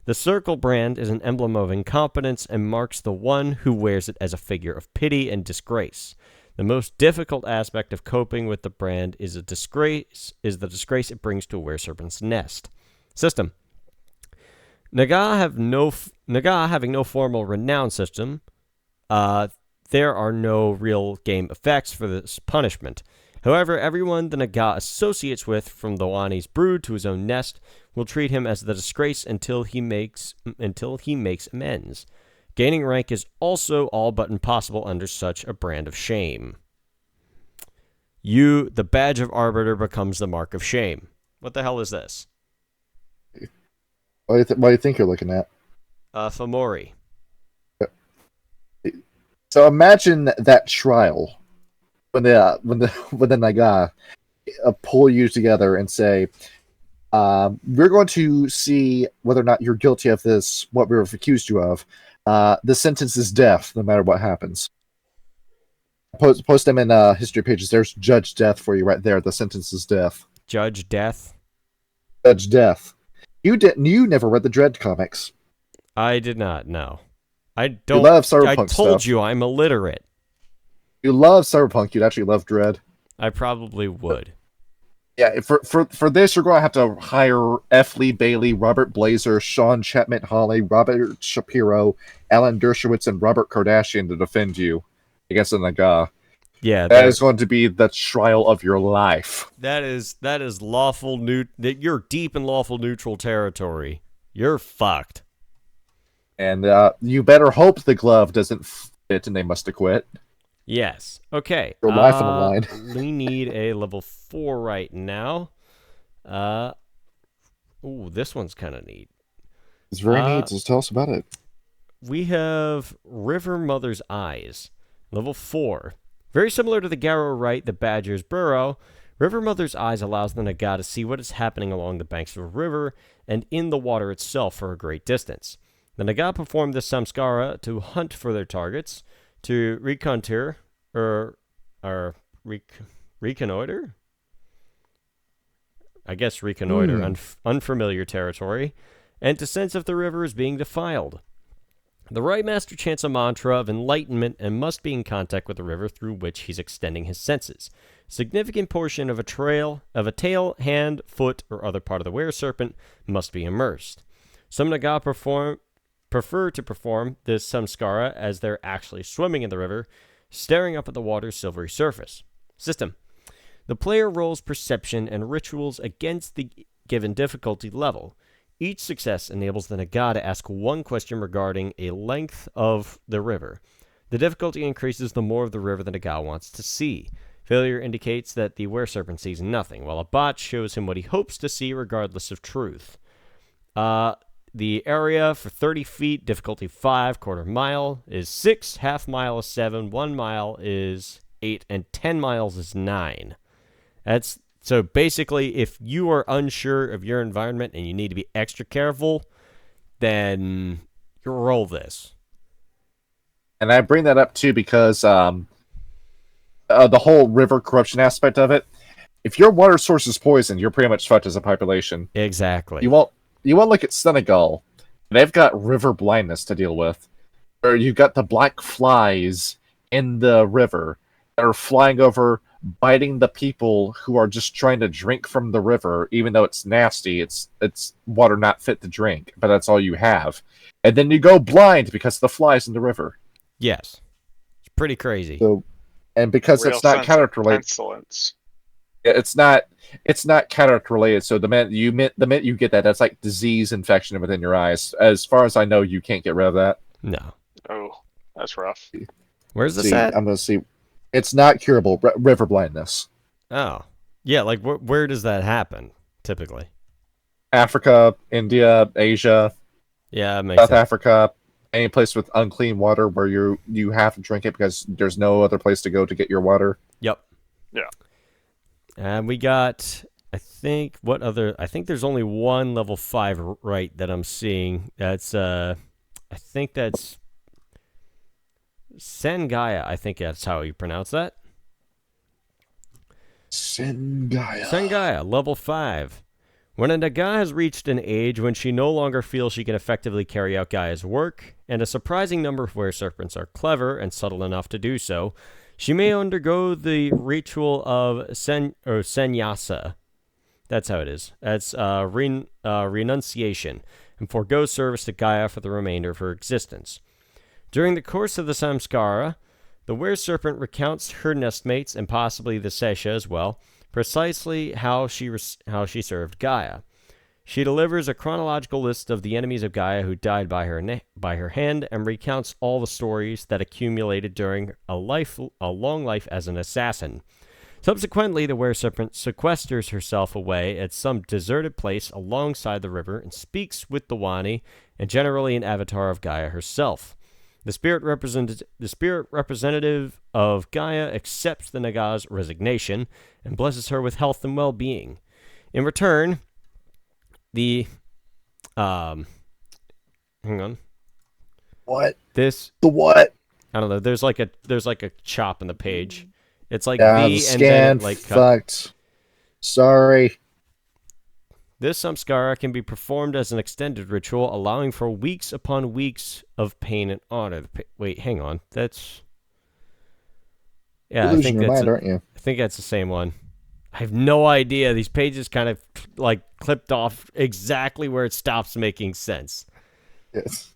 The circle brand is an emblem of incompetence and marks the one who wears it as a figure of pity and disgrace. The most difficult aspect of coping with the brand is the disgrace it brings to a were-serpent's nest. System. Nagah having no formal renown system, there are no real game effects for this punishment. However, everyone the Nagah associates with, from the Wani's brood to his own nest, will treat him as the disgrace until he makes amends. Gaining rank is also all but impossible under such a brand of shame. The badge of arbiter becomes the mark of shame. What the hell is this? What do you think you're looking at? Fomori. So imagine that trial when the Nagah pull you together and say, we're going to see whether or not you're guilty of this, what we've accused you of. The sentence is death, no matter what happens. Post them in history pages. There's Judge Death for you right there. The sentence is death. Judge Death? Judge Death. You never read the Dread comics. I did not, no. I don't. You love cyberpunk I told stuff. you I'm illiterate. You love cyberpunk. You'd actually love Dread. I probably would. Yeah, for this, you're going to have to hire F. Lee Bailey, Robert Blazer, Sean Chapman-Hawley, Robert Shapiro, Alan Dershowitz, and Robert Kardashian to defend you against the Nagah. Yeah, that is going to be the trial of your life. That is lawful. You're deep in lawful neutral territory. You're fucked. And you better hope the glove doesn't fit and they must acquit. Yes. Okay. Your life on the line. We need a level 4 right now. This one's kind of neat. It's very neat. Just tell us about it. We have River Mother's Eyes, level 4. Very similar to the Garrow Rite, the Badger's Burrow, River Mother's Eyes allows the Nagah to see what is happening along the banks of a river and in the water itself for a great distance. The Nagah perform this samskara to hunt for their targets, to reconnoiter, reconnoiter? I guess reconnoiter unfamiliar territory, and to sense if the river is being defiled. The Rite Master chants a mantra of enlightenment and must be in contact with the river through which he's extending his senses. A significant portion of a tail, hand, foot, or other part of the were-serpent must be immersed. Some Nagah prefer to perform this samskara as they're actually swimming in the river, staring up at the water's silvery surface. System. The player rolls perception and rituals against the given difficulty level. Each success enables the Nagah to ask one question regarding a length of the river. The difficulty increases the more of the river the Nagah wants to see. Failure indicates that the were-serpent sees nothing, while a bot shows him what he hopes to see regardless of truth. The area for 30 feet, difficulty 5, quarter mile is 6, half mile is 7, 1 mile is 8, and 10 miles is 9. So basically, if you are unsure of your environment and you need to be extra careful, then you roll this. And I bring that up too because the whole river corruption aspect of it, if your water source is poisoned, you're pretty much fucked as a population. Exactly. You won't look at Senegal. They've got river blindness to deal with. Or you've got the black flies in the river that are flying over, biting the people who are just trying to drink from the river, even though it's nasty. It's water not fit to drink, but that's all you have. And then you go blind because of the flies in the river. Yes. It's pretty crazy. So, and because Real it's not sense of character related, pestilence. it's not character related. So the minute you get that, that's like disease infection within your eyes. As far as I know, you can't get rid of that. No. Oh, that's rough. Where's this See, at? I'm gonna see. It's not curable. River blindness. Oh. Yeah, like where does that happen, typically? Africa, India, Asia, Yeah, that makes South sense. Africa, any place with unclean water where you have to drink it because there's no other place to go to get your water. Yep. Yeah. And we got, I think there's only one level 5 right that I'm seeing. That's, I think that's Sengaya. I think that's how you pronounce that. Sengaya. Sengaya, level 5. When a Nagah has reached an age when she no longer feels she can effectively carry out Gaia's work, and a surprising number of were-serpents are clever and subtle enough to do so, she may undergo the ritual of Sannyasa. That's how it is. That's renunciation, and forego service to Gaia for the remainder of her existence. During the course of the Samskara, the were-serpent recounts her nestmates, and possibly the Sesha as well, precisely how she served Gaia. She delivers a chronological list of the enemies of Gaia who died by her hand, and recounts all the stories that accumulated during a long life as an assassin. Subsequently, the were-serpent sequesters herself away at some deserted place alongside the river and speaks with the Wani, and generally an avatar of Gaia herself. The spirit representative of Gaia accepts the Nagah's resignation and blesses her with health and well-being. In return, the hang on. What? This The what? I don't know. There's like a chop in the page. It's like Yeah, the the and then scan it, like fucked. Sorry. This samskara can be performed as an extended ritual, allowing for weeks upon weeks of pain and honor. Wait, hang on. That's You're losing your mind, aren't you? I think that's the same one. I have no idea. These pages kind of like clipped off exactly where it stops making sense. Yes.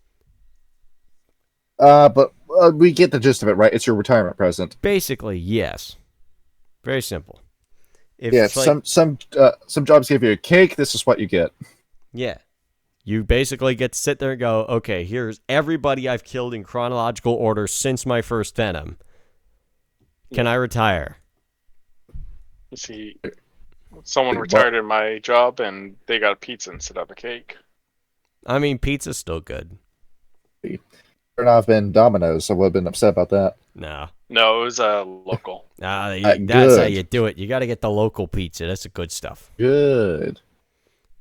But we get the gist of it, right? It's your retirement present. Basically, yes. Very simple. If Yeah, it's like, some jobs give you a cake. This is what you get. yeah. You basically get to sit there and go, okay, here's everybody I've killed in chronological order since my first Venom. Can I retire? You see, someone retired in my job and they got a pizza instead of a cake. I mean, pizza's still good. Could not have been Domino's. I would have been upset about that. No. No, it was local. That's Good. how you do it. You got to get the local pizza. That's the good stuff. Good.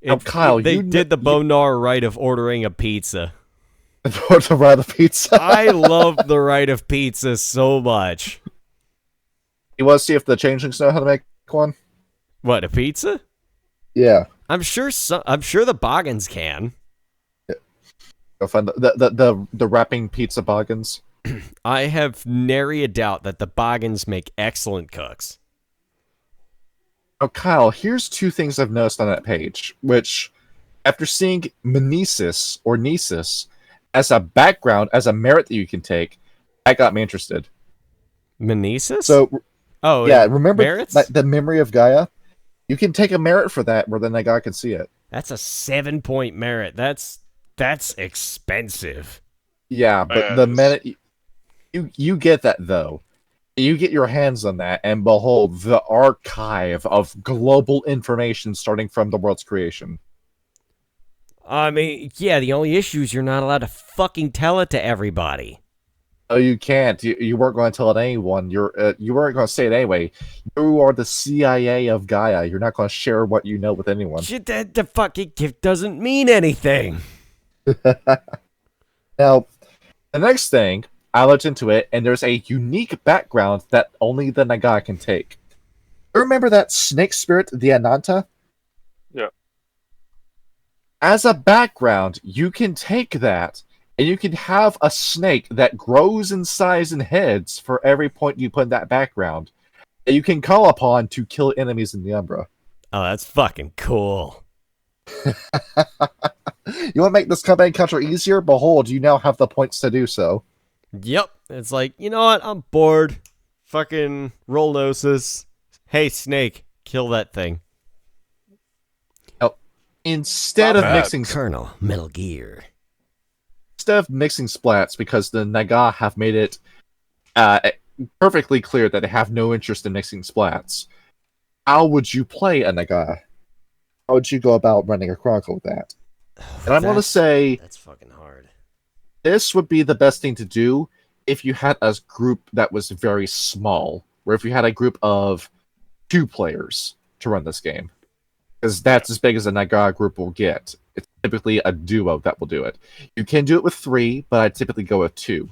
Now, Kyle, they you did the Bonar rite of ordering a pizza. to ride the pizza. I love the rite of pizza so much. You want to see if the changelings know how to make one? What, a pizza? Yeah. I'm sure the Boggins can. Go find the wrapping pizza boggins. I have nary a doubt that the Boggins make excellent cooks. Oh, Kyle, here's two things I've noticed on that page, which, after seeing Mnesis or Nesis as a background, as a merit that you can take, that got me interested. Mnesis? So, yeah, remember merits? the memory of Gaia? You can take a merit for that where then Nagah can see it. That's a 7-point merit. That's expensive. Yeah, but the minute you get that, though, you get your hands on that, and behold, the archive of global information starting from the world's creation. I mean, yeah, the only issue is you're not allowed to fucking tell it to everybody. Oh, you can't. You weren't going to tell it anyone. You weren't going to say it anyway. You are the CIA of Gaia. You're not going to share what you know with anyone. Shit, the fucking gift doesn't mean anything. Now, the next thing, I looked into it, and there's a unique background that only the Nagah can take. Remember that snake spirit, the Ananta? Yeah. As a background, you can take that and you can have a snake that grows in size and heads for every point you put in that background that you can call upon to kill enemies in the Umbra. Oh, that's fucking cool. You want to make this campaign encounter easier? Behold, you now have the points to do so. Yep. It's like, you know what? I'm bored. Fucking roll gnosis. Hey, snake, kill that thing. Instead Not of bad. mixing Colonel, Metal Gear. splats, because the Nagah have made it perfectly clear that they have no interest in mixing splats, how would you play a Nagah? How would you go about running a chronicle with that? And I'm going to say That's fucking hard. this would be the best thing to do if you had a group that was very small, or if you had a group of 2 players to run this game. Because that's as big as a Nagah group will get. It's typically a duo that will do it. You can do it with 3, but I typically go with 2.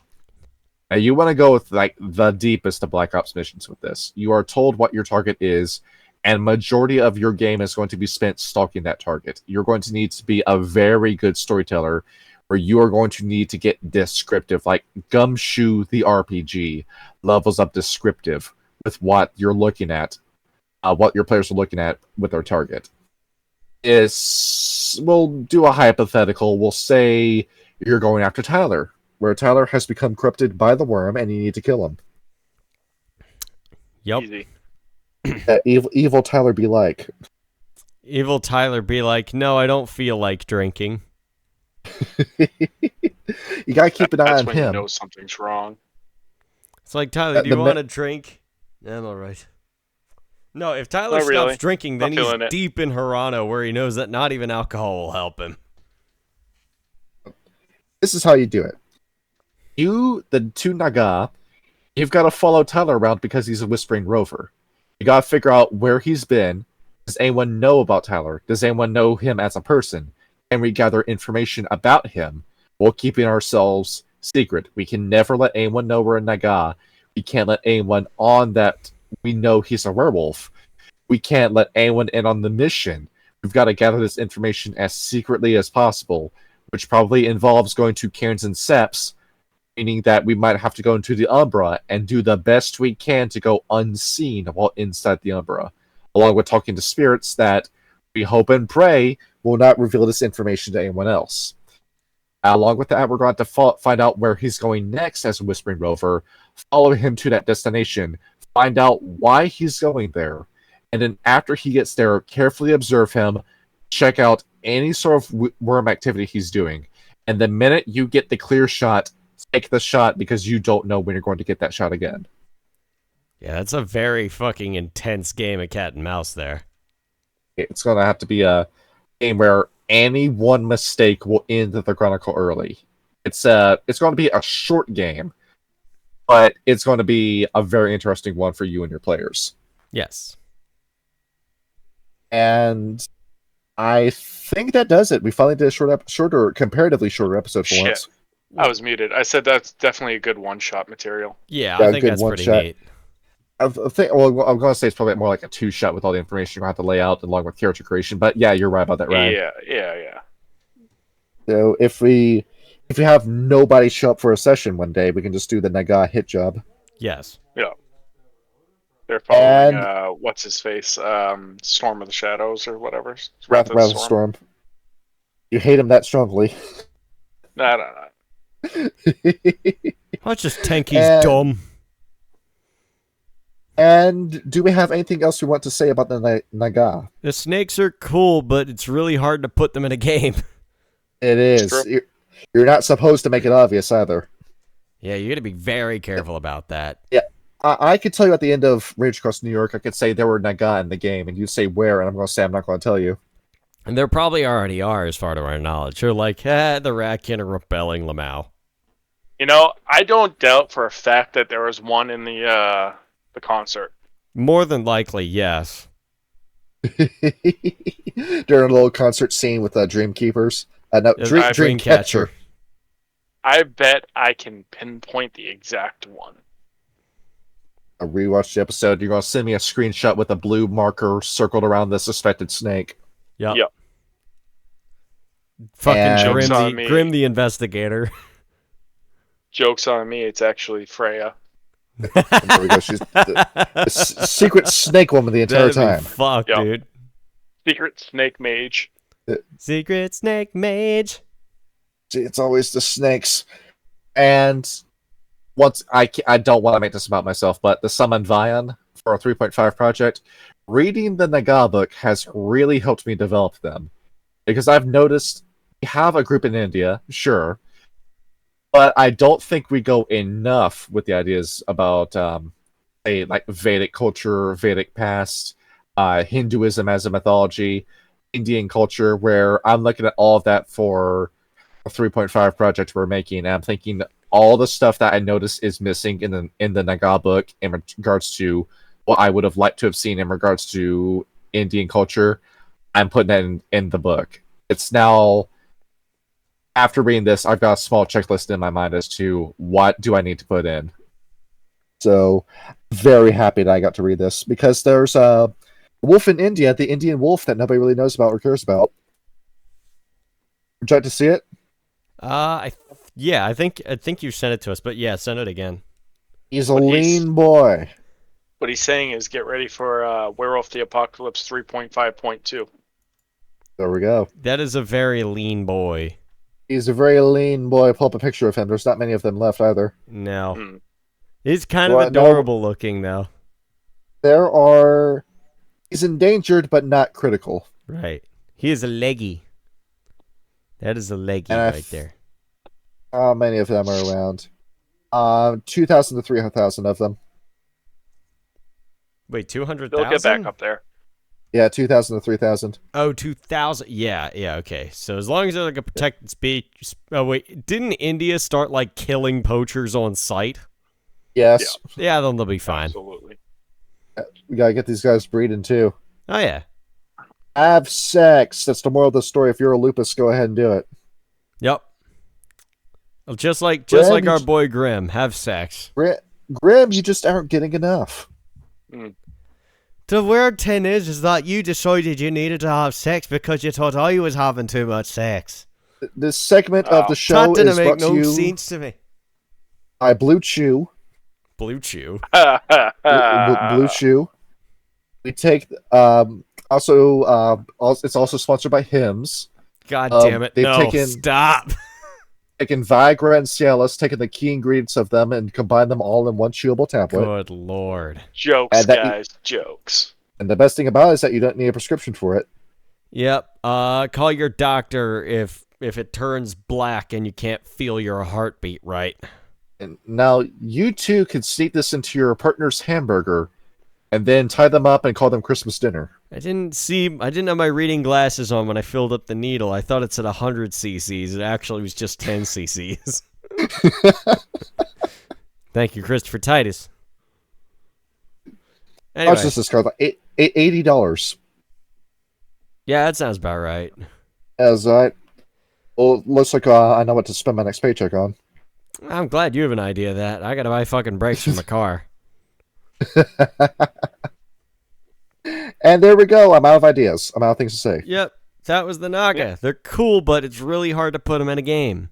Now, you want to go with like the deepest of Black Ops missions with this. You are told what your target is, and majority of your game is going to be spent stalking that target. You're going to need to be a very good storyteller, where you are going to need to get descriptive, like Gumshoe the RPG levels up descriptive with what you're looking at, what your players are looking at with their target. We'll do a hypothetical. We'll say you're going after Tyler, where Tyler has become corrupted by the worm, and you need to kill him. Yep. Easy. Evil Tyler be like. Evil Tyler be like, no, I don't feel like drinking. You gotta keep an eye That's on when you him. know something's wrong. It's like, Tyler, do the you me- want a drink? I'm all right. No, if Tyler Not stops really. drinking, then Not he's feeling it. deep in Hirano, where he knows that not even alcohol will help him. This is how you do it. You, the 2 Nagah, you've got to follow Tyler around because he's a whispering rover. You got to figure out where he's been. Does anyone know about Tyler? Does anyone know him as a person? Can we gather information about him while keeping ourselves secret? We can never let anyone know we're a Nagah. We can't let anyone on that we know he's a werewolf. We can't let anyone in on the mission. We've got to gather this information as secretly as possible, which probably involves going to Cairns and Seps, meaning that we might have to go into the Umbra and do the best we can to go unseen while inside the Umbra, along with talking to spirits that we hope and pray will not reveal this information to anyone else. Along with that, we're going to find out where he's going next as a Whispering Rover, follow him to that destination, find out why he's going there, and then after he gets there, carefully observe him, check out any sort of worm activity he's doing, and the minute you get the clear shot, take the shot because you don't know when you're going to get that shot again. Yeah, that's a very fucking intense game of cat and mouse there. It's going to have to be a game where any one mistake will end the Chronicle early. It's going to be a short game, but it's going to be a very interesting one for you and your players. Yes. And I think that does it. We finally did a comparatively shorter episode for Shit. once. I was muted. I said that's definitely a good one-shot material. Yeah, Yeah, I think good that's one pretty shot. neat. I think. Well, I'm going to say it's probably more like a 2-shot with all the information you have to lay out along with character creation. But yeah, you're right about that, Ryan. Yeah. So if we have nobody show up for a session one day, we can just do the Nagah hit job. Yes. They're following, And- what's his face? Storm of the Shadows or whatever. Wrath of the Storm. You hate him that strongly. No. Let's just tank he's And- dumb. And do we have anything else we want to say about the Nagah? The snakes are cool, but it's really hard to put them in a game. It is. True. You're not supposed to make it obvious either. Yeah, you gotta be very careful about that. I could tell you at the end of Rage Across New York, I could say there were Nagah in the game, and you say where, and I'm going to say I'm not going to tell you. And there probably already are, as far to our knowledge. They're like, the Ratkin are repelling Lamau. You know, I don't doubt for a fact that there was one in the concert. More than likely, yes. During a little concert scene with Dreamkeepers. No, Dreamcatcher. I bet I can pinpoint the exact one. I rewatched the episode. You're gonna send me a screenshot with a blue marker circled around the suspected snake. Yep. Yep. Fucking And- Joke's on me. Grim the investigator. Joke's on me. It's actually Freya. There we go. She's the secret snake woman the entire time. Fuck, Yep. dude. Secret snake mage. Secret snake mage. See, it's always the snakes. And once I don't want to make this about myself, but the Summon Vion for a 3.5 project, reading the Nagah book has really helped me develop them. Because I've noticed we have a group in India, sure, but I don't think we go enough with the ideas about like Vedic culture, Vedic past, Hinduism as a mythology, Indian culture, where I'm looking at all of that for a 3.5 project we're making, and I'm thinking all the stuff that I noticed is missing in the Nagah book in regards to what I would have liked to have seen in regards to Indian culture. I'm putting that in the book. It's now, after reading this, I've got a small checklist in my mind as to what do I need to put in. So, very happy that I got to read this, because there's a wolf in India, the Indian wolf that nobody really knows about or cares about. Would you like to see it? I think you sent it to us, but yeah, send it again. He's a But he's- lean boy. What he's saying is get ready for Werewolf the Apocalypse 3.5.2. There we go. That is a very lean boy. He's a very lean boy. Pull up a picture of him. There's not many of them left either. No. Hmm. He's kind Well, of adorable looking, though. There are... He's endangered, but not critical. Right. He is a leggy. That is a leggy And right there. How many of them are around? 2,000 to 300,000 of them. Wait, They'll 200,000? get back up there. Yeah, 2,000 to 3,000. Oh, 2,000. Yeah, okay. So as long as they're like a protected species. Oh, wait. Didn't India start like killing poachers on sight? Yes. Yeah, then they'll be fine. Absolutely. We gotta get these guys breeding too. Oh, yeah. Have sex. That's the moral of the story. If you're a lupus, go ahead and do it. Yep. Well, just like Grim, our you- boy Grim, have sex. Grim, you just aren't getting enough. The weird thing is that you decided you needed to have sex because you thought I was having too much sex. This segment of the show That didn't is make brought no to you sense to me. by Blue Chew. Blue Chew. Blue Chew. We take it's also sponsored by Hims. God damn it. they've No, taken- stop. Taking Viagra and Cialis, taking the key ingredients of them and combine them all in one chewable tablet. Good lord. Jokes, And that- guys. Jokes. And the best thing about it is that you don't need a prescription for it. Yep. Call your doctor if it turns black and you can't feel your heartbeat right. And now you too can sneak this into your partner's hamburger and then tie them up and call them Christmas dinner. I didn't have my reading glasses on when I filled up the needle. I thought it said 100 cc's. It actually was just 10 cc's. Thank you, Christopher Titus. How Anyway, much is this card? Like $80. yeah, that sounds about right. As well, looks like I know what to spend my next paycheck on. I'm glad you have an idea of that. I gotta buy fucking brakes for my car. And there we go. I'm out of ideas. I'm out of things to say. Yep, that was the Nagah. They're cool, but it's really hard to put them in a game.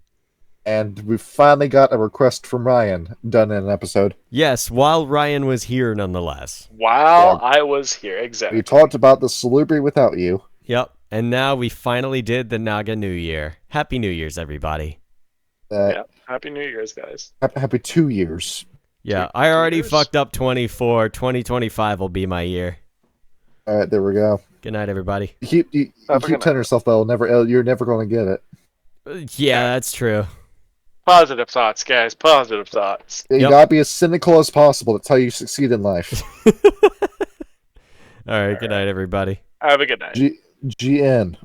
And we finally got a request from Ryan done in an episode. Yes, while Ryan was here, nonetheless. While Yeah. I was here. Exactly. We talked about the Salubri without you. Yep, and now we finally did the Nagah New Year. Happy New Year's, everybody. Yeah. Happy New Year's, guys. Happy 2 years. Yeah, I already years. fucked up 24. 2025 will be my year. All right, there we go. Good night, everybody. You keep Have a good telling yourself that you're never going to get it. Yeah, that's true. Positive thoughts, guys. Positive thoughts. You Yep. gotta be as cynical as possible. That's how you succeed in life. All right, good night, everybody. Have a good night. GN.